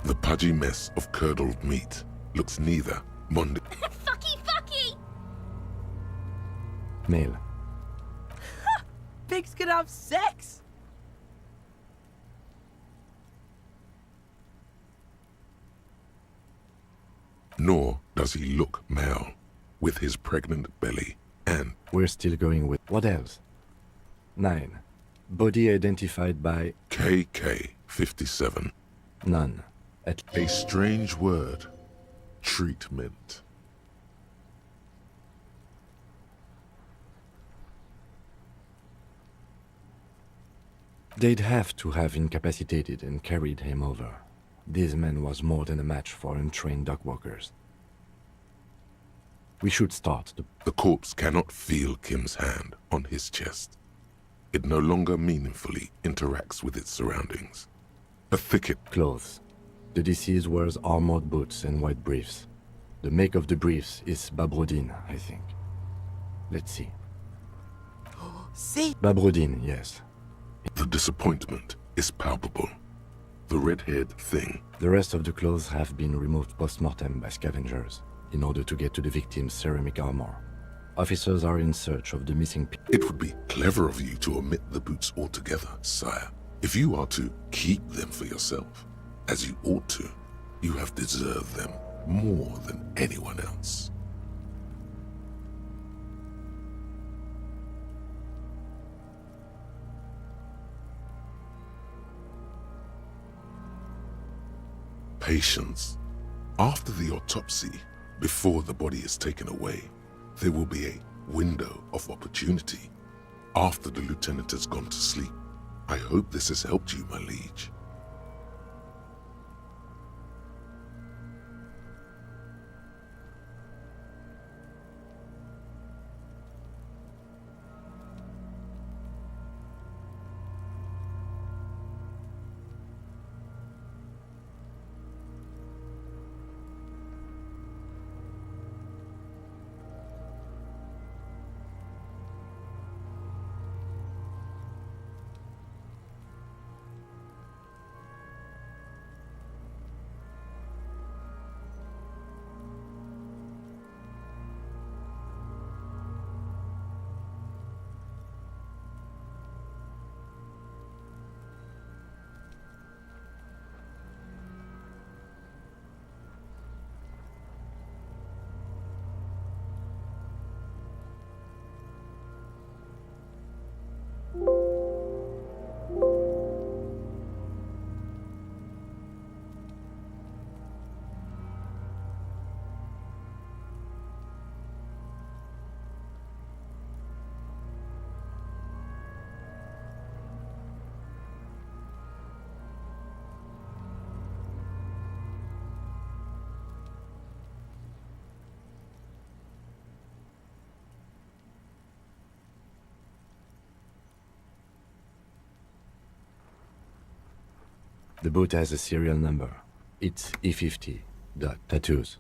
The pudgy mess of curdled meat looks neither mondial. Fucky! Male. Pigs can have sex! Nor does he look male, with his pregnant belly and... We're still going with... What else? 9. Body identified by... KK57. None. A strange word. Treatment. They'd have to have incapacitated and carried him over. This man was more than a match for untrained dogwalkers. We should start. The corpse cannot feel Kim's hand on his chest. It no longer meaningfully interacts with its surroundings. A thicket. Clothes. The deceased wears armored boots and white briefs. The make of the briefs is Babrodin, I think. Let's see. See? Babrodin, yes. The disappointment is palpable. The red-haired thing. The rest of the clothes have been removed post-mortem by scavengers in order to get to the victim's ceramic armor. Officers are in search of the missing people. It would be clever of you to omit the boots altogether, sire. If you are to keep them for yourself, as you ought to, you have deserved them more than anyone else. Patience. After the autopsy, before the body is taken away, there will be a window of opportunity after the lieutenant has gone to sleep. I hope this has helped you, my liege. The boot has a serial number. It's E50. Tattoos.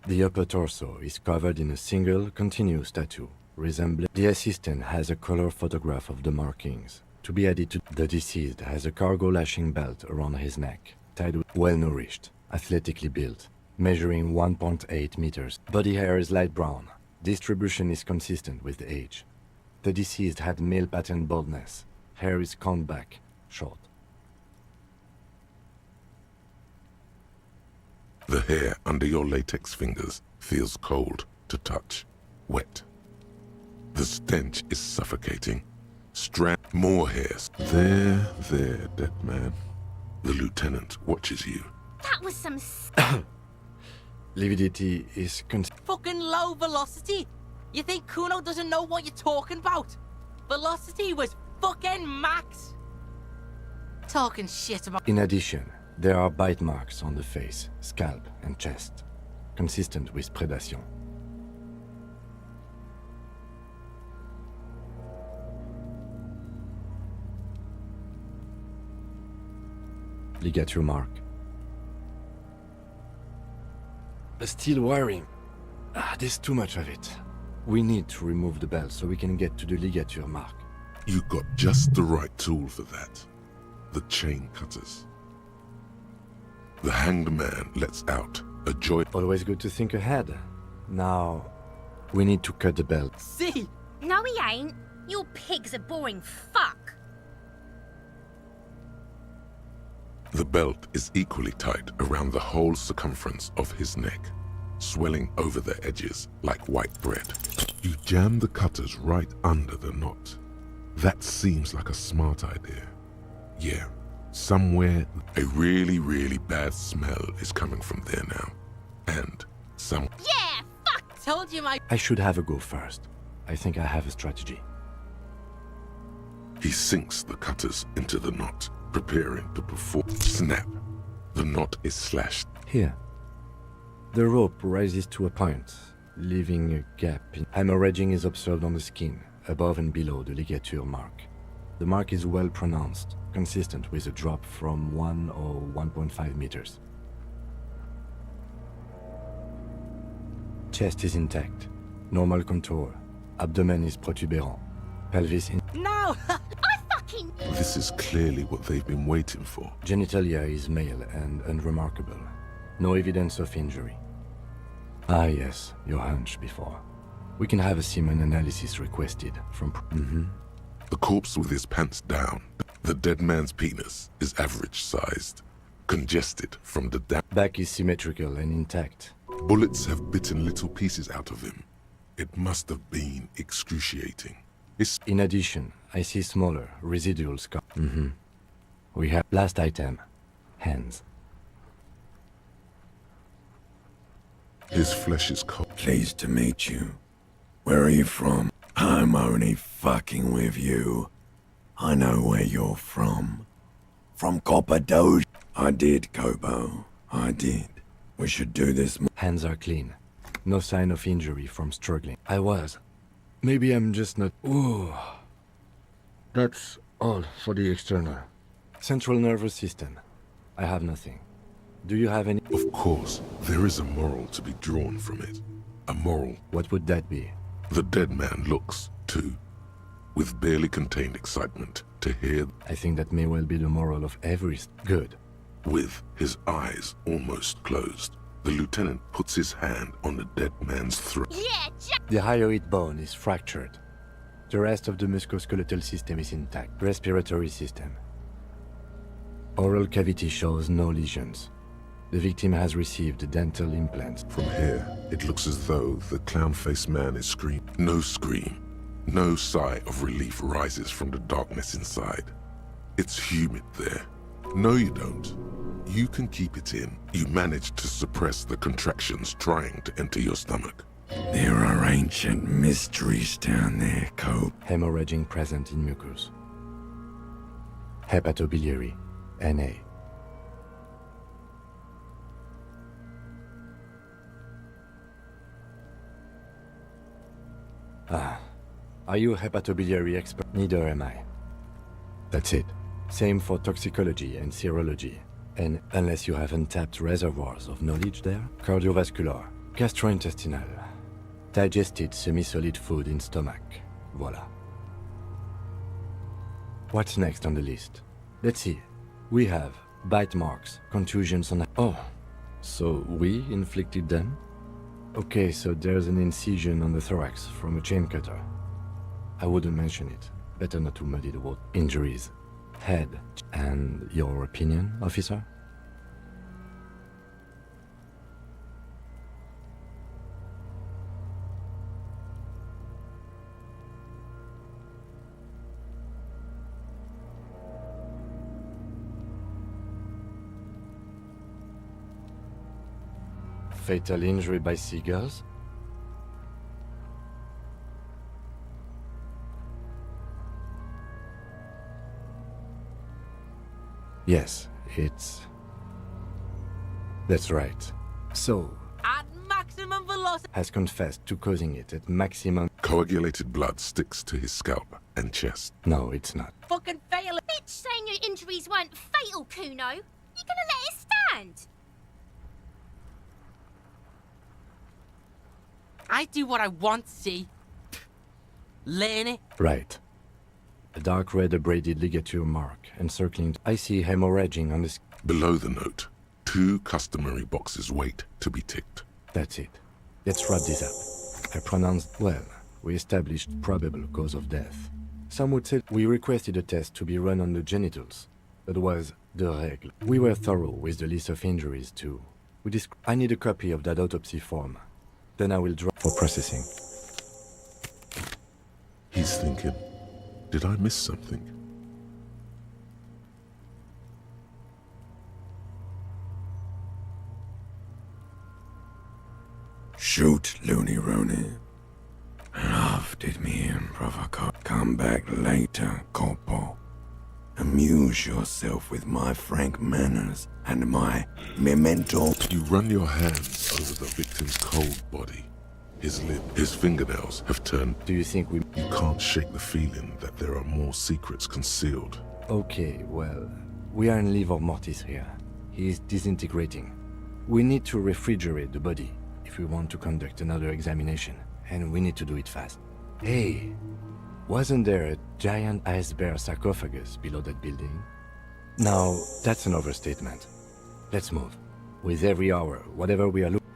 The upper torso is covered in a single continuous tattoo, resembling... The assistant has a color photograph of the markings. To be added to... The deceased has a cargo lashing belt around his neck, tied with... Well-nourished, athletically built, measuring 1.8 meters. Body hair is light brown. Distribution is consistent with age. The deceased had male pattern baldness. Hair is combed back, short. The hair under your latex fingers feels cold to touch, wet. The stench is suffocating. More hairs. There, dead man. The lieutenant watches you. That was some... Lividity is... Fucking low velocity! You think Kuno doesn't know what you're talking about? Velocity was fucking max! Talking shit about... In addition, there are bite marks on the face, scalp, and chest, consistent with predation. Ligature mark. A steel wiring. There's too much of it. We need to remove the belt so we can get to the ligature mark. You got just the right tool for that. The chain cutters. The hanged man lets out a joint. Always good to think ahead. Now, we need to cut the belt. See? No, he ain't. Your pig's a boring fuck. The belt is equally tight around the whole circumference of his neck, swelling over the edges like white bread. You jam the cutters right under the knot. That seems like a smart idea. Yeah, somewhere a really, really bad smell is coming from there now. And some... Yeah, fuck! Told you my... I should have a go first. I think I have a strategy. He sinks the cutters into the knot, preparing to perform. Snap. The knot is slashed. Here. The rope rises to a point, leaving a gap. Hemorrhaging is observed on the skin, above and below the ligature mark. The mark is well pronounced, consistent with a drop from 1 or 1.5 meters. Chest is intact, normal contour. Abdomen is protuberant. Pelvis in... No! I fucking... This is clearly what they've been waiting for. Genitalia is male and unremarkable. No evidence of injury. Ah yes, your hunch before. We can have a semen analysis requested from... The corpse with his pants down. The dead man's penis is average-sized, congested from the Back is symmetrical and intact. Bullets have bitten little pieces out of him. It must have been excruciating. In addition, I see smaller, residual scars. We have... Last item. Hands. His flesh is cold. Pleased to meet you. Where are you from? I'm only fucking with you. I know where you're from. From Coppadoge. I did, Kobo. I did. We should do this more. Hands are clean. No sign of injury from struggling. I was. Maybe I'm just not... Ooh. That's all for the external. Central nervous system. I have nothing. Do you have any... Of course, there is a moral to be drawn from it. A moral. What would that be? The dead man looks, too, with barely contained excitement to hear... I think that may well be the moral of every... Good. With his eyes almost closed, the lieutenant puts his hand on the dead man's throat. The hyoid bone is fractured. The rest of the musculoskeletal system is intact. Respiratory system. Oral cavity shows no lesions. The victim has received dental implants. From here, it looks as though the clown-faced man is screaming. No scream. No sigh of relief rises from the darkness inside. It's humid there. No, you don't. You can keep it in. You manage to suppress the contractions trying to enter your stomach. There are ancient mysteries down there, Cope. Hemorrhaging present in mucus. Hepatobiliary. NA. Are you a hepatobiliary expert? Neither am I. That's it. Same for toxicology and serology. And unless you have untapped reservoirs of knowledge there, cardiovascular, gastrointestinal, digested semi-solid food in stomach. Voila. What's next on the list? Let's see. We have bite marks, contusions on... Oh, so we inflicted them? Okay, so there's an incision on the thorax from a chain cutter. I wouldn't mention it. Better not to muddy the water. Injuries. Head. And your opinion, officer? Fatal injury by seagulls? Yes, it's... That's right. So... At maximum velocity... Has confessed to causing it at maximum... Coagulated blood sticks to his scalp and chest. No, it's not. Fucking fail it. Bitch saying your injuries weren't fatal, Kuno. You gonna let it stand? I do what I want, see? Learn it. Right. A dark red abraded ligature mark encircling... I see hemorrhaging on the... Below the note, 2 customary boxes wait to be ticked. That's it. Let's wrap this up. I pronounced... Well, we established probable cause of death. Some would say we requested a test to be run on the genitals. That was the règle. We were thorough with the list of injuries too. I need a copy of that autopsy form. Then I will draw for processing. He's thinking, did I miss something? Shoot, Looney Rooney. Love did me in, Provoco. Come back later, Corpo. Amuse yourself with my frank manners and my memento. You run your hands over the victim's cold body. His lip, his fingernails have turned. Do you think we... You can't shake the feeling that there are more secrets concealed. Okay, well, we are in livor mortis here. He is disintegrating. We need to refrigerate the body if we want to conduct another examination, and we need to do it fast. Hey, wasn't there a giant ice bear sarcophagus below that building? Now, that's an overstatement. Let's move. With every hour, whatever we are looking...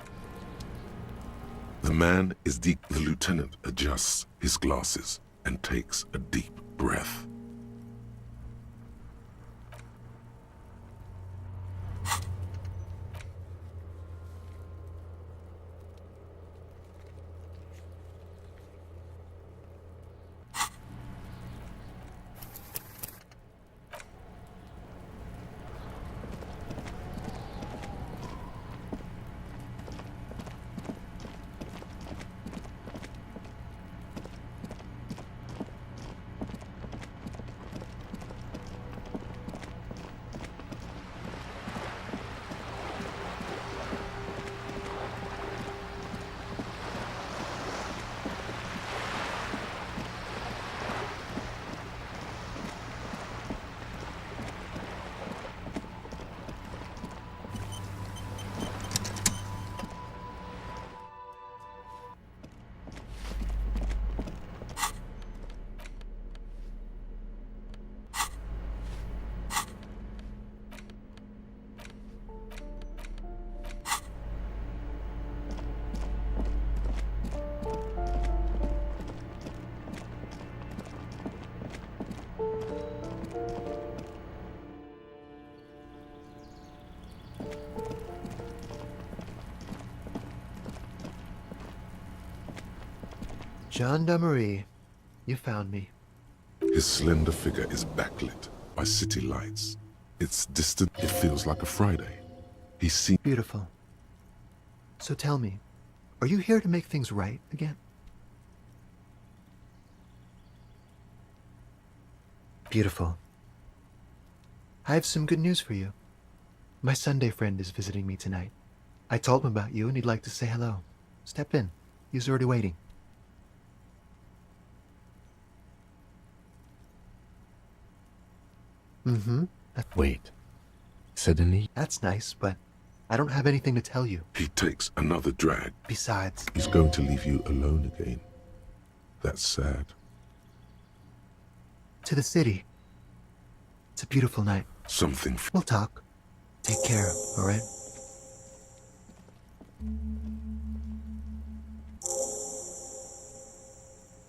The man is deep. The lieutenant adjusts his glasses and takes a deep breath. Gendarmerie, you found me. His slender figure is backlit by city lights. It's distant. It feels like a Friday. He's seen. Beautiful. So tell me, are you here to make things right again? Beautiful. I have some good news for you. My Sunday friend is visiting me tonight. I told him about you and he'd like to say hello. Step in. He's already waiting. Mm-hmm. Wait. Suddenly? That's nice, but I don't have anything to tell you. He takes another drag. Besides, he's going to leave you alone again. That's sad. To the city. It's a beautiful night. Something. We'll talk. Take care, all right?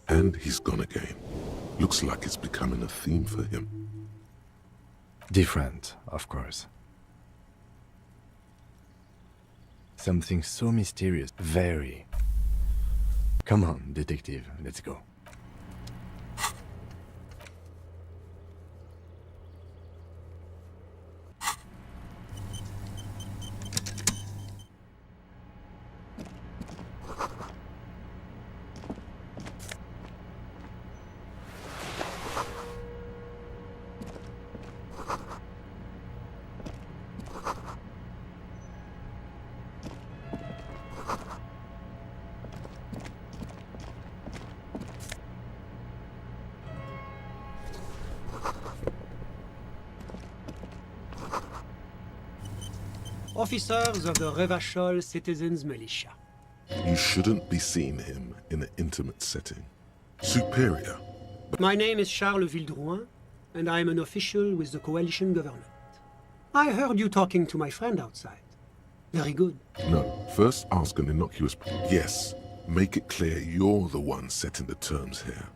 And he's gone again. Looks like it's becoming a theme for him. Different, of course. Something so mysterious. Very. Come on, detective, let's go. Officers of the Revachol Citizens Militia. You shouldn't be seeing him in an intimate setting. Superior. My name is Charles Vildrouin, and I am an official with the coalition government. I heard you talking to my friend outside. Very good. No, first ask an innocuous... Yes, make it clear you're the one setting the terms here.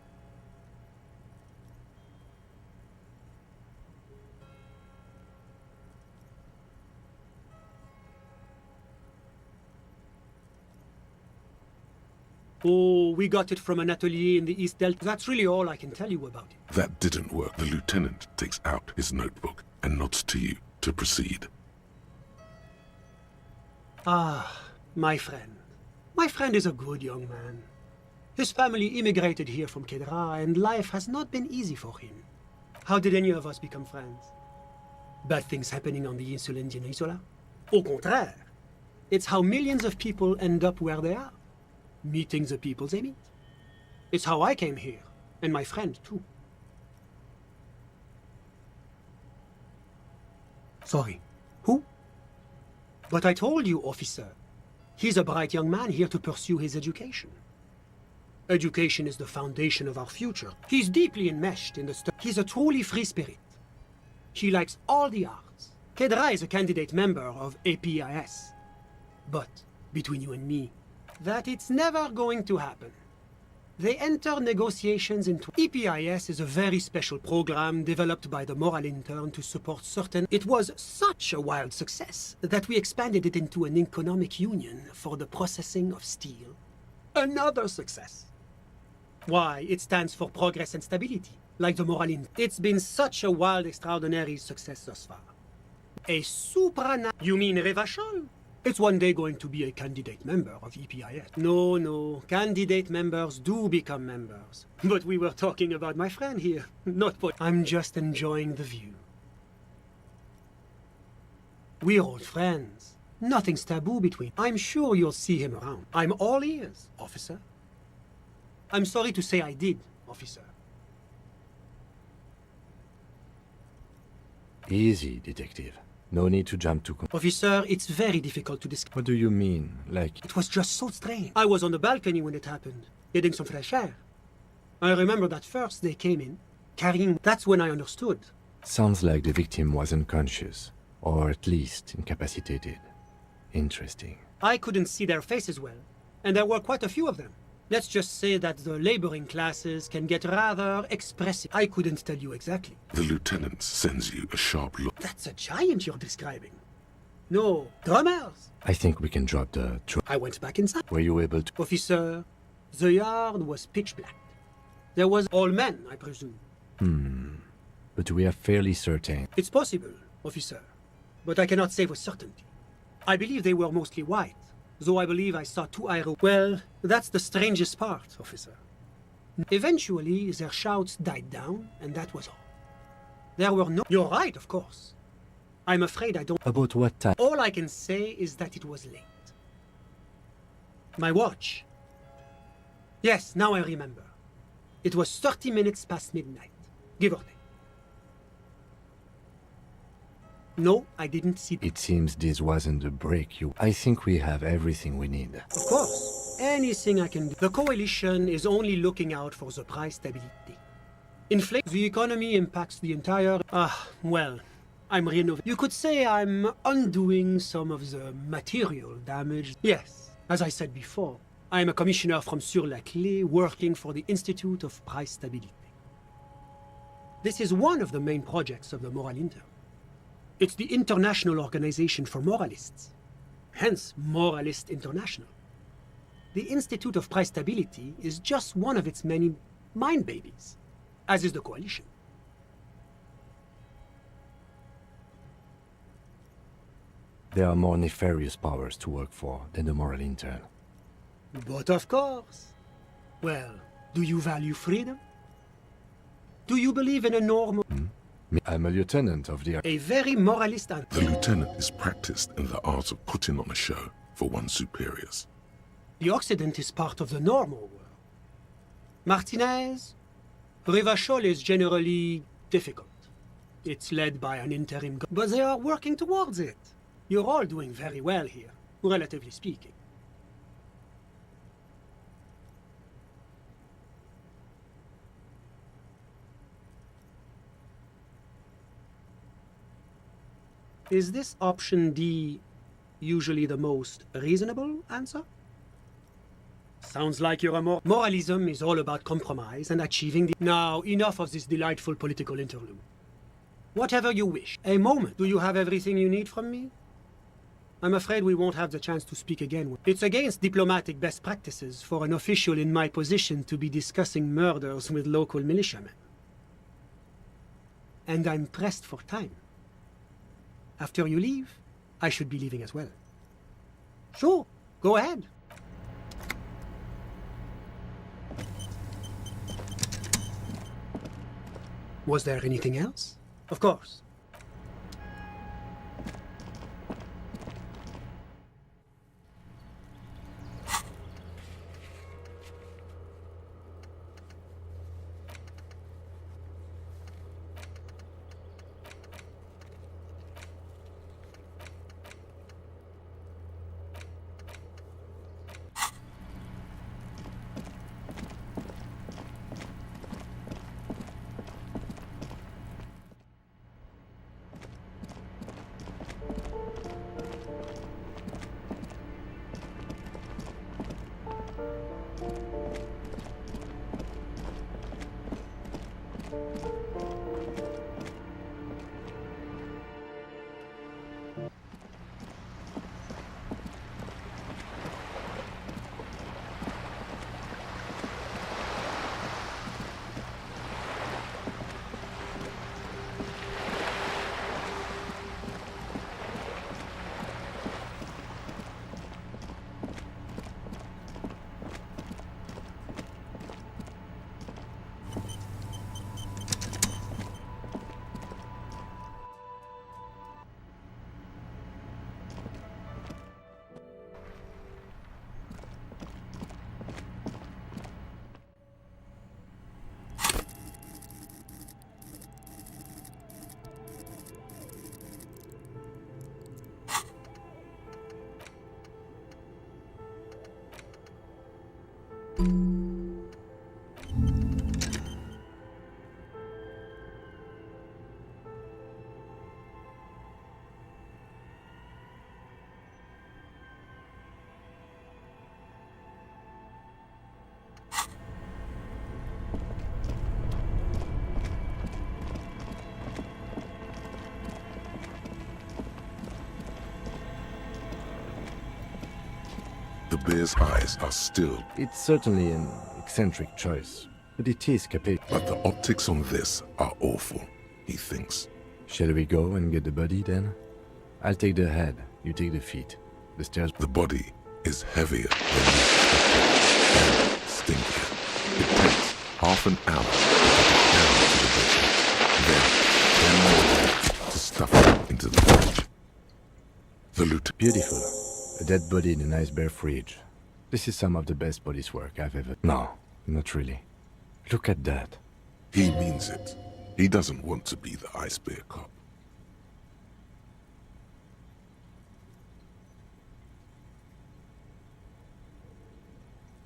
Oh, we got it from an atelier in the East Delta. That's really all I can tell you about it. That didn't work. The lieutenant takes out his notebook and nods to you to proceed. Ah, my friend. My friend is a good young man. His family immigrated here from Kedra, and life has not been easy for him. How did any of us become friends? Bad things happening on the Insuline Isola? Au contraire. It's how millions of people end up where they are. Meeting the people they meet. It's how I came here, and my friend too. Sorry, who? But I told you, officer. He's a bright young man here to pursue his education. Education is the foundation of our future. He's deeply enmeshed in the stuff. He's a truly free spirit. He likes all the arts. Kedra is a candidate member of APIS. But, between you and me, that it's never going to happen. They enter negotiations into EPIS is a very special program developed by the Moral Intern to support certain. It was such a wild success that we expanded it into an economic union for the processing of steel. Another success. Why, it stands for progress and stability, like the Moral Intern. It's been such a wild, extraordinary success thus far. A supra. You mean Revachol? It's one day going to be a candidate member of EPIS. No, candidate members do become members. But we were talking about my friend here, not what. I'm just enjoying the view. We're old friends. Nothing's taboo between. I'm sure you'll see him around. I'm all ears, officer. I'm sorry to say I did, officer. Easy, detective. No need to jump to Officer, it's very difficult to describe. What do you mean? Like... It was just so strange. I was on the balcony when it happened, getting some fresh air. I remember that first they came in, carrying... That's when I understood. Sounds like the victim was unconscious, or at least incapacitated. Interesting. I couldn't see their faces well, and there were quite a few of them. Let's just say that the laboring classes can get rather expressive. I couldn't tell you exactly. The lieutenant sends you a sharp look. That's a giant you're describing. No, drummers. I think we can drop the... I went back inside. Were you able to... Officer, the yard was pitch black. There was all men, I presume. But we are fairly certain. It's possible, officer, but I cannot say with certainty. I believe they were mostly white, though I believe I saw 2 aero... Well, that's the strangest part, officer. Eventually, their shouts died down, and that was all. There were no... You're right, of course. I'm afraid I don't... About what time? All I can say is that it was late. My watch. Yes, now I remember. It was 30 minutes past midnight, give or take. No, I didn't see... It seems this wasn't the break you... I think we have everything we need. Of course. Anything I can do. The coalition is only looking out for the price stability. Inflation... The economy impacts the entire... well, I'm renovating. You could say I'm undoing some of the material damage. Yes, as I said before, I'm a commissioner from Sur-la-Clé working for the Institute of Price Stability. This is one of the main projects of the Moral Intern. It's the international organization for moralists, hence Moralist International. The Institute of Price Stability is just one of its many mind babies, as is the coalition. There are more nefarious powers to work for than the Moral Intern. But of course. Well, do you value freedom? Do you believe in a normal... I'm a lieutenant of the... A very moralist... The lieutenant is practiced in the art of putting on a show for one's superiors. The Occident is part of the normal world. Martinez, Revachol is generally difficult. It's led by an interim... But they are working towards it. You're all doing very well here, relatively speaking. Is this option D usually the most reasonable answer? Sounds like you're a Moralism is all about compromise and achieving the... Now, enough of this delightful political interlude. Whatever you wish. A moment. Do you have everything you need from me? I'm afraid we won't have the chance to speak again. It's against diplomatic best practices for an official in my position to be discussing murders with local militiamen. And I'm pressed for time. After you leave, I should be leaving as well. Sure, go ahead. Was there anything else? Of course. The bear's eyes are still. It's certainly an eccentric choice, but it is capable. But the optics on this are awful, he thinks. Shall we go and get the body then? I'll take the head, you take the feet. The stairs. The body is heavier than we expected and stinkier. It takes half an hour to get it down to the basement. Then 10 more to stuff it into the fridge. The loot. Beautiful. A dead body in a nice bare fridge. This is some of the best police work I've ever... No, not really. Look at that. He means it. He doesn't want to be the ice bear cop.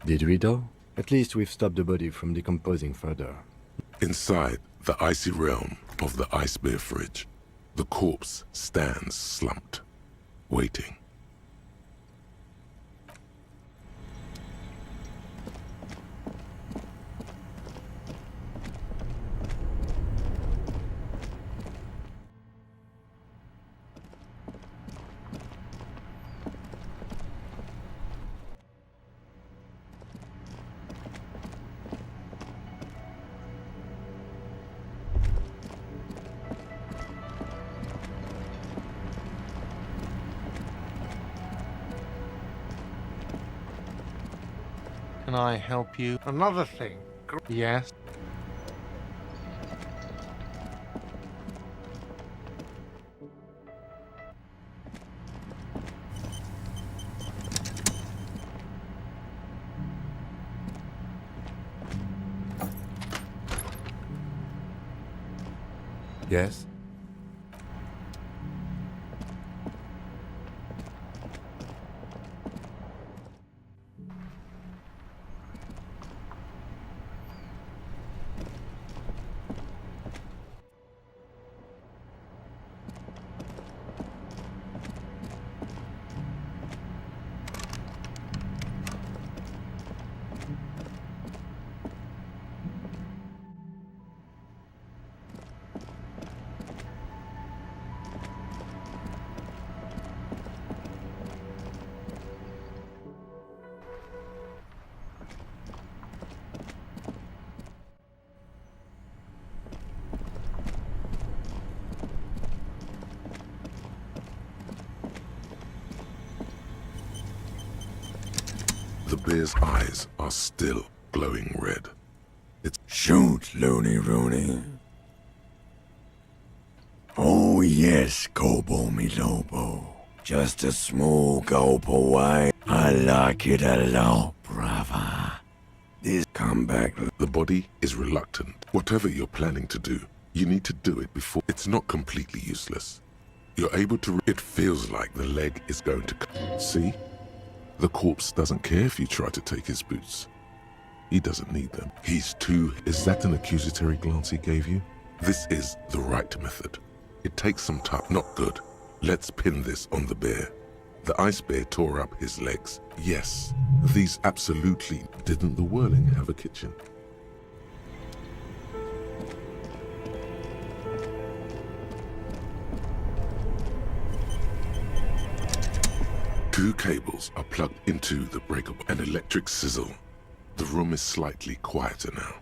Did we though? At least we've stopped the body from decomposing further. Inside the icy realm of the ice bear fridge, the corpse stands slumped, waiting. Can I help you? Another thing. Yes. Yes? The bear's eyes are still glowing red. It's... Shoot, Looney Rooney. Oh yes, Gobo mi Lobo. Just a small gulp away. I like it a lot, brother. This come back. The body is reluctant. Whatever you're planning to do, you need to do it before. It's not completely useless. You're able to... It feels like the leg is going to... See? The corpse doesn't care if you try to take his boots. He doesn't need them. He's too... Is that an accusatory glance he gave you? This is the right method. It takes some time. Not good. Let's pin this on the bear. The ice bear tore up his legs. Yes, these absolutely didn't the whirling have a kitchen. Two cables are plugged into the breakable. An electric sizzle. The room is slightly quieter now.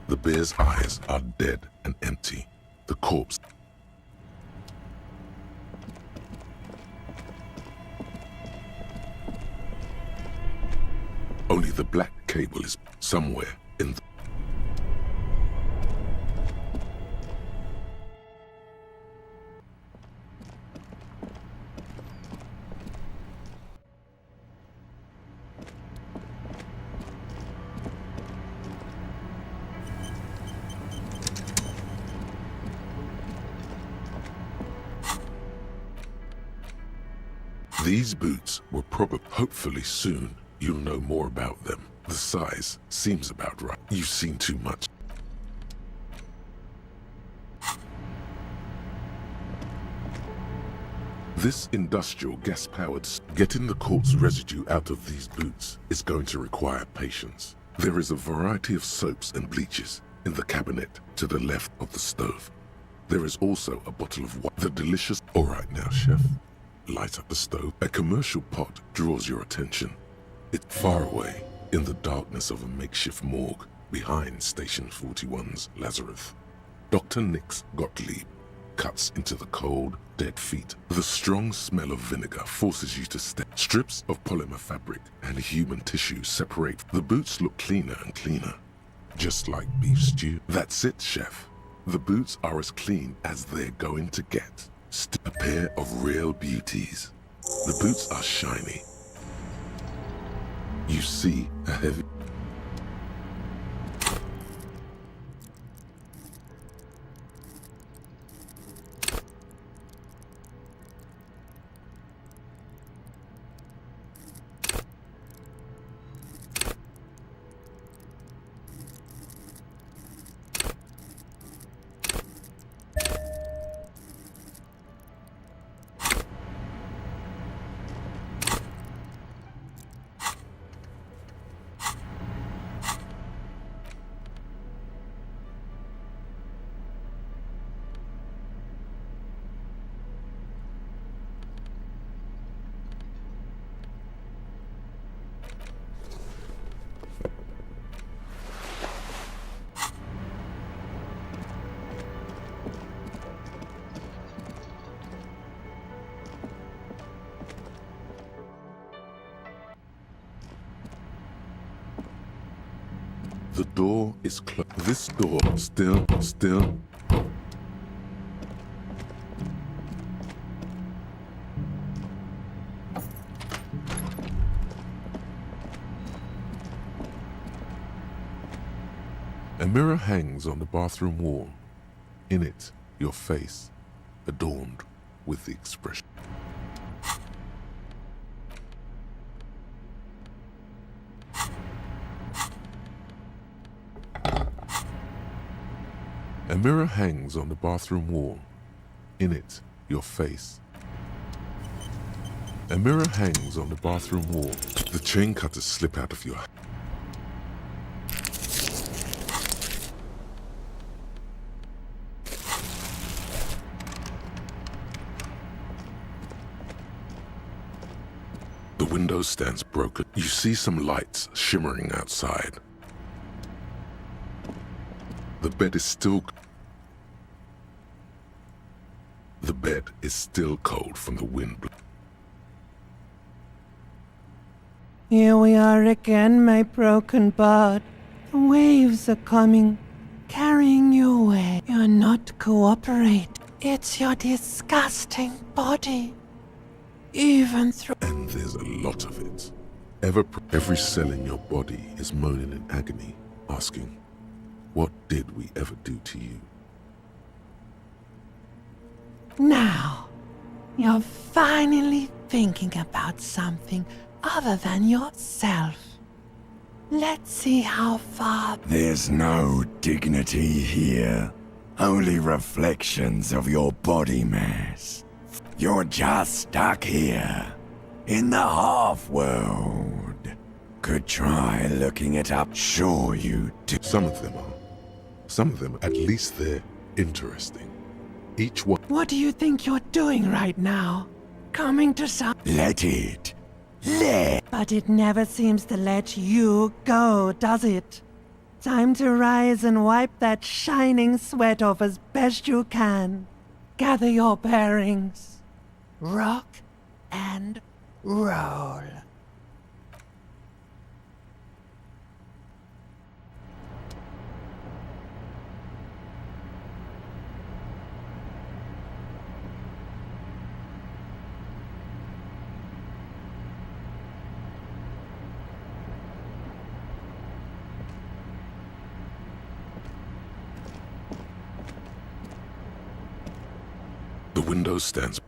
The bear's eyes are dead and empty. The corpse. Only the black cable is somewhere in the... These boots were probably... Hopefully soon, you'll know more about them. The size seems about right. You've seen too much. This industrial gas-powered... Getting the corpse residue out of these boots is going to require patience. There is a variety of soaps and bleaches in the cabinet to the left of the stove. There is also a bottle of wine. The delicious... All right now, chef. Light up the stove. A commercial pot draws your attention. It's far away, in the darkness of a makeshift morgue, behind Station 41's Lazarus. Dr. Nix Gottlieb cuts into the cold, dead feet. The strong smell of vinegar forces you to step. Strips of polymer fabric and human tissue separate. The boots look cleaner and cleaner, just like beef stew. That's it, chef. The boots are as clean as they're going to get. A pair of real beauties. The boots are shiny. You see a heavy... The door is closed. This door still. A mirror hangs on the bathroom wall. In it, your face, adorned with the expression. A mirror hangs on the bathroom wall. In it, your face. A mirror hangs on the bathroom wall. The chain cutters slip out of your hand. The window stands broken. You see some lights shimmering outside. The bed is still... The bed is still cold from the wind. Here we are again, my broken bud. The waves are coming, carrying you away. You're not cooperating. It's your disgusting body. Even through... And there's a lot of it. Every cell in your body is moaning in agony, asking, what did we ever do to you? Now, you're finally thinking about something other than yourself. Let's see how far. There's no dignity here. Only reflections of your body mass. You're just stuck here, in the half-world. Could try looking it up. Sure you do. Some of them are. Some of them, at least they're interesting. Each one. What do you think you're doing right now? Coming to some. Let it. Let. But it never seems to let you go, does it? Time to rise and wipe that shining sweat off as best you can. Gather your bearings. Rock and roll. The window stands.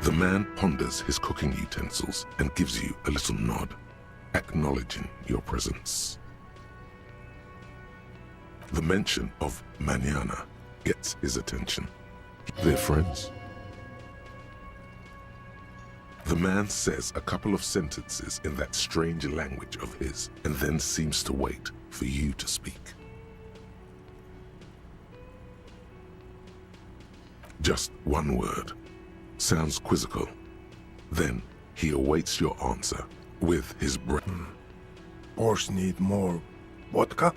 The man ponders his cooking utensils and gives you a little nod, acknowledging your presence. The mention of mañana gets his attention. They're friends. The man says a couple of sentences in that strange language of his and then seems to wait for you to speak. Just one word. Sounds quizzical. Then he awaits your answer with his breath. Boss need more vodka?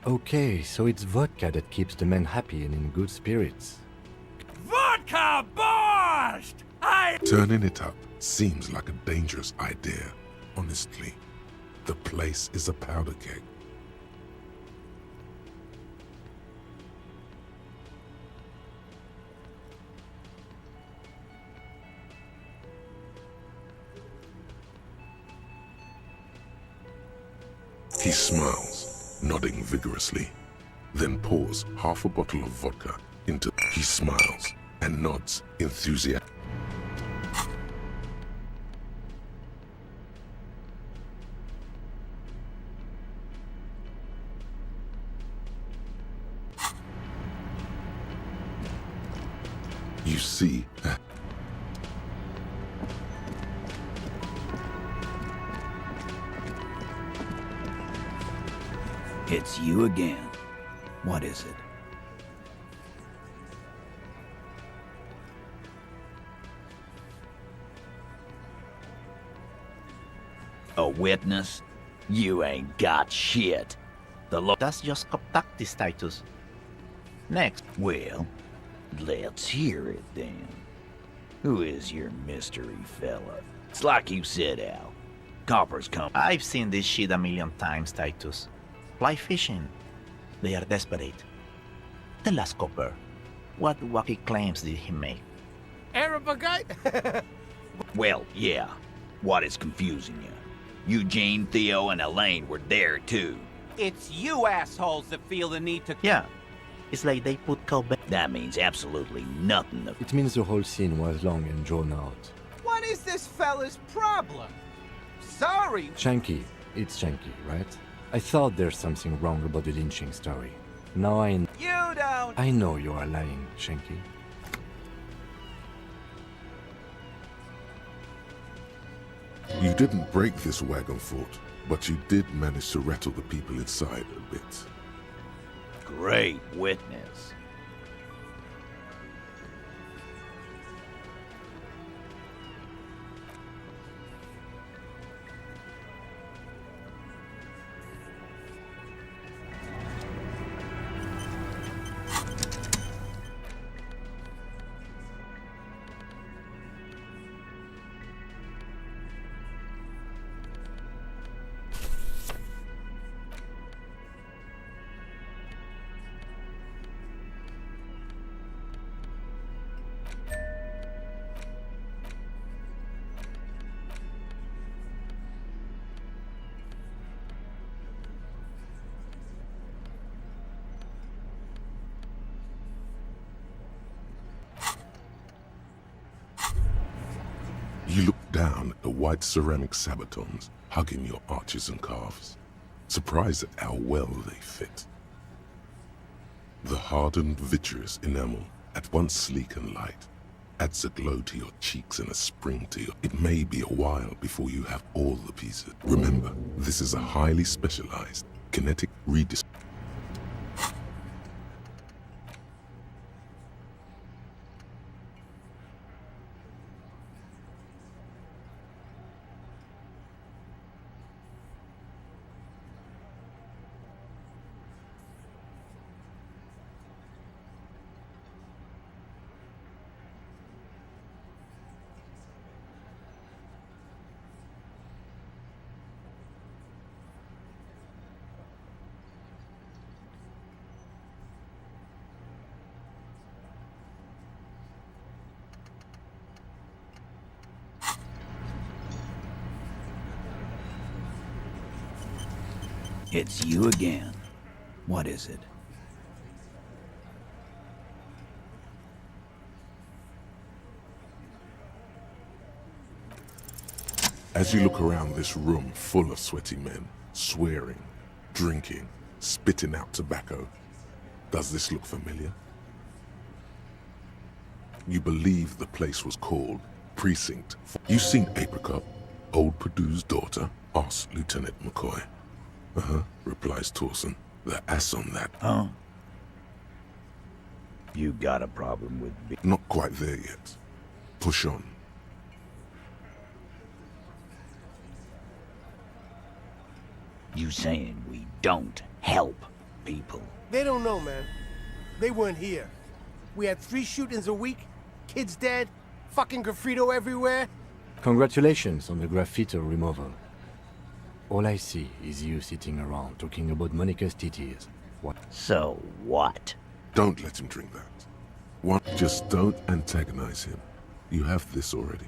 Okay, so it's vodka that keeps the men happy and in good spirits. Vodka borscht! Turning it up seems like a dangerous idea, honestly. The place is a powder keg. He smiles, nodding vigorously, then pours half a bottle of vodka into. He smiles and nods enthusiastically. You see. It's you again. What is it? A witness? You ain't got shit. That's just contactis, Titus. Next. Well, let's hear it then. Who is your mystery fella? It's like you said, Al. Coppers come. I've seen this shit a million times, Titus. Fly fishing. They are desperate. The last copper. What wacky claims did he make? Arab guy? Well, yeah. What is confusing you? Eugene, Theo, and Elaine were there too. It's you assholes that feel the need to... Yeah. It's like they put Kobe. That means absolutely nothing. It means the whole scene was long and drawn out. What is this fella's problem? Sorry. Shanky. It's Shanky, right? I thought there's something wrong about the lynching story. Now You don't... I know you are lying, Shanky. You didn't break this wagon fort, but you did manage to rattle the people inside a bit. Great witness. down at the white ceramic sabatons hugging your arches and calves, surprised at how well they fit. The hardened vitreous enamel, at once sleek and light, adds a glow to your cheeks and a spring to your... It may be a while before you have all the pieces. Remember, this is a highly specialized kinetic redistribution. It's you again. What is it? As you look around this room full of sweaty men, swearing, drinking, spitting out tobacco, does this look familiar? You believe the place was called Precinct 4. You seen Apricot, old Purdue's daughter? Asks Lieutenant McCoy. Uh-huh, replies Torson. The ass on that. Huh? You got a problem with me? Not quite there yet. Push on. You saying we don't help people? They don't know, man. They weren't here. We had 3 shootings a week, kids dead, fucking graffito everywhere. Congratulations on the graffiti removal. All I see is you sitting around talking about Monica's titties. What? So what? Don't let him drink that. One, just don't antagonize him. You have this already.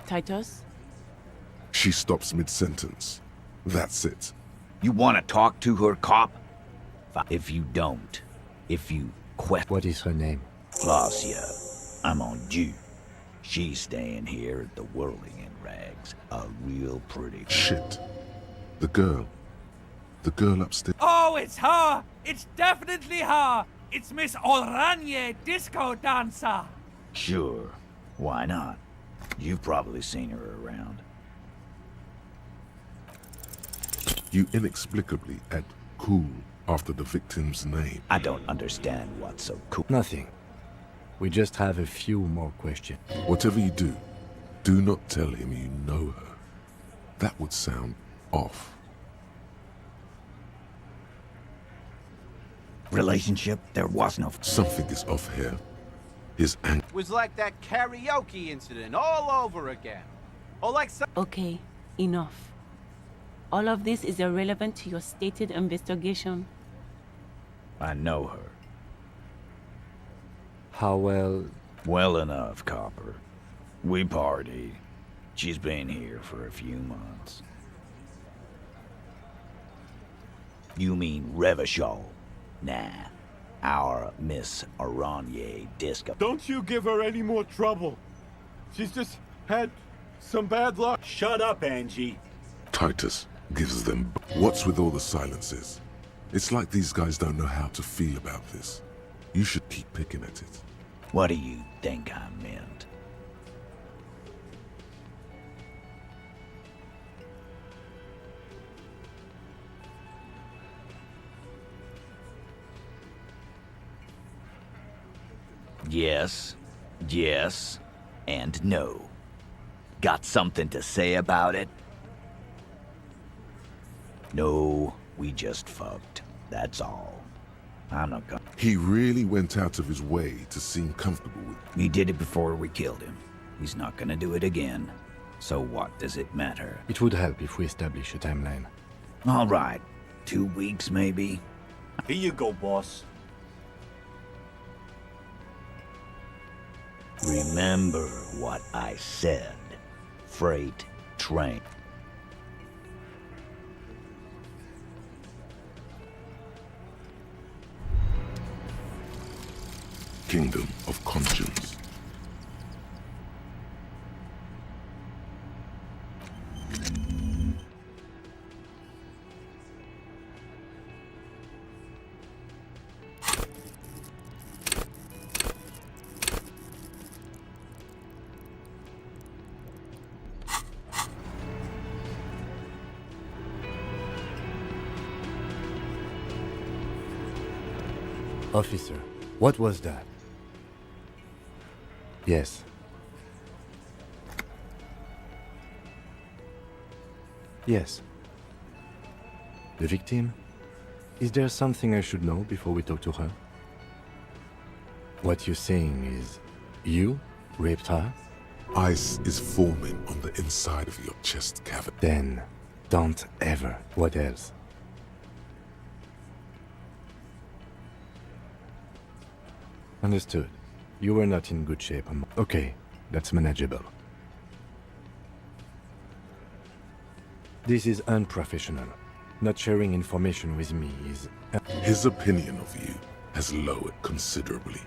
Titus? She stops mid-sentence. That's it. You want to talk to her, cop? If you don't, if you quit... What is her name? Glacia. I'm on due. She's staying here at the Whirling in Rags. A real pretty... Shit. The girl. The girl upstairs. Oh, it's her! It's definitely her! It's Miss Oranje, disco dancer! Sure. Why not? You've probably seen her around. You inexplicably add cool after the victim's name. I don't understand what's so cool. Nothing. We just have a few more questions. Whatever you do, do not tell him you know her. That would sound off. Relationship? There was no... Something is off here. His anger was like that karaoke incident all over again. Or like some... Okay, enough. All of this is irrelevant to your stated investigation. I know her. How well? Well enough, Copper. We party. She's been here for a few months. You mean Revachol? Nah. Our Miss Oranje Disco. Don't you give her any more trouble. She's just had some bad luck. Shut up, Angie. Titus gives them... What's with all the silences? It's like these guys don't know how to feel about this. You should keep picking at it. What do you think I meant? Yes, yes, and no. Got something to say about it? No, we just fucked. That's all. I'm not gonna... He really went out of his way to seem comfortable with... We did it before we killed him. He's not gonna do it again. So what does it matter? It would help if we establish a timeline. All right. 2 weeks, maybe? Here you go, boss. Remember what I said. Freight train. Kingdom of Conscience. Officer, what was that? Yes. Yes. The victim? Is there something I should know before we talk to her? What you're saying is, you raped her? Ice is forming on the inside of your chest cavity. Then, don't ever. What else? Understood. You were not in good shape. Okay, that's manageable. This is unprofessional. Not sharing information with me is... His opinion of you has lowered considerably.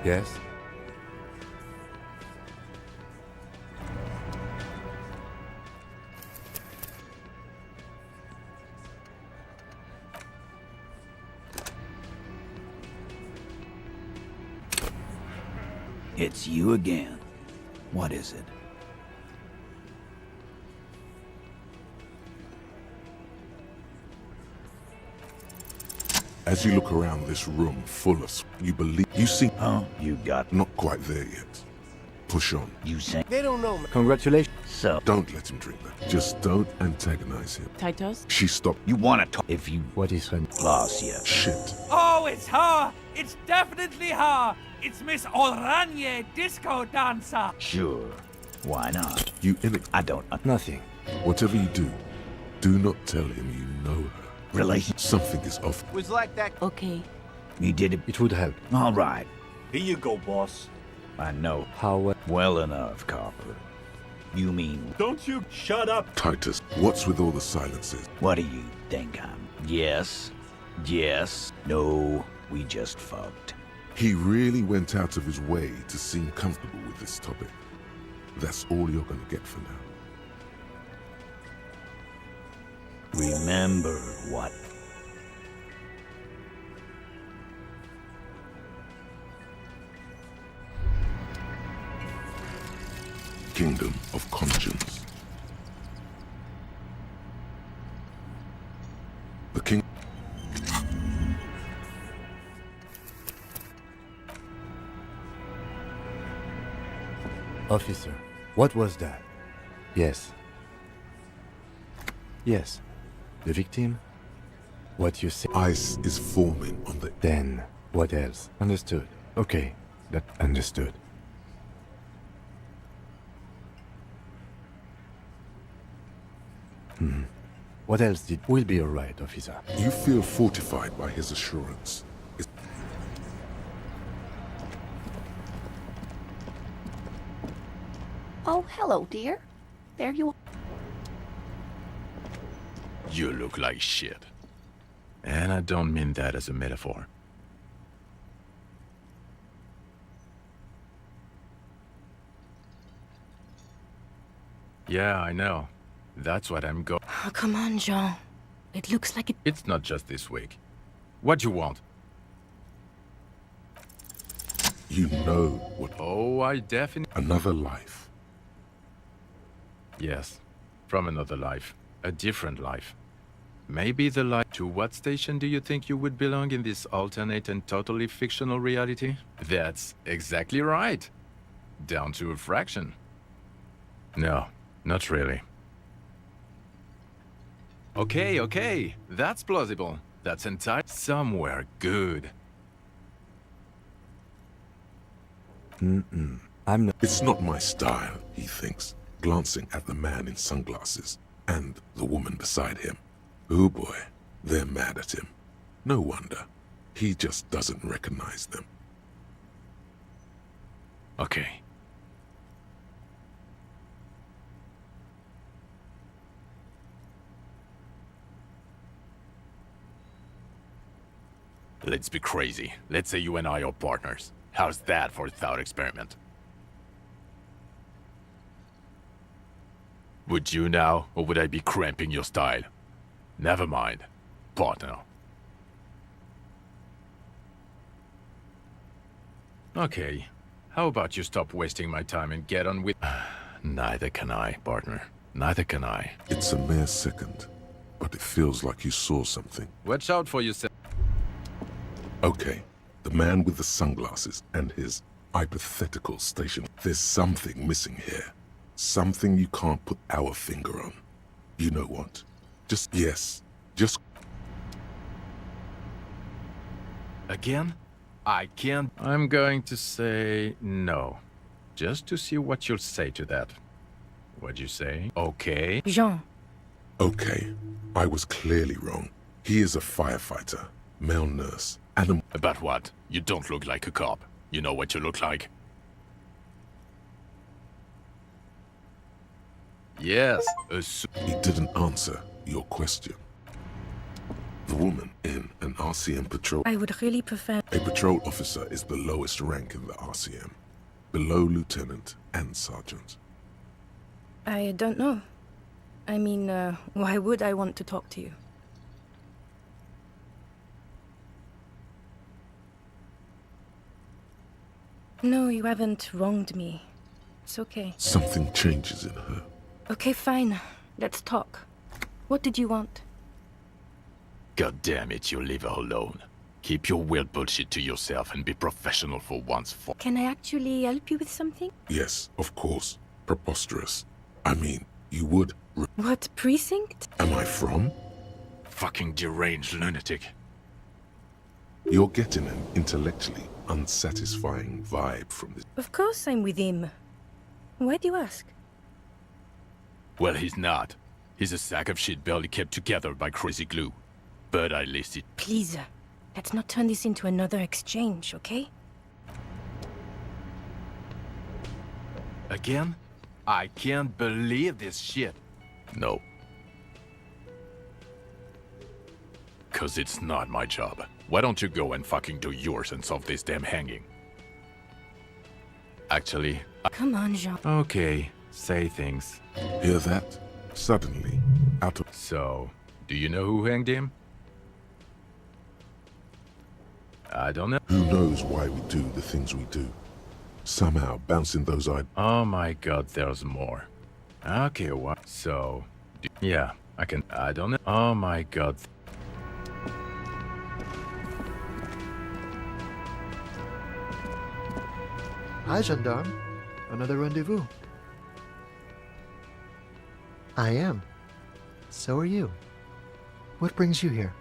Yes? It's you again. What is it? As you look around this room full of... You believe... You see... Oh, you got... Not quite there yet. Push on. You say... They don't know, man. Congratulations. So... Don't let him drink that. Just don't antagonize him. Titus? She stopped. You want to talk... If you... What is her... Lost you. Shit. Oh, it's her! It's definitely her! It's Miss Oranje, disco dancer! Sure. Why not? You I don't... Nothing. Whatever you do, do not tell him you know her. Relation... Something is off. Was like that. Okay. You did it... It would help. All right. Here you go, boss. I know. How... Well enough, Copper. You mean... Don't you shut up! Titus, what's with all the silences? What do you think I'm... Yes? Yes? No, we just fucked. He really went out of his way to seem comfortable with this topic. That's all you're gonna get for now. Remember what? Kingdom of Conscience. The king... Officer, what was that? Yes. Yes. The victim? What you say? Ice is forming on the... Then, what else? Understood. Okay, that understood. What else did... We'll be alright, officer. You feel fortified by his assurance. Oh, hello, dear. There you are. You look like shit. And I don't mean that as a metaphor. Yeah, I know. That's what I'm going. Oh, come on, Jean. It looks like it... It's not just this week. What you want? You know what... Oh, I definitely... Another life. Yes, from another life. A different life. Maybe the life... To what station do you think you would belong in this alternate and totally fictional reality? That's exactly right. Down to a fraction. No, not really. Okay, that's plausible. That's entire... Somewhere good. I'm not... It's not my style, he thinks, glancing at the man in sunglasses and the woman beside him. Oh boy, they're mad at him. No wonder. He just doesn't recognize them. Okay. Let's be crazy. Let's say you and I are partners. How's that for a thought experiment? Would you now, or would I be cramping your style? Never mind. Partner. Okay. How about you stop wasting my time and get on with... Neither can I, partner. Neither can I. It's a mere second, but it feels like you saw something. Watch out for yourself. Okay, the man with the sunglasses and his hypothetical station. There's something missing here. Something you can't put our finger on. You know what? Just... Again? I can't... I'm going to say no. Just to see what you'll say to that. What'd you say? Okay. Jean. Okay, I was clearly wrong. He is a firefighter, male nurse, and a... About what? You don't look like a cop. You know what you look like? Yes, He didn't answer your question. The woman in an RCM patrol... I would really prefer... A patrol officer is the lowest rank in the RCM. Below lieutenant and sergeant. I don't know. I mean, why would I want to talk to you? No, you haven't wronged me. It's okay. Something changes in her. Okay, fine. Let's talk. What did you want? God damn it, you leave her alone. Keep your weird bullshit to yourself and be professional for once. Can I actually help you with something? Yes, of course. Preposterous. I mean, you would... What precinct? Am I from? Fucking deranged lunatic. You're getting an intellectually unsatisfying vibe from this. Of course I'm with him. Why do you ask? Well, he's not. He's a sack of shit barely kept together by crazy glue. But at least it... Please, let's not turn this into another exchange, okay? Again? I can't believe this shit. No. 'Cause it's not my job. Why don't you go and fucking do yours and solve this damn hanging? Actually... Come on, Jean. Okay, say things. Hear that? Suddenly, out of... So, do you know who hanged him? I don't know. Who knows why we do the things we do? Somehow bouncing those ideas. Oh my god, there's more. Okay, what? So... yeah, I can... I don't know. Oh my god. Hi, gendarme. Another rendezvous. I am. So are you. What brings you here?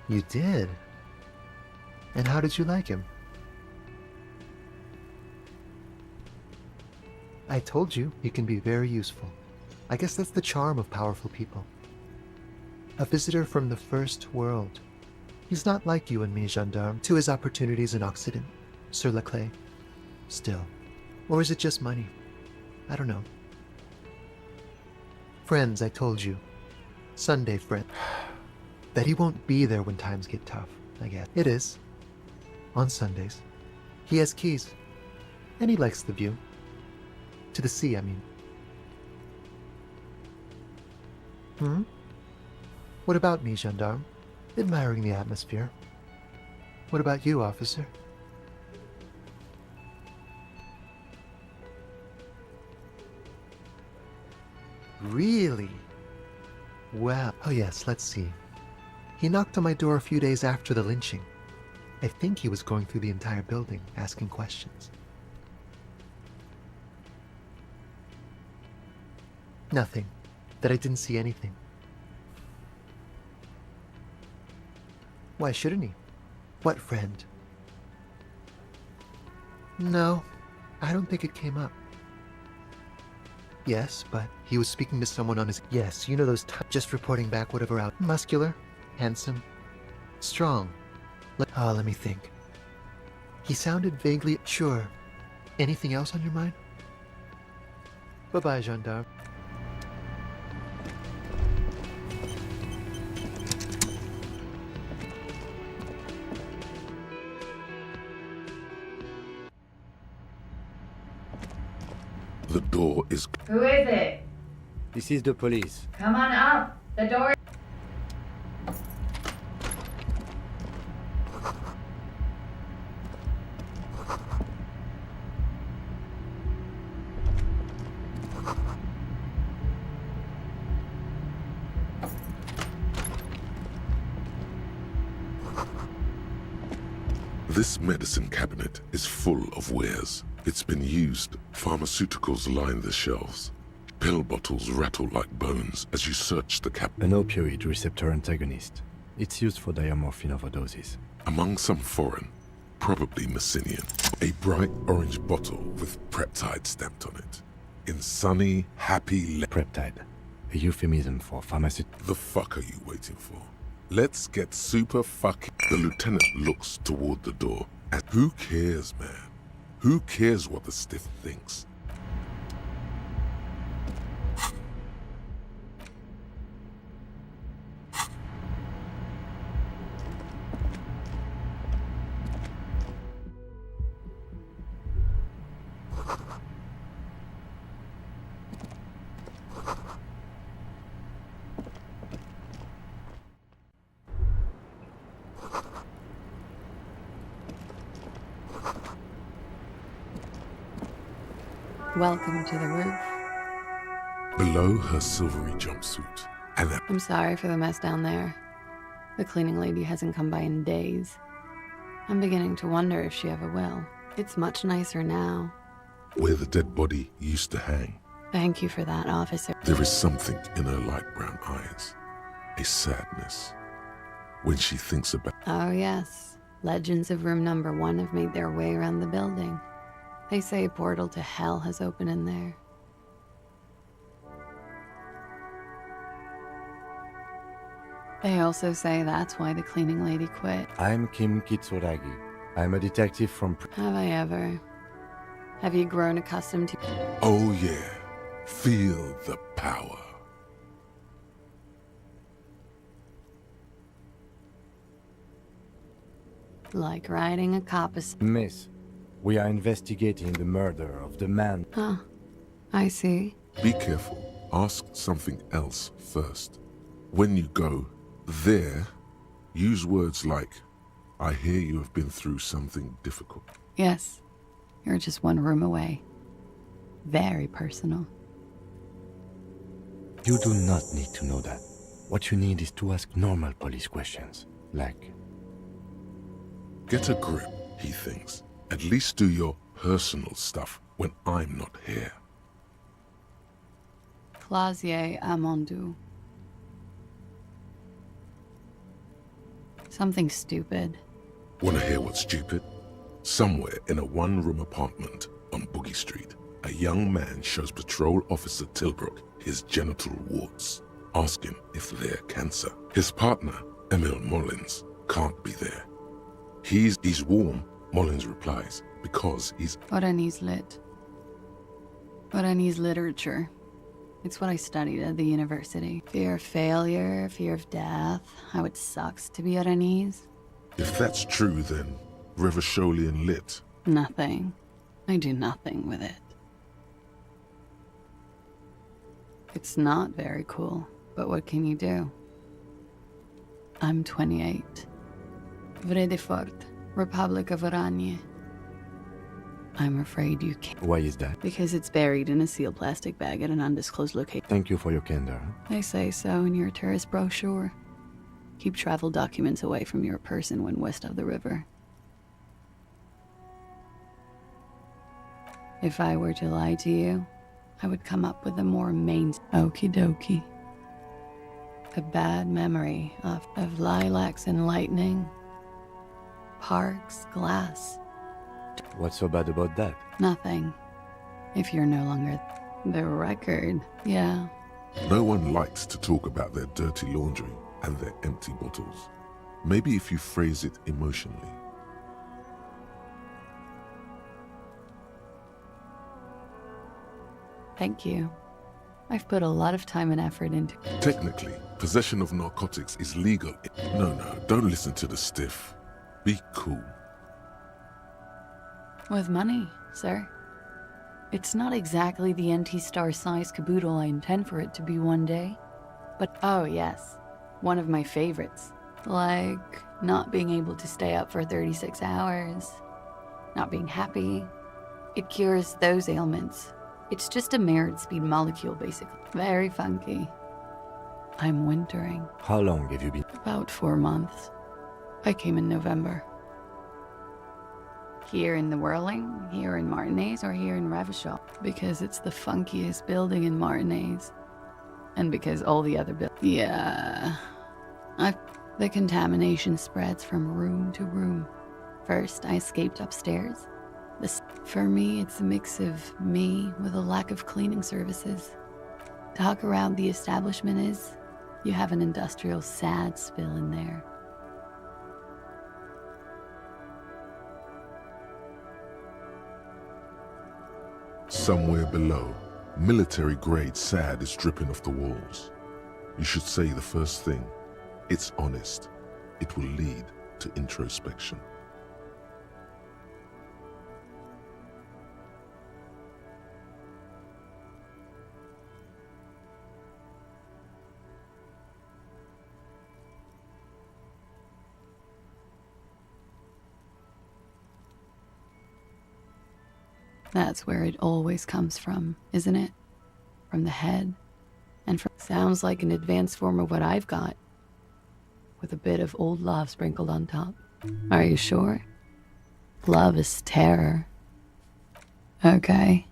You did? And how did you like him? I told you, he can be very useful. I guess that's the charm of powerful people. A visitor from the first world. He's not like you and me, gendarme, to his opportunities in Occident, sur la clé. Still. Or is it just money? I don't know. Friends, I told you. Sunday friend. That he won't be there when times get tough, I guess. It is. On Sundays. He has keys. And he likes the view. To the sea, I mean. What about me, gendarme? Admiring the atmosphere. What about you, officer? Really? Well, oh yes, let's see. He knocked on my door a few days after the lynching. I think he was going through the entire building, asking questions. Nothing. That I didn't see anything. Why shouldn't he? What friend? No, I don't think it came up. Yes, but he was speaking to someone on his... Yes, you know those just reporting back whatever out. Muscular, handsome, strong. Let me think. He sounded vaguely... Sure. Anything else on your mind? Bye-bye, gendarme. The door is... Who is it? This is the police. Come on up. The door. This medicine cabinet is full of wares. It's been used. Pharmaceuticals line the shelves. Pill bottles rattle like bones as you search the cabinet. An opioid receptor antagonist. It's used for diamorphine overdoses. Among some foreign, probably Messinian, a bright orange bottle with peptide stamped on it. In sunny, happy... Peptide. A euphemism for pharmaceutical... The fuck are you waiting for? Let's get super fucking... The lieutenant looks toward the door. And who cares, man? Who cares what the stiff thinks? Welcome to the roof. Below her silvery jumpsuit, and a... I'm sorry for the mess down there. The cleaning lady hasn't come by in days. I'm beginning to wonder if she ever will. It's much nicer now. where the dead body used to hang. Thank you for that, officer. There is something in her light brown eyes, a sadness, when she thinks about... Oh, yes. Legends of room number 1 have made their way around the building. They say a portal to hell has opened in there. They also say that's why the cleaning lady quit. I'm Kim Kitsuragi. I'm a detective from... Have I ever? Have you grown accustomed to... Oh yeah, feel the power. Like riding a cop... Miss, we are investigating the murder of the man... Huh. I see. Be careful. Ask something else first. When you go there, use words like, I hear you have been through something difficult. Yes. You're just one room away. Very personal. You do not need to know that. What you need is to ask normal police questions, like... Get a grip, he thinks. At least do your personal stuff when I'm not here. Clausier Amandu. Something stupid. Want to hear what's stupid? Somewhere in a one-room apartment on Boogie Street, a young man shows Patrol Officer Tilbrook his genital warts. Ask him if they're cancer. His partner, Emil Mullins, can't be there. He's warm, Mullins replies, because he's... Oranese lit. Oranese literature. It's what I studied at the university. Fear of failure, fear of death, how it sucks to be Oranese. If that's true, then Revacholian lit. Nothing. I do nothing with it. It's not very cool, but what can you do? I'm 28. Vredefort, Republic of Oranje. I'm afraid you can't. Why is that? Because it's buried in a sealed plastic bag at an undisclosed location. Thank you for your candor. They say so in your tourist brochure. Keep travel documents away from your person when west of the river. If I were to lie to you, I would come up with a more Okie dokie. A bad memory of lilacs and lightning, parks, glass. What's so bad about that? Nothing. If you're no longer the record, yeah. No one likes to talk about their dirty laundry and their empty bottles. Maybe if you phrase it emotionally. Thank you. I've put a lot of time and effort into... Technically, possession of narcotics is legal. No, don't listen to the stiff. Be cool. With money, sir. It's not exactly the NT-star-sized caboodle I intend for it to be one day. But oh yes, one of my favorites. Like, not being able to stay up for 36 hours, not being happy. It cures those ailments. It's just a merit speed molecule, basically. Very funky. I'm wintering. How long have you been? About 4 months. I came in November. Here in the Whirling, here in Martinez, or here in Ravishall. Because it's the funkiest building in Martinez. And because all the other yeah. The contamination spreads from room to room. First, I escaped upstairs. For me, it's a mix of me with a lack of cleaning services. Talk around the establishment is, you have an industrial sad spill in there. Somewhere below, military-grade SAD is dripping off the walls. You should say the first thing. It's honest. It will lead to introspection. That's where it always comes from, isn't it? From the head. And sounds like an advanced form of what I've got. With a bit of old love sprinkled on top. Are you sure? Love is terror. Okay.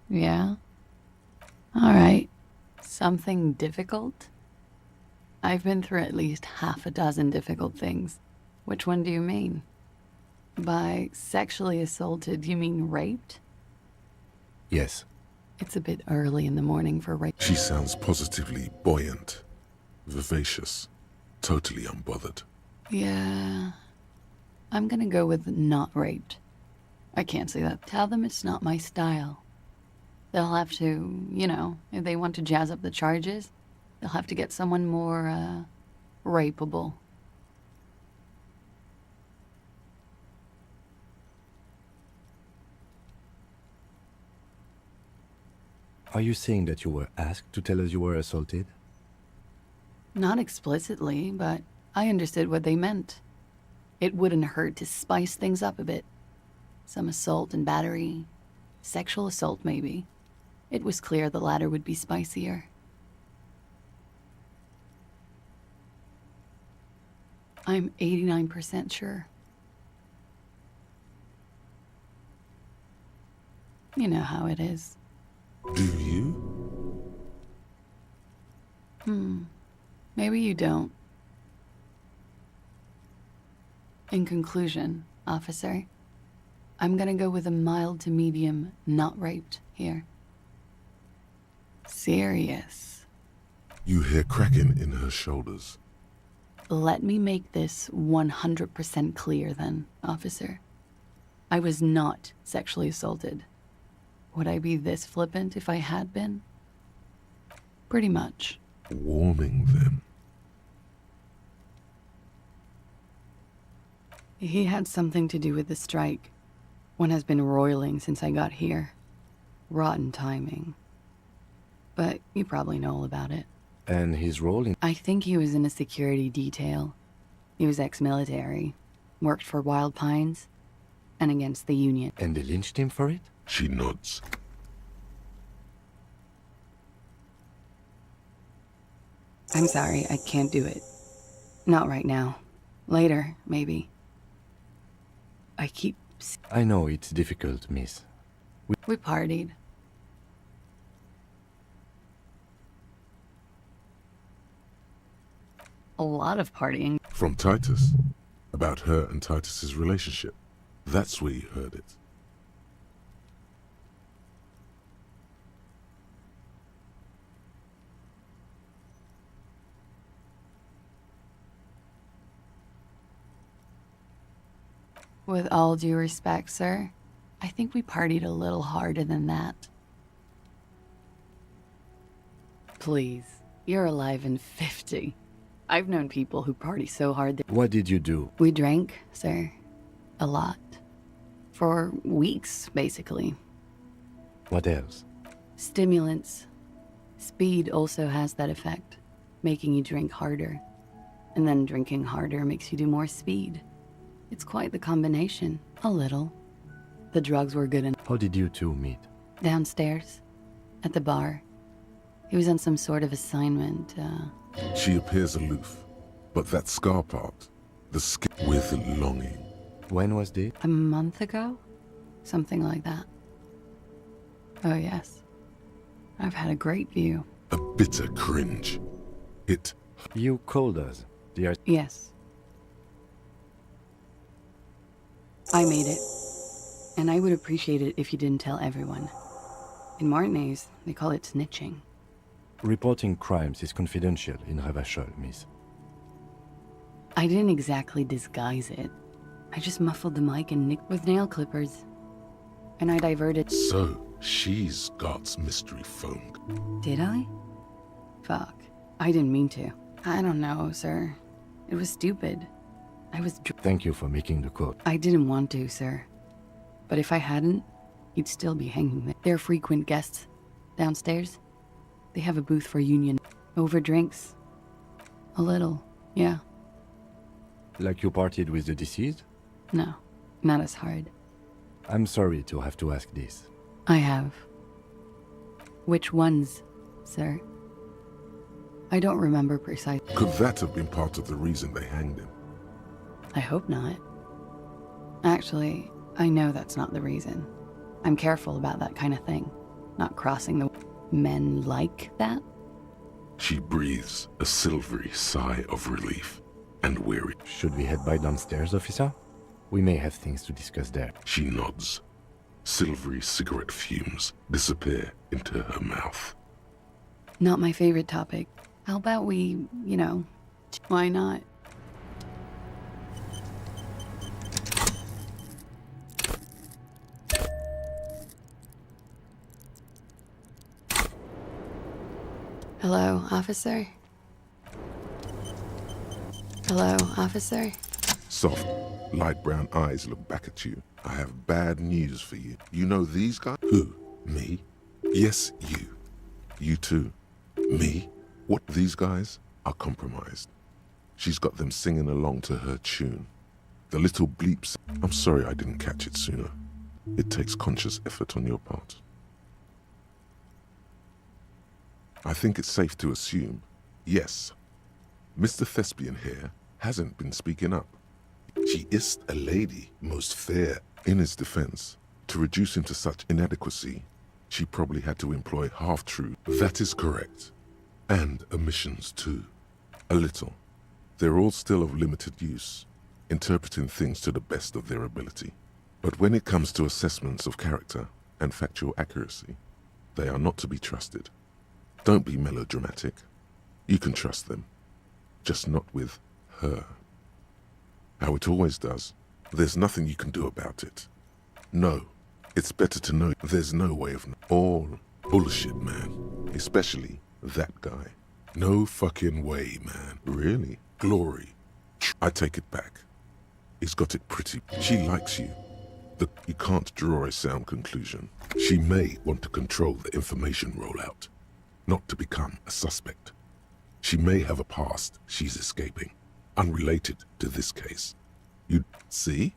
Yeah? Alright. Something difficult? I've been through at least half a dozen difficult things. Which one do you mean? By sexually assaulted, you mean raped? Yes. It's a bit early in the morning for rape. She sounds positively buoyant, vivacious, totally unbothered. Yeah. I'm gonna go with not raped. I can't say that. Tell them it's not my style. They'll have to, you know, if they want to jazz up the charges, they'll have to get someone more, rapeable. Are you saying that you were asked to tell us you were assaulted? Not explicitly, but I understood what they meant. It wouldn't hurt to spice things up a bit. Some assault and battery. Sexual assault, maybe. It was clear the latter would be spicier. I'm 89% sure. You know how it is. Do you? Maybe you don't. In conclusion, officer, I'm gonna go with a mild to medium not raped here. Serious. You hear cracking in her shoulders. Let me make this 100% clear then, officer. I was not sexually assaulted. Would I be this flippant if I had been? Pretty much. Warming them. He had something to do with the strike. One has been roiling since I got here. Rotten timing. But you probably know all about it. And his role in... I think he was in a security detail. He was ex-military. Worked for Wild Pines. And against the Union. And they lynched him for it? She nods. I'm sorry, I can't do it. Not right now. Later, maybe. I keep... I know it's difficult, miss. We partied. A lot of partying. From Titus. About her and Titus's relationship. That's where you heard it. With all due respect, sir, I think we partied a little harder than that. Please, you're alive in 50. I've known people who party so hard that... What did you do? We drank, sir. A lot. For weeks, basically. What else? Stimulants. Speed also has that effect, making you drink harder. And then drinking harder makes you do more speed. It's quite the combination. A little. The drugs were good enough. How did you two meet? Downstairs. At the bar. He was on some sort of assignment, She appears aloof, but that scar part, the skin with longing. When was this? A month ago? Something like that. Oh, yes. I've had a great view. A bitter cringe. It... You called us, dear. Yes. I made it. And I would appreciate it if you didn't tell everyone. In Martinez, they call it snitching. Reporting crimes is confidential in Revachol, miss. I didn't exactly disguise it. I just muffled the mic and nicked with nail clippers. And I diverted... So, she's God's mystery phone. Did I? Fuck. I didn't mean to. I don't know, sir. It was stupid. I was... Thank you for making the quote. I didn't want to, sir. But if I hadn't, you'd still be hanging there. They're frequent guests. Downstairs. They have a booth for union. Over drinks. A little, yeah. Like you partied with the deceased? No, not as hard. I'm sorry to have to ask this. I have. Which ones, sir? I don't remember precisely. Could that have been part of the reason they hanged him? I hope not. Actually, I know that's not the reason. I'm careful about that kind of thing. Not crossing the... Men like that? She breathes a silvery sigh of relief and weary. Should we head by downstairs, officer? We may have things to discuss there. She nods. Silvery cigarette fumes disappear into her mouth. Not my favorite topic. How about we, why not? Hello, officer? Hello, officer? Soft, light brown eyes look back at you. I have bad news for you. You know these guys? Who? Me? Yes, you. You too. Me? What? These guys are compromised. She's got them singing along to her tune. The little bleeps. I'm sorry I didn't catch it sooner. It takes conscious effort on your part. I think it's safe to assume, yes, Mr. Thespian here hasn't been speaking up. She is a lady, most fair. In his defense, to reduce him to such inadequacy, she probably had to employ half-truth. That is correct. And omissions too. A little. They're all still of limited use, interpreting things to the best of their ability. But when it comes to assessments of character and factual accuracy, they are not to be trusted. Don't be melodramatic. You can trust them, just not with her. How it always does. There's nothing you can do about it. No, it's better to know there's no way of... All bullshit, man. Especially that guy. No fucking way, man. Really? Glory. I take it back. He's got it pretty... She likes you. You can't draw a sound conclusion. She may want to control the information rollout. Not to become a suspect. She may have a past she's escaping, unrelated to this case. You see?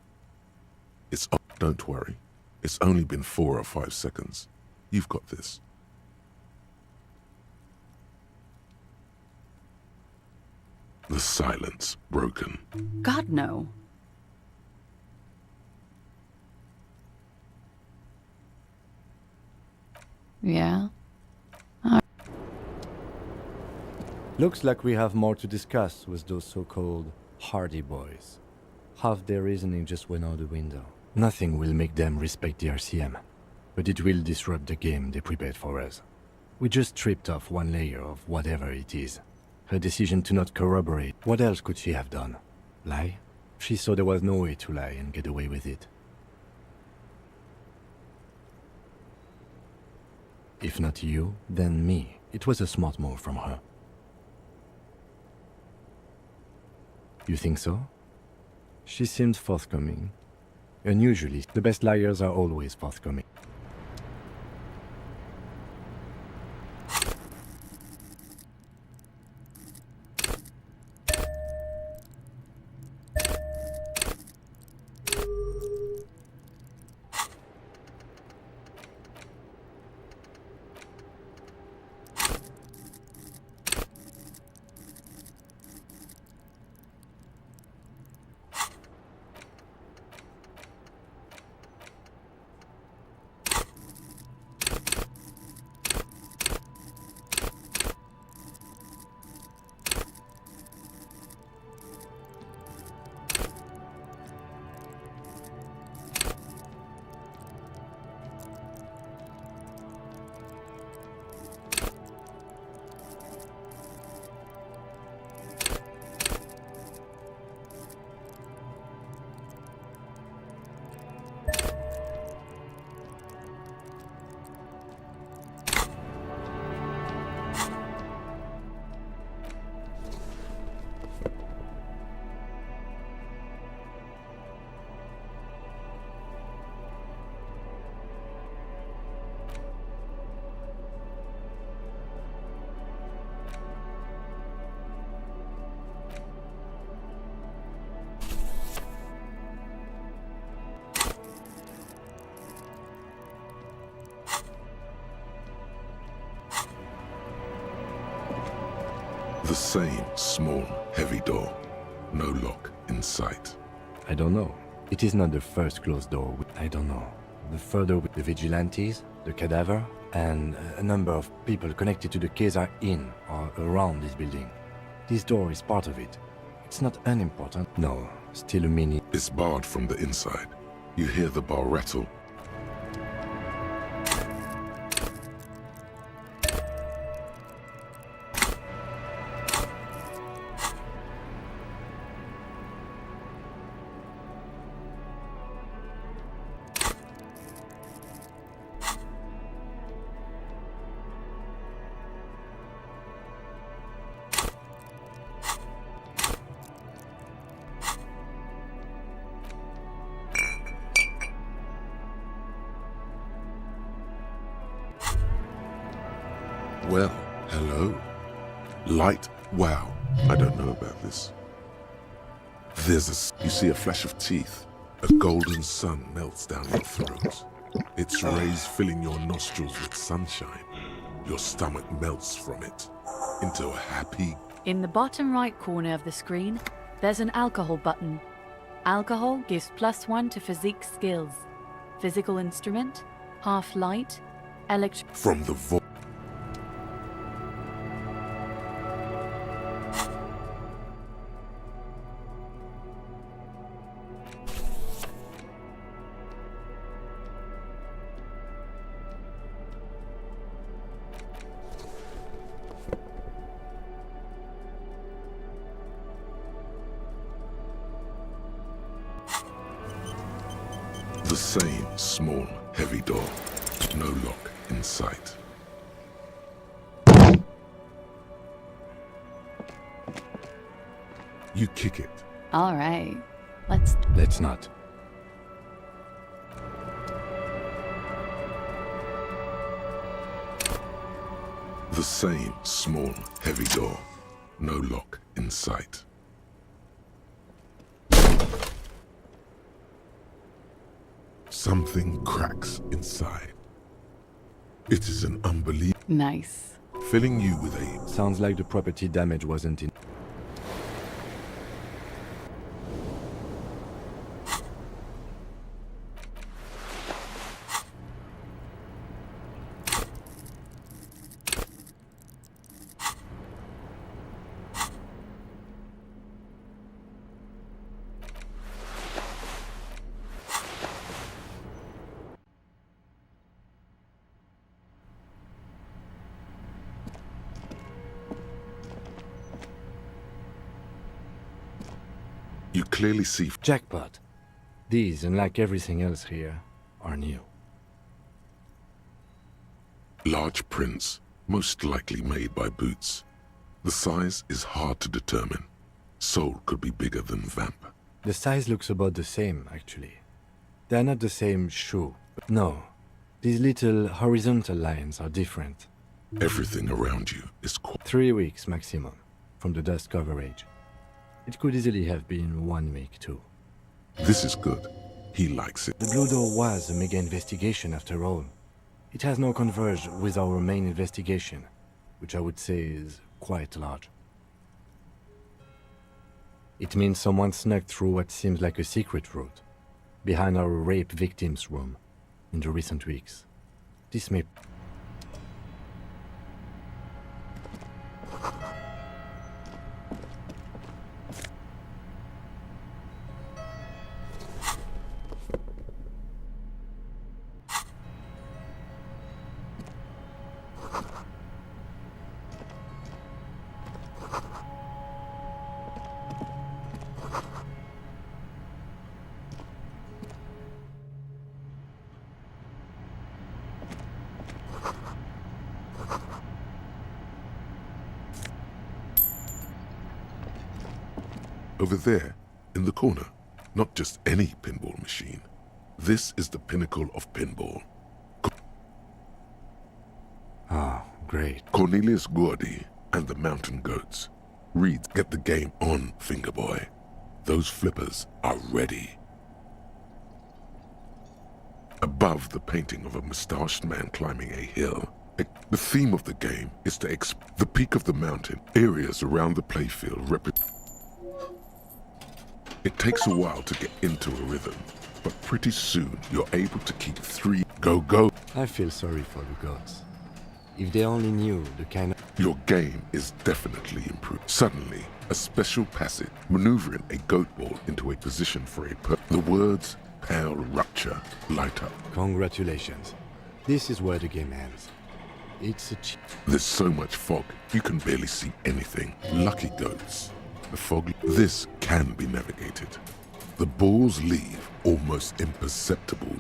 It's... Don't worry. It's only been 4 or 5 seconds. You've got this. The silence broken. God, no. Yeah? Looks like we have more to discuss with those so-called Hardy Boys. Half their reasoning just went out the window. Nothing will make them respect the RCM, but it will disrupt the game they prepared for us. We just stripped off one layer of whatever it is. Her decision to not corroborate. What else could she have done? Lie? She saw there was no way to lie and get away with it. If not you, then me. It was a smart move from her. You think so? She seems forthcoming. Unusually, the best liars are always forthcoming. The same small, heavy door. No lock in sight. I don't know. It is not the first closed door. I don't know. The further with the vigilantes, the cadaver, and a number of people connected to the case are in or around this building. This door is part of it. It's not unimportant. No, still a mini. It's barred from the inside. You hear the bar rattle. Well, hello. Light. Wow, I don't know about this. You see a flash of teeth. A golden sun melts down your throat. Its rays filling your nostrils with sunshine. Your stomach melts from it into a happy... In the bottom right corner of the screen, there's an alcohol button. Alcohol gives +1 to physique skills. Physical instrument, half light, From the voice. The same small, heavy door. No lock in sight. You kick it. All right. Let's not. The same small, heavy door. No lock in sight. Something cracks inside. It is an unbelievable... Nice. Filling you with a... Sounds like the property damage wasn't in... You clearly see... Jackpot. These, unlike everything else here, are new. Large prints, most likely made by Boots. The size is hard to determine. Soul could be bigger than Vamp. The size looks about the same, actually. They're not the same shoe. No, these little horizontal lines are different. Everything around you is 3 weeks maximum from the dust coverage. It could easily have been 1 week too. This is good. He likes it. The Blue Door was a mega investigation after all. It has now converged with our main investigation, which I would say is quite large. It means someone snuck through what seems like a secret route, behind our rape victim's room, in the recent weeks. This may... Over there, in the corner, not just any pinball machine. This is the pinnacle of pinball. Ah, great. Cornelius Gordy and the Mountain Goats. Reed, get the game on, Fingerboy. Those flippers are ready. Above the painting of a mustached man climbing a hill, the theme of the game is to the peak of the mountain. Areas around the playfield represent. It takes a while to get into a rhythm, but pretty soon you're able to keep 3 go. I feel sorry for the gods. If they only knew the kind of... Your game is definitely improved. Suddenly, a special passage, maneuvering a goat ball into a position for the words "pale rupture" light up. Congratulations. This is where the game ends. It's a There's so much fog, you can barely see anything. Lucky goats. The fog... This can be navigated. The balls leave almost imperceptible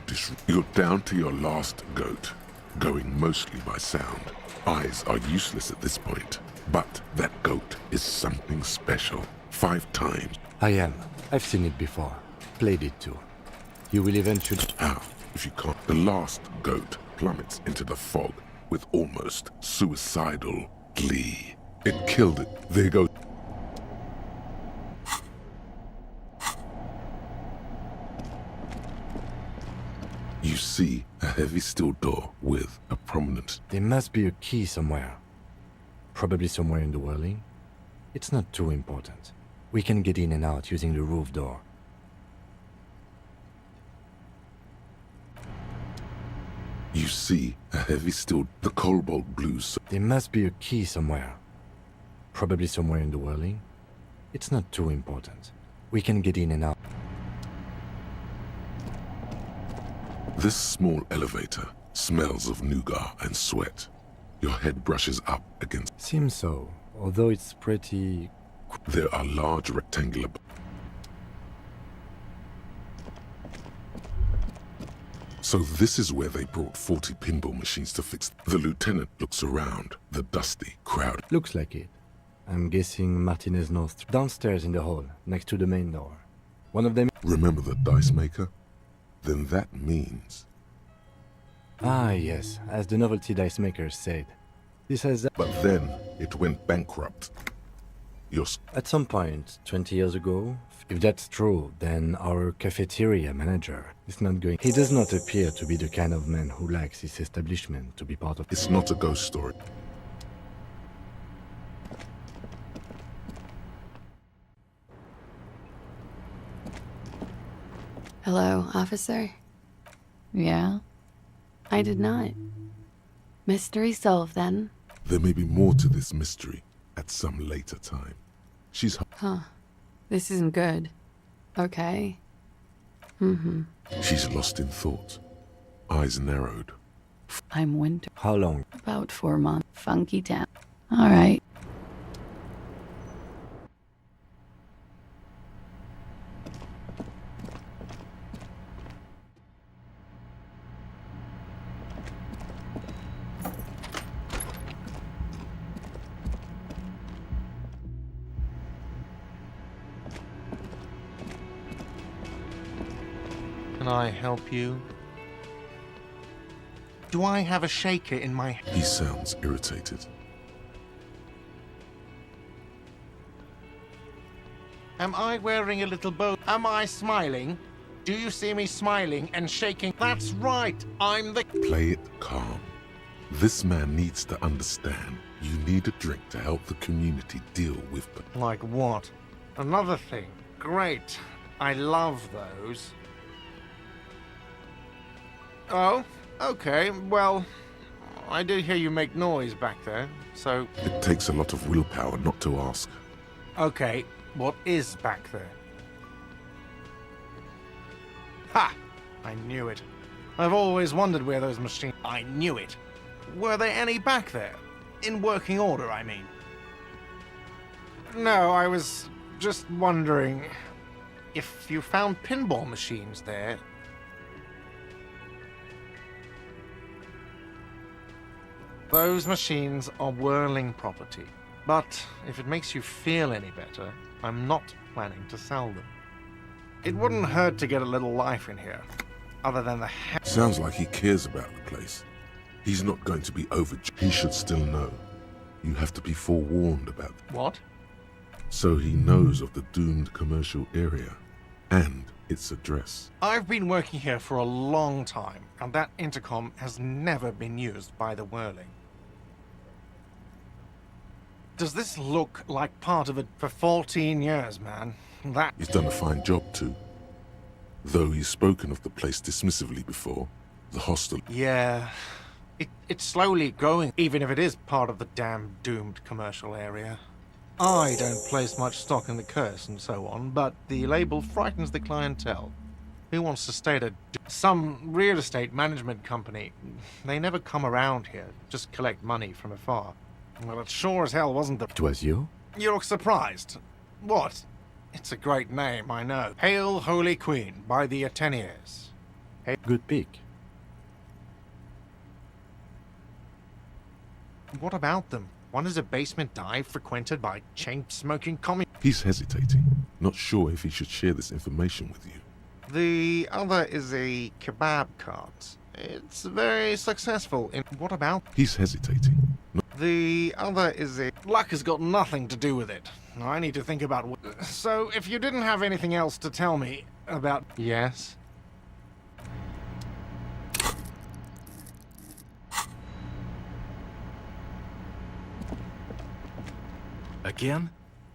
You're down to your last goat, going mostly by sound. Eyes are useless at this point, but that goat is something special. 5 times. I am. I've seen it before. Played it too. You will eventually... How? If you can't... The last goat plummets into the fog with almost suicidal glee. It killed it. There goes... You see a heavy steel door with a prominent... There must be a key somewhere. Probably somewhere in the whirling. It's not too important. We can get in and out using the roof door. You see a heavy steel... The cobalt blue... There must be a key somewhere. Probably somewhere in the whirling. It's not too important. We can get in and out. This small elevator smells of nougat and sweat. Your head brushes up against... Seems so, although it's pretty... There are large rectangular... So this is where they brought 40 pinball machines to fix... The lieutenant looks around, the dusty crowd. Looks like it. I'm guessing Martinez North. Downstairs in the hall, next to the main door. One of them... Remember the dice maker? Then that means... Ah, yes, as the novelty dice makers said. This has... But then it went bankrupt. At some point, 20 years ago, if that's true, then our cafeteria manager is not going... He does not appear to be the kind of man who likes his establishment to be part of... It's not a ghost story. Hello, officer? Yeah? I did not. Mystery solved, then. There may be more to this mystery at some later time. She's... Huh. This isn't good. Okay. She's lost in thought. Eyes narrowed. I'm Winter. How long? About 4 months. Funky town. All right. Can I help you? Do I have a shaker in my... He sounds irritated. Am I wearing a little bow? Am I smiling? Do you see me smiling and shaking? That's right, I'm the... Play it calm. This man needs to understand you need a drink to help the community deal with... Like what? Another thing. Great. I love those. Oh, okay, well, I did hear you make noise back there, so... It takes a lot of willpower not to ask. Okay, what is back there? Ha! I knew it. I've always wondered where those machines... I knew it. Were there any back there? In working order, I mean. No, I was just wondering if you found pinball machines there. Those machines are whirling property, but if it makes you feel any better, I'm not planning to sell them. It wouldn't hurt to get a little life in here, other than the... Sounds like he cares about the place. He's not going to be over... He should still know. You have to be forewarned about... What? So he knows of the doomed commercial area and its address. I've been working here for a long time, and that intercom has never been used by the whirling. Does this look like part of it? For 14 years, man. That... He's done a fine job, too. Though he's spoken of the place dismissively before, the hostel... Yeah... It's slowly growing, even if it is part of the damn doomed commercial area. I don't place much stock in the curse and so on, but the label frightens the clientele. Who wants to stay at some real estate management company? They never come around here, just collect money from afar. Well, it sure as hell wasn't the... It was you? You look surprised. What? It's a great name, I know. Hail, Holy Queen, by the Ateniers. Hey. Good pick. What about them? One is a basement dive frequented by chain-smoking communists. He's hesitating, not sure if he should share this information with you. The other is a kebab cart. It's very successful in... What about... He's hesitating. The other is a... Luck has got nothing to do with it. I need to think about... So, if you didn't have anything else to tell me about... Yes? Again?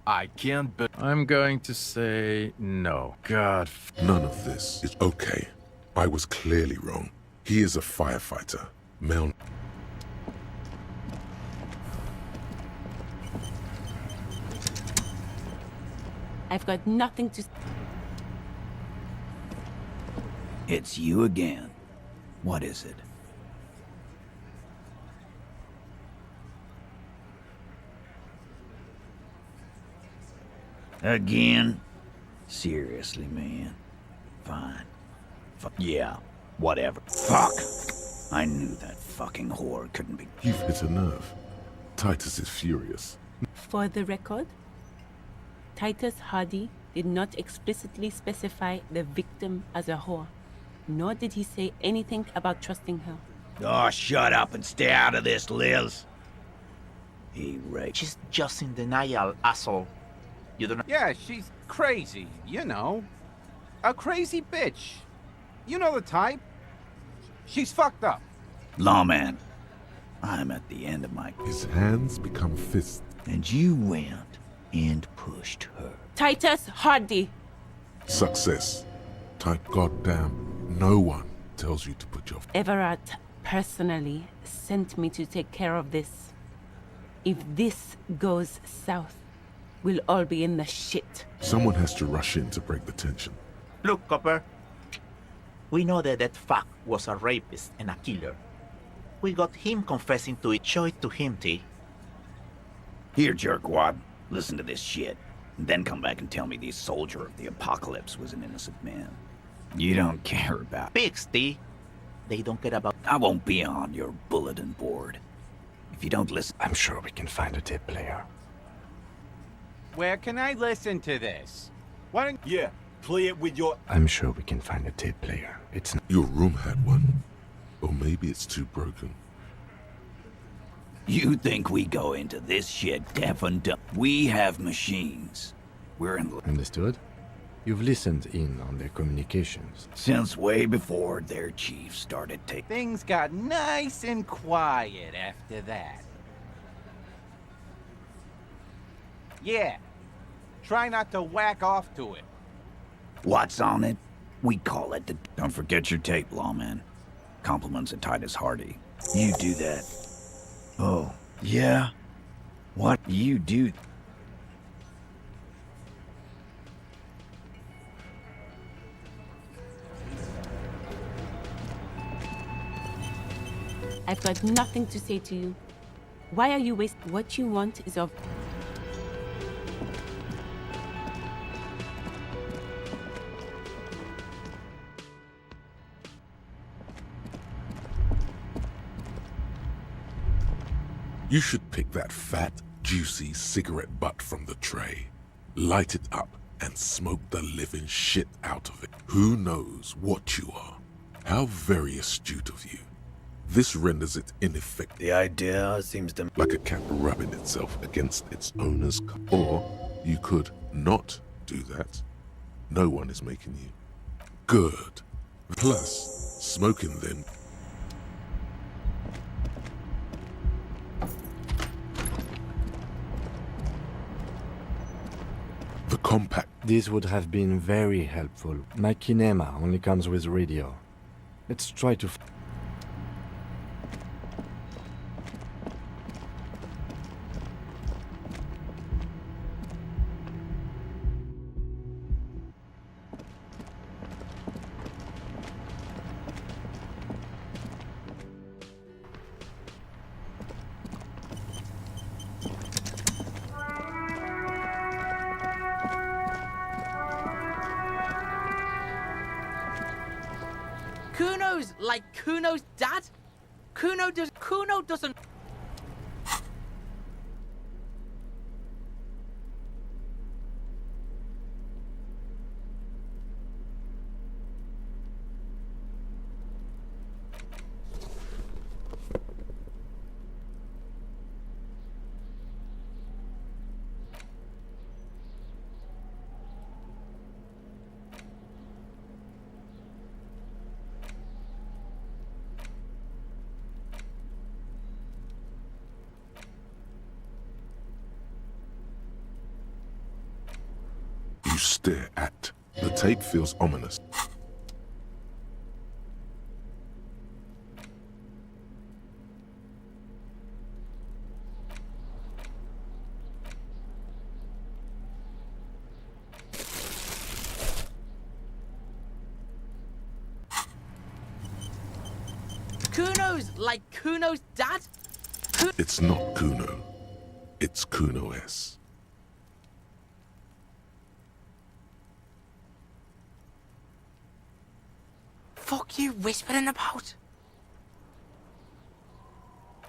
I can't but I'm going to say no. God. None of this is okay. I was clearly wrong. He is a firefighter. Mel... I've got nothing to... It's you again. What is it? Again? Seriously, man. Fine. Yeah, whatever. Fuck! I knew that fucking whore couldn't be... You've hit a nerve. Titus is furious. For the record, Titus Hardy did not explicitly specify the victim as a whore, nor did he say anything about trusting her. Oh, shut up and stay out of this, Liz. He raped... She's just in denial, asshole. You don't know. Yeah, she's crazy, you know. A crazy bitch. You know the type. She's fucked up. Lawman, I'm at the end of my... His hands become fists. And you went and pushed her. Titus Hardy. Success. Type goddamn no one tells you to put your... Everett personally sent me to take care of this. If this goes south, we'll all be in the shit. Someone has to rush in to break the tension. Look, Copper. We know that fuck was a rapist and a killer. We got him confessing to it. Show it to him, T. Here, jerkwad. Listen to this shit. And then come back and tell me the soldier of the apocalypse was an innocent man. You don't care about... Pigs, T. They don't care about... I won't be on your bulletin board. If you don't listen... I'm sure we can find a tape player. Where can I listen to this? Why don't... Yeah, Play it with your... I'm sure we can find a tape player. It's not... Your room had one. Or maybe it's too broken. You think we go into this shit deaf and dumb? We have machines. We're in... Understood? You've listened in on their communications. Since way before their chief started taking... Things got nice and quiet after that. Yeah. Try not to whack off to it. What's on it? We call it the... Don't forget your tape, lawman. Compliments of Titus Hardy. You do that. Oh, yeah? What you do... I've got nothing to say to you. Why are you wasting what you want is of... You should pick that fat, juicy cigarette butt from the tray, light it up, and smoke the living shit out of it. Who knows what you are? How very astute of you. This renders it ineffective. The idea seems to... Like a cat rubbing itself against its owner's Or you could not do that. No one is making you. Good. Plus, smoking them... The compact... This would have been very helpful. My kinema only comes with radio. Let's try to... Kuno's like Kuno's dad? Kuno doesn't... You stare at. The tape feels ominous. Kuno's like Kuno's dad? It's not Kuno. It's Kuno S. Fuck you whispering about?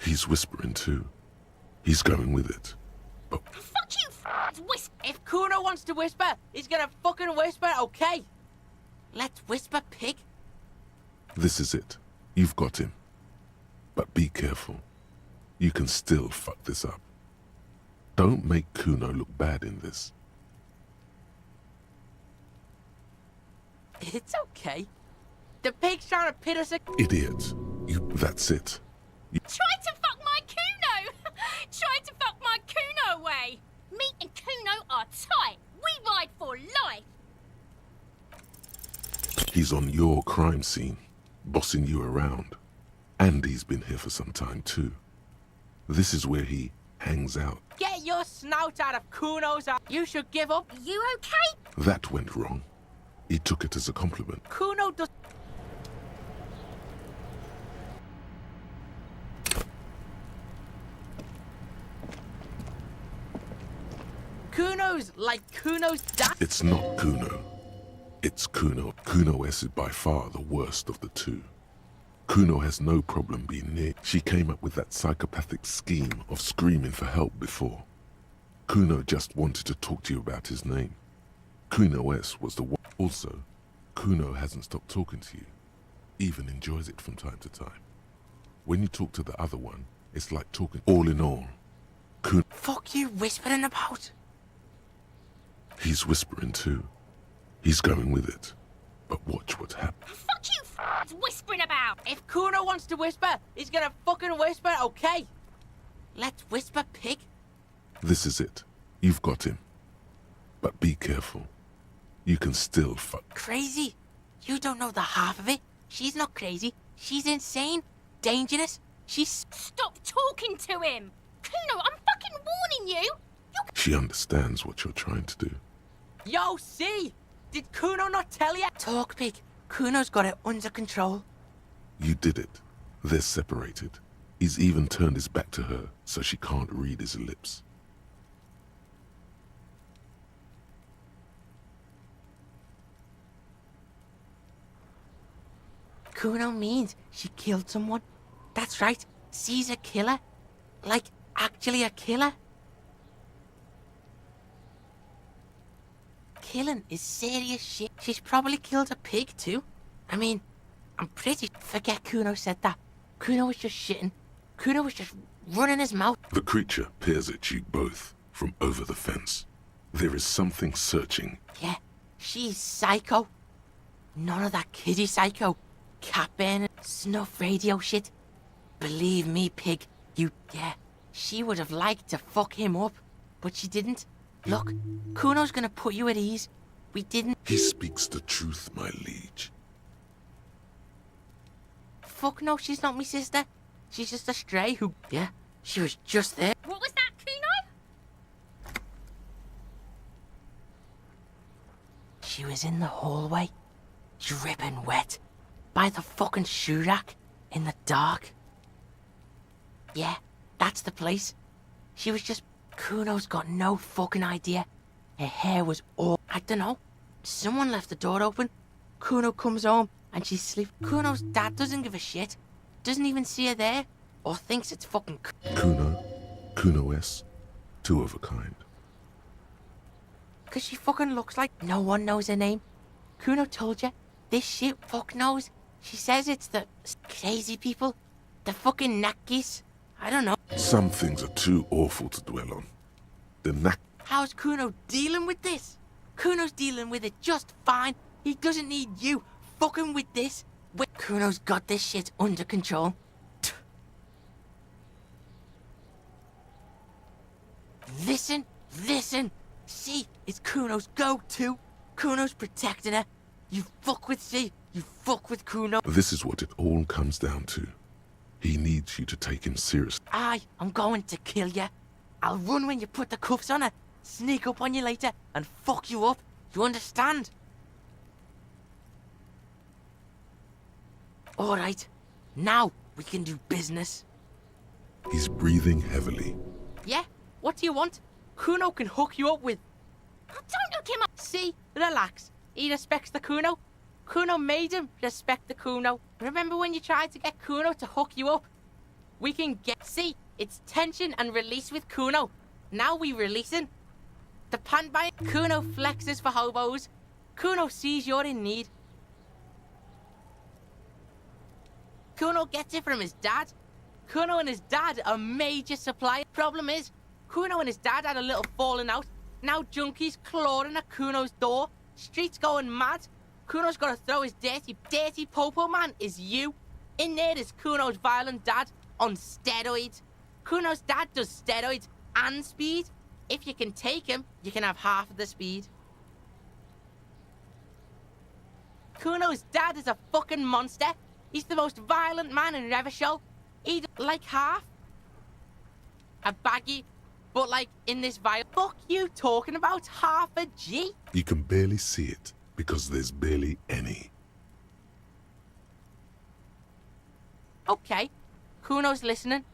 He's whispering too. He's going with it. Fuck you, whisper. If Kuno wants to whisper, he's gonna fucking whisper, okay? Let's whisper, pig. This is it. You've got him. But be careful. You can still fuck this up. Don't make Kuno look bad in this. It's okay. The pig's trying to pit us... Idiot. That's it. Try to fuck my Kuno! Try to fuck my Kuno away! Me and Kuno are tight. We ride for life. He's on your crime scene, bossing you around. And he's been here for some time too. This is where he hangs out. Get your snout out of Kuno's... You should give up. You okay? That went wrong. He took it as a compliment. Kuno does... Kuno's like Kuno's dad? It's not Kuno. It's Kuno. Kuno S is by far the worst of the two. Kuno has no problem being near. She came up with that psychopathic scheme of screaming for help before. Kuno just wanted to talk to you about his name. Kuno S was the one. Also, Kuno hasn't stopped talking to you. Even enjoys it from time to time. When you talk to the other one, it's like talking. All in all, Kuno... Fuck you whispering about? He's whispering too. He's going with it. But watch what happens. Fuck you whispering about! If Kuno wants to whisper, he's gonna fucking whisper, okay? Let's whisper, pig. This is it. You've got him. But be careful. You can still fuck. Crazy? You don't know the half of it. She's not crazy. She's insane. Dangerous. She's... Stop talking to him! Kuno, I'm fucking warning you! She understands what you're trying to do. Yo, see? Did Kuno not tell you? Talk, pig. Kuno's got it under control. You did it. They're separated. He's even turned his back to her, so she can't read his lips. Kuno means she killed someone. That's right. She's a killer. Like, actually a killer. Killing is serious shit. She's probably killed a pig too. I mean, I'm pretty... Forget Kuno said that. Kuno was just shitting. Kuno was just running his mouth. The creature peers at you both from over the fence. There is something searching. Yeah, she's psycho. None of that kiddie psycho. Cat burning, snuff radio shit. Believe me, pig, yeah, she would have liked to fuck him up, but she didn't. Look, Kuno's gonna put you at ease. We didn't. He speaks the truth, my liege. Fuck no, she's not my sister. She's just a stray who, yeah, she was just there. What was that, Kuno? She was in the hallway, dripping wet, by the fucking shoe rack, in the dark. Yeah, that's the place. She was just... Kuno's got no fucking idea. Her hair was all... I don't know. Someone left the door open. Kuno comes home and she's asleep. Kuno's dad doesn't give a shit. Doesn't even see her there. Or thinks it's fucking... Kuno S. Two of a kind. Because she fucking looks like... No one knows her name. Kuno told you. This shit fuck knows. She says it's the crazy people. The fucking nackies. I don't know. Some things are too awful to dwell on. The knack... How's Kuno dealing with this? Kuno's dealing with it just fine. He doesn't need you fucking with this. Kuno's got this shit under control. Listen. See, it's Kuno's go-to. Kuno's protecting her. You fuck with C, you fuck with Kuno. This is what it all comes down to. He needs you to take him seriously. I'm going to kill you. I'll run when you put the cuffs on her, sneak up on you later, and fuck you up. You understand? Alright, now we can do business. He's breathing heavily. Yeah? What do you want? Kuno can hook you up with... Don't hook him up! See? Relax. He respects the Kuno. Kuno made him respect the Kuno. Remember when you tried to get Kuno to hook you up? We can get... See, it's tension and release with Kuno. Now we releasing. The pan by Kuno flexes for hobos. Kuno sees you're in need. Kuno gets it from his dad. Kuno and his dad are major supplier. Problem is, Kuno and his dad had a little falling out. Now junkies clawing at Kuno's door. Streets going mad. Kuno's got to throw his dirty popo man is you. In there is Kuno's violent dad on steroids. Kuno's dad does steroids and speed. If you can take him, you can have half of the speed. Kuno's dad is a fucking monster. He's the most violent man in Revachol. He'd like half. A baggy, but like in this vial. Fuck you talking about half a G? You can barely see it because there's barely any. Okay, Kuno's listening.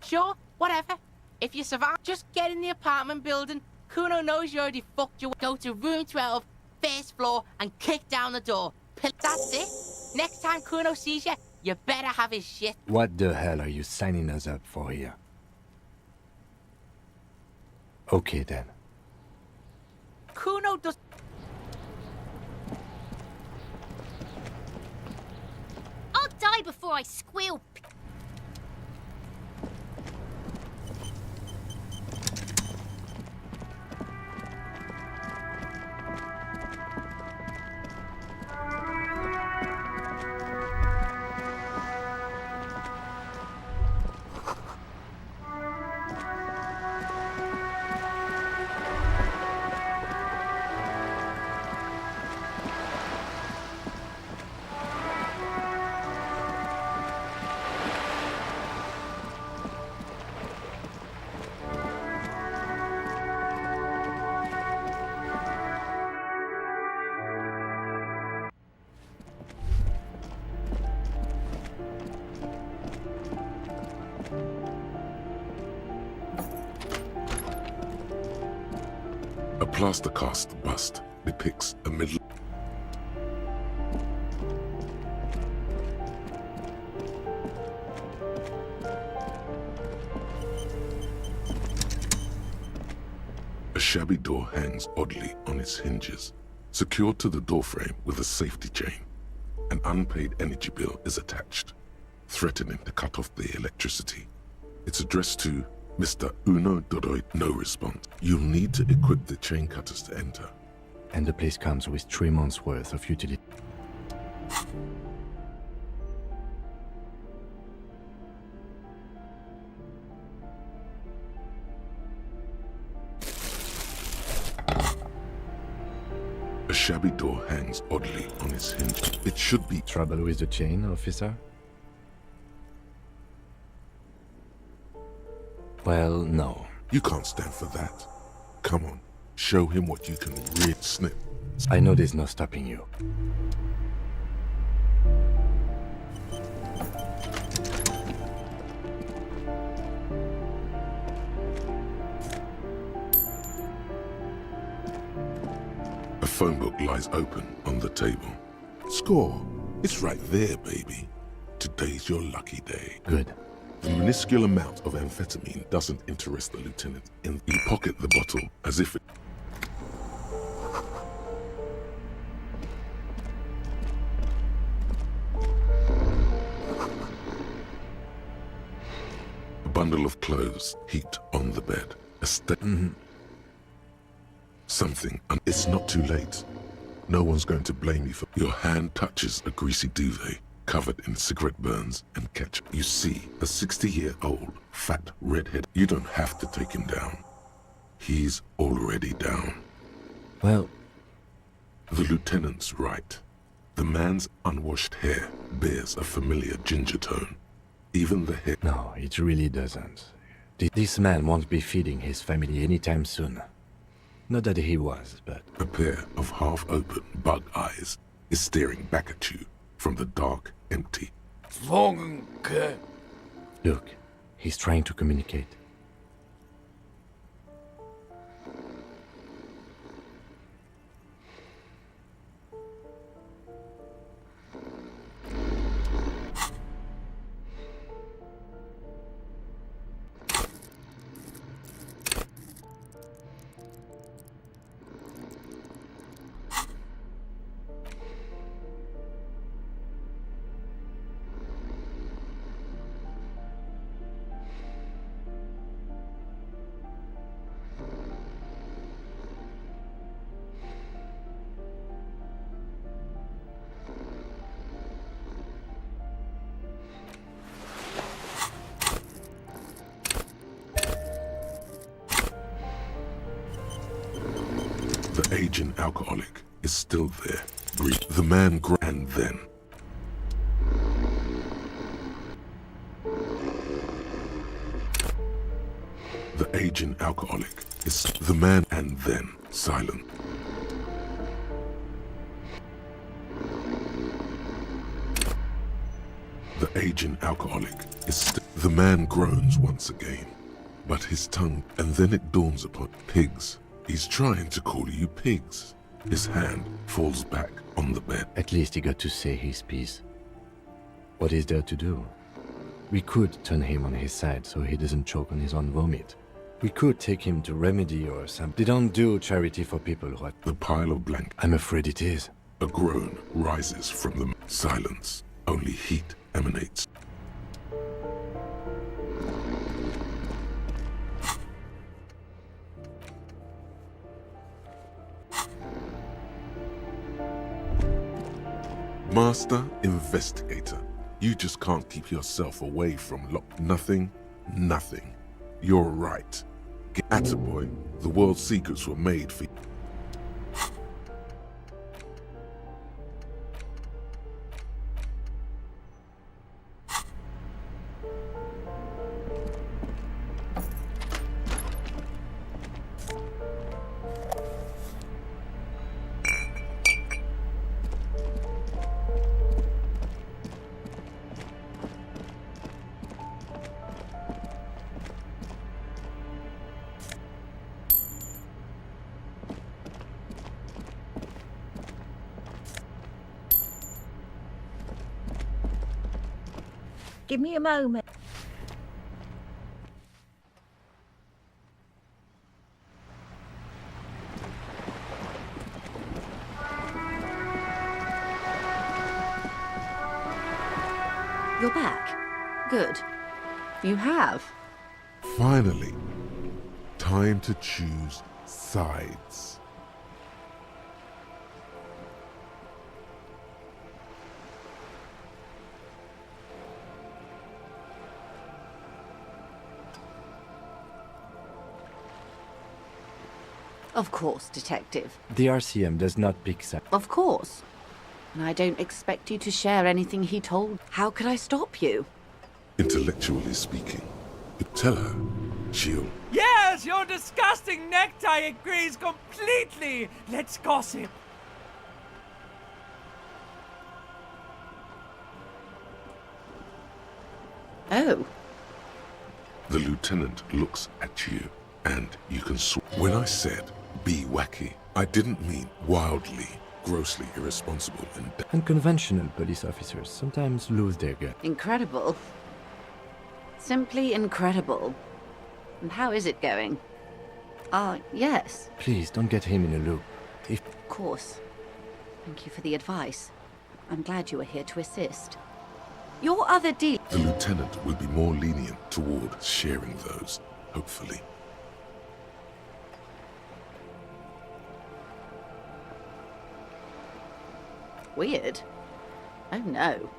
Sure, whatever. If you survive, just get in the apartment building. Kuno knows you already fucked your way. Go to room 12, first floor, and kick down the door. That's it. Next time Kuno sees you, You better have his shit. What the hell are you signing us up for here? Okay then. Kuno does... I'll die before I squeal. A plaster cast bust depicts a middle... A shabby door hangs oddly on its hinges, secured to the doorframe with a safety chain. An unpaid energy bill is attached, threatening to cut off the electricity. It's addressed to Mr. Uno Doroy. No response. You'll need to equip the chain cutters to enter. And the place comes with 3 months' worth of utility. A shabby door hangs oddly on its hinge. It should be... Trouble with the chain, officer? Well, no. You can't stand for that. Come on, show him what you can really snip. I know there's no stopping you. A phone book lies open on the table. Score. It's right there, baby. Today's your lucky day. Good. The minuscule amount of amphetamine doesn't interest the lieutenant. You pocket the bottle as if it... A bundle of clothes heaped on the bed. A Something. It's not too late. No one's going to blame you for... Your hand touches a greasy duvet, covered in cigarette burns and ketchup. You see a 60-year-old, fat redhead. You don't have to take him down. He's already down. Well... The lieutenant's right. The man's unwashed hair bears a familiar ginger tone. Even the hair... No, it really doesn't. This man won't be feeding his family anytime soon. Not that he was, but... A pair of half-open bug eyes is staring back at you from the dark, empty... Look, he's trying to communicate. The aging alcoholic is still there. The man and then... The aging alcoholic is the man and then silent. The aging alcoholic is the man groans once again, but his tongue, and then it dawns upon pigs. He's trying to call you pigs. His hand falls back on the bed. At least he got to say his piece. What is there to do? We could turn him on his side so he doesn't choke on his own vomit. We could take him to Remedy or something. They don't do charity for people who are... The pile of blank. I'm afraid it is. A groan rises from the silence. Only heat emanates. Master Investigator, you just can't keep yourself away from nothing. You're right. Attaboy, the world's secrets were made for you. Give me a moment. You're back. Good. You have. Finally, time to choose sides. Of course, Detective. The RCM does not pick sides. Of course. And I don't expect you to share anything he told. How could I stop you? Intellectually speaking, you tell her she'll... Yes, your disgusting necktie agrees completely. Let's gossip. Oh. The lieutenant looks at you, and you can When I said be wacky, I didn't mean wildly, grossly irresponsible and... Unconventional police officers sometimes lose their gut. Incredible. Simply incredible. And how is it going? Yes. Please, don't get him in a loop. If... Of course. Thank you for the advice. I'm glad you were here to assist. Your other deal... The lieutenant will be more lenient toward sharing those, hopefully. Weird. Oh no.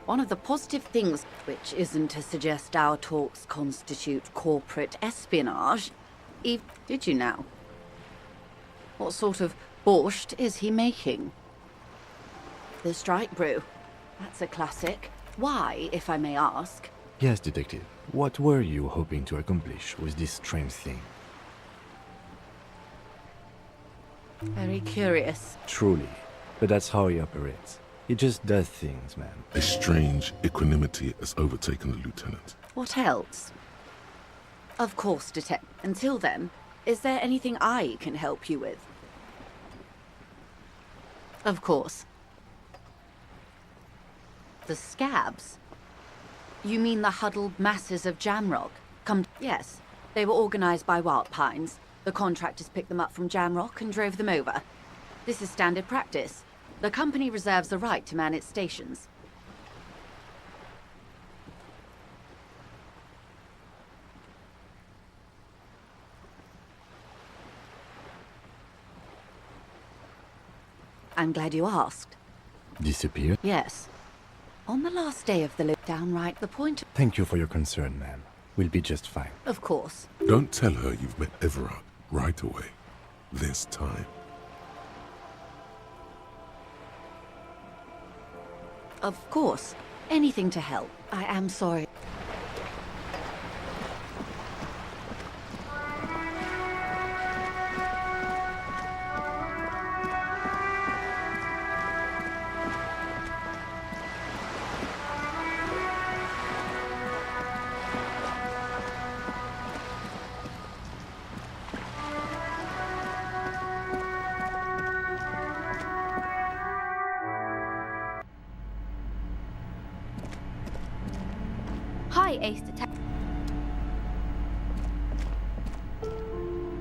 One of the positive things, which isn't to suggest our talks constitute corporate espionage. Did you now? What sort of borscht is he making? The strike brew. That's a classic. Why, if I may ask? Yes, Detective. What were you hoping to accomplish with this strange thing? Very curious. Truly. But that's how he operates. He just does things, man. A strange equanimity has overtaken the lieutenant. What else? Of course, Detective. Until then, is there anything I can help you with? Of course. The scabs? You mean the huddled masses of Jamrock? Yes. They were organized by Wild Pines. The contractors picked them up from Jamrock and drove them over. This is standard practice. The company reserves the right to man its stations. I'm glad you asked. Disappeared? Yes. On the last day of the loop, downright the point... Thank you for your concern, ma'am. We'll be just fine. Of course. Don't tell her you've met Everard right away. There's time. Of course. Anything to help. I am sorry. Hi, Ace Detective.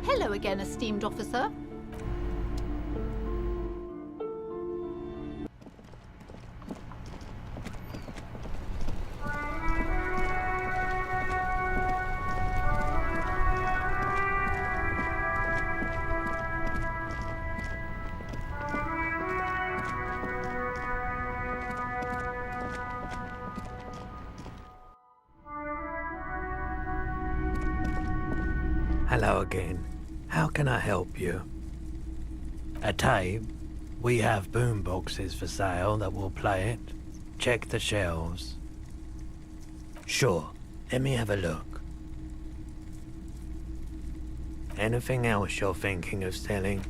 Hello again, esteemed officer. Hello again. How can I help you? A tape? We have boom boxes for sale that will play it. Check the shelves. Sure. Let me have a look. Anything else you're thinking of selling?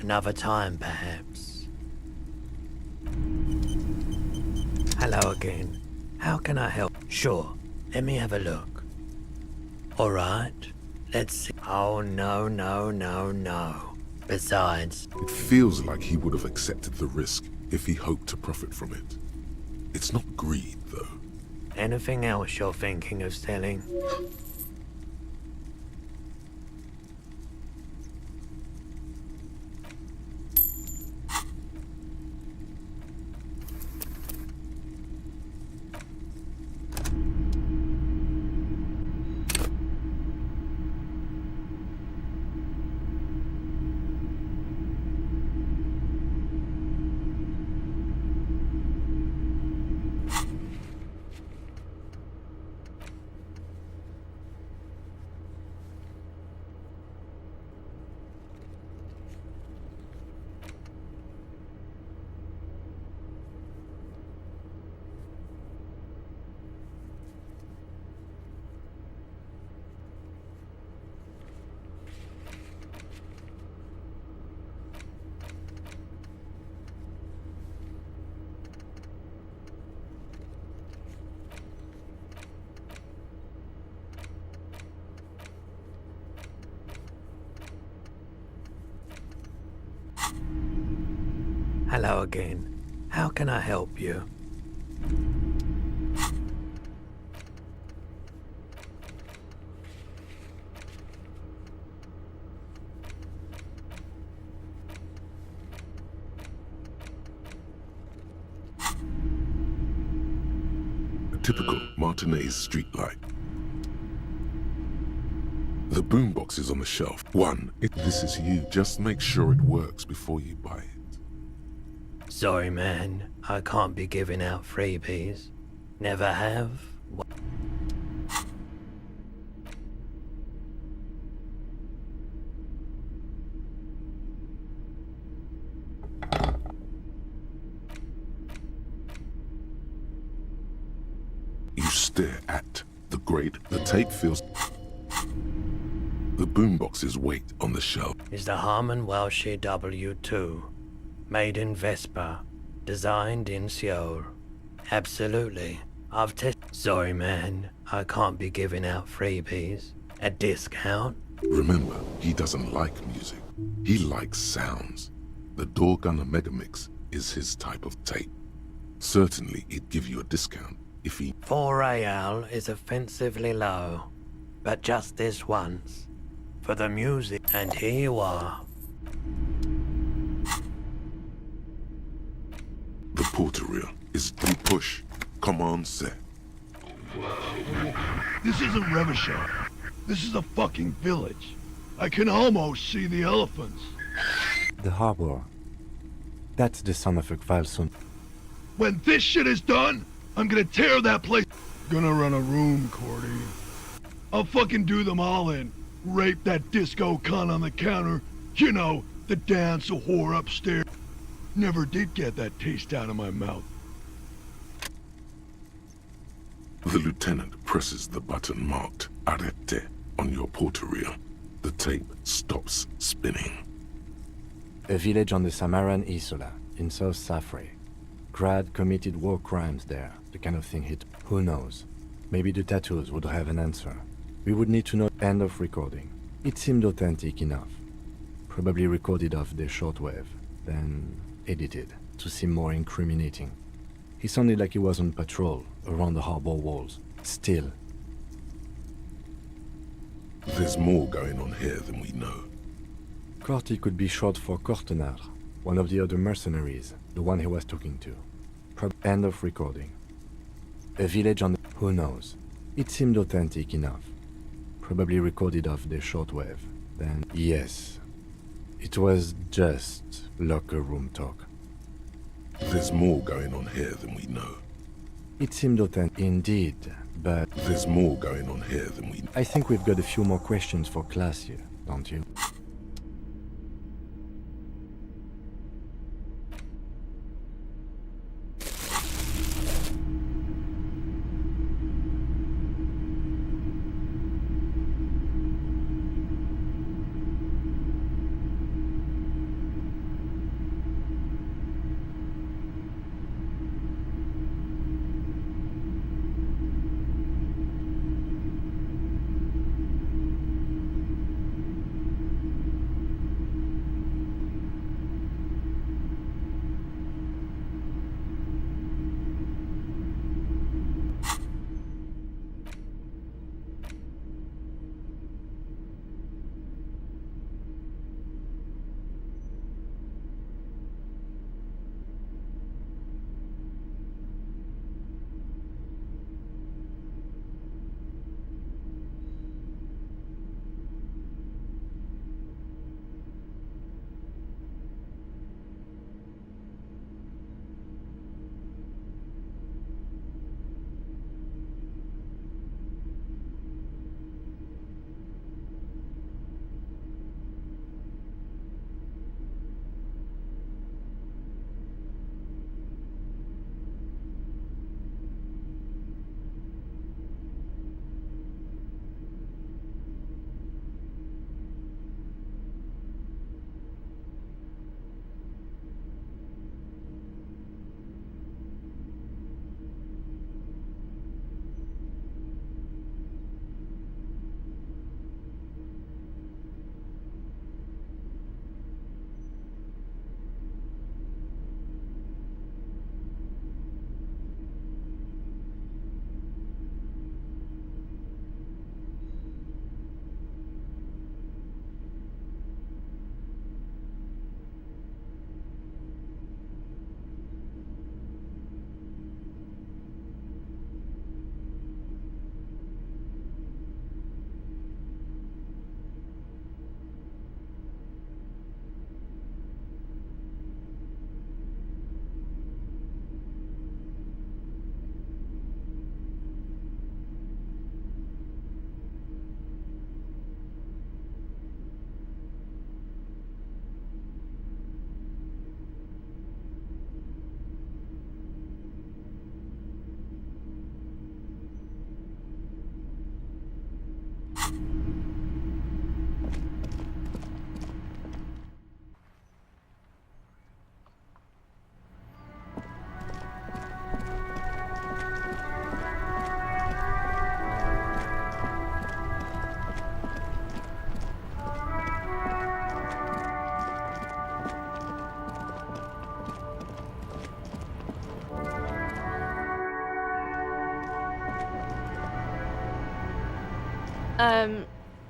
Another time, perhaps. Hello again. How can I help? Sure. Let me have a look. All right. Let's see. Oh, no, no, no, no. Besides... It feels like he would have accepted the risk if he hoped to profit from it. It's not greed, though. Anything else you're thinking of selling? Hello again. How can I help you? A typical Martinez streetlight. The boombox is on the shelf. This is you. Just make sure it works before you buy it. Sorry, man. I can't be giving out freebies. Never have. You stare at the grate. The tape feels... The boombox's weight on the shelf. Is the Harman Welsh W2. Made in Vespa. Designed in Seoul. Absolutely. I've tested... Sorry, man. I can't be giving out freebies. A discount? Remember, he doesn't like music. He likes sounds. The Door Gunner Megamix is his type of tape. Certainly, he'd give you a discount if he... 4 real is offensively low, but just this once. For the music, and here you are. The Porteria is the push. Command set. This isn't Revachol. This is a fucking village. I can almost see the elephants. The harbor. That's the son of a Kvalsund. When this shit is done, I'm gonna tear that place. Gonna run a room, Cordy. I'll fucking do them all in. Rape that disco cunt on the counter. You know, the dance a whore upstairs. Never did get that taste out of my mouth. The lieutenant presses the button marked Arete on your Porteria. The tape stops spinning. A village on the Samaran Isola, in South Safre. Grad committed war crimes there, the kind of thing he'd... Who knows? Maybe the tattoos would have an answer. We would need to know... End of recording. It seemed authentic enough. Probably recorded off the shortwave, then edited, to seem more incriminating. He sounded like he was on patrol, around the harbor walls. Still. There's more going on here than we know. Corty could be short for Cortenard, one of the other mercenaries, the one he was talking to. End of recording. A village on the... Who knows? It seemed authentic enough. Probably recorded off the shortwave. Then, yes. It was just locker room talk. There's more going on here than we know. It seemed authentic indeed, but... There's more going on here than we... I think we've got a few more questions for class here, don't you?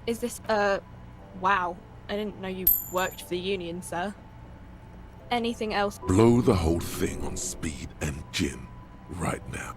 Is this, wow. I didn't know you worked for the Union, sir. Anything else? Blow the whole thing on speed and gin right now.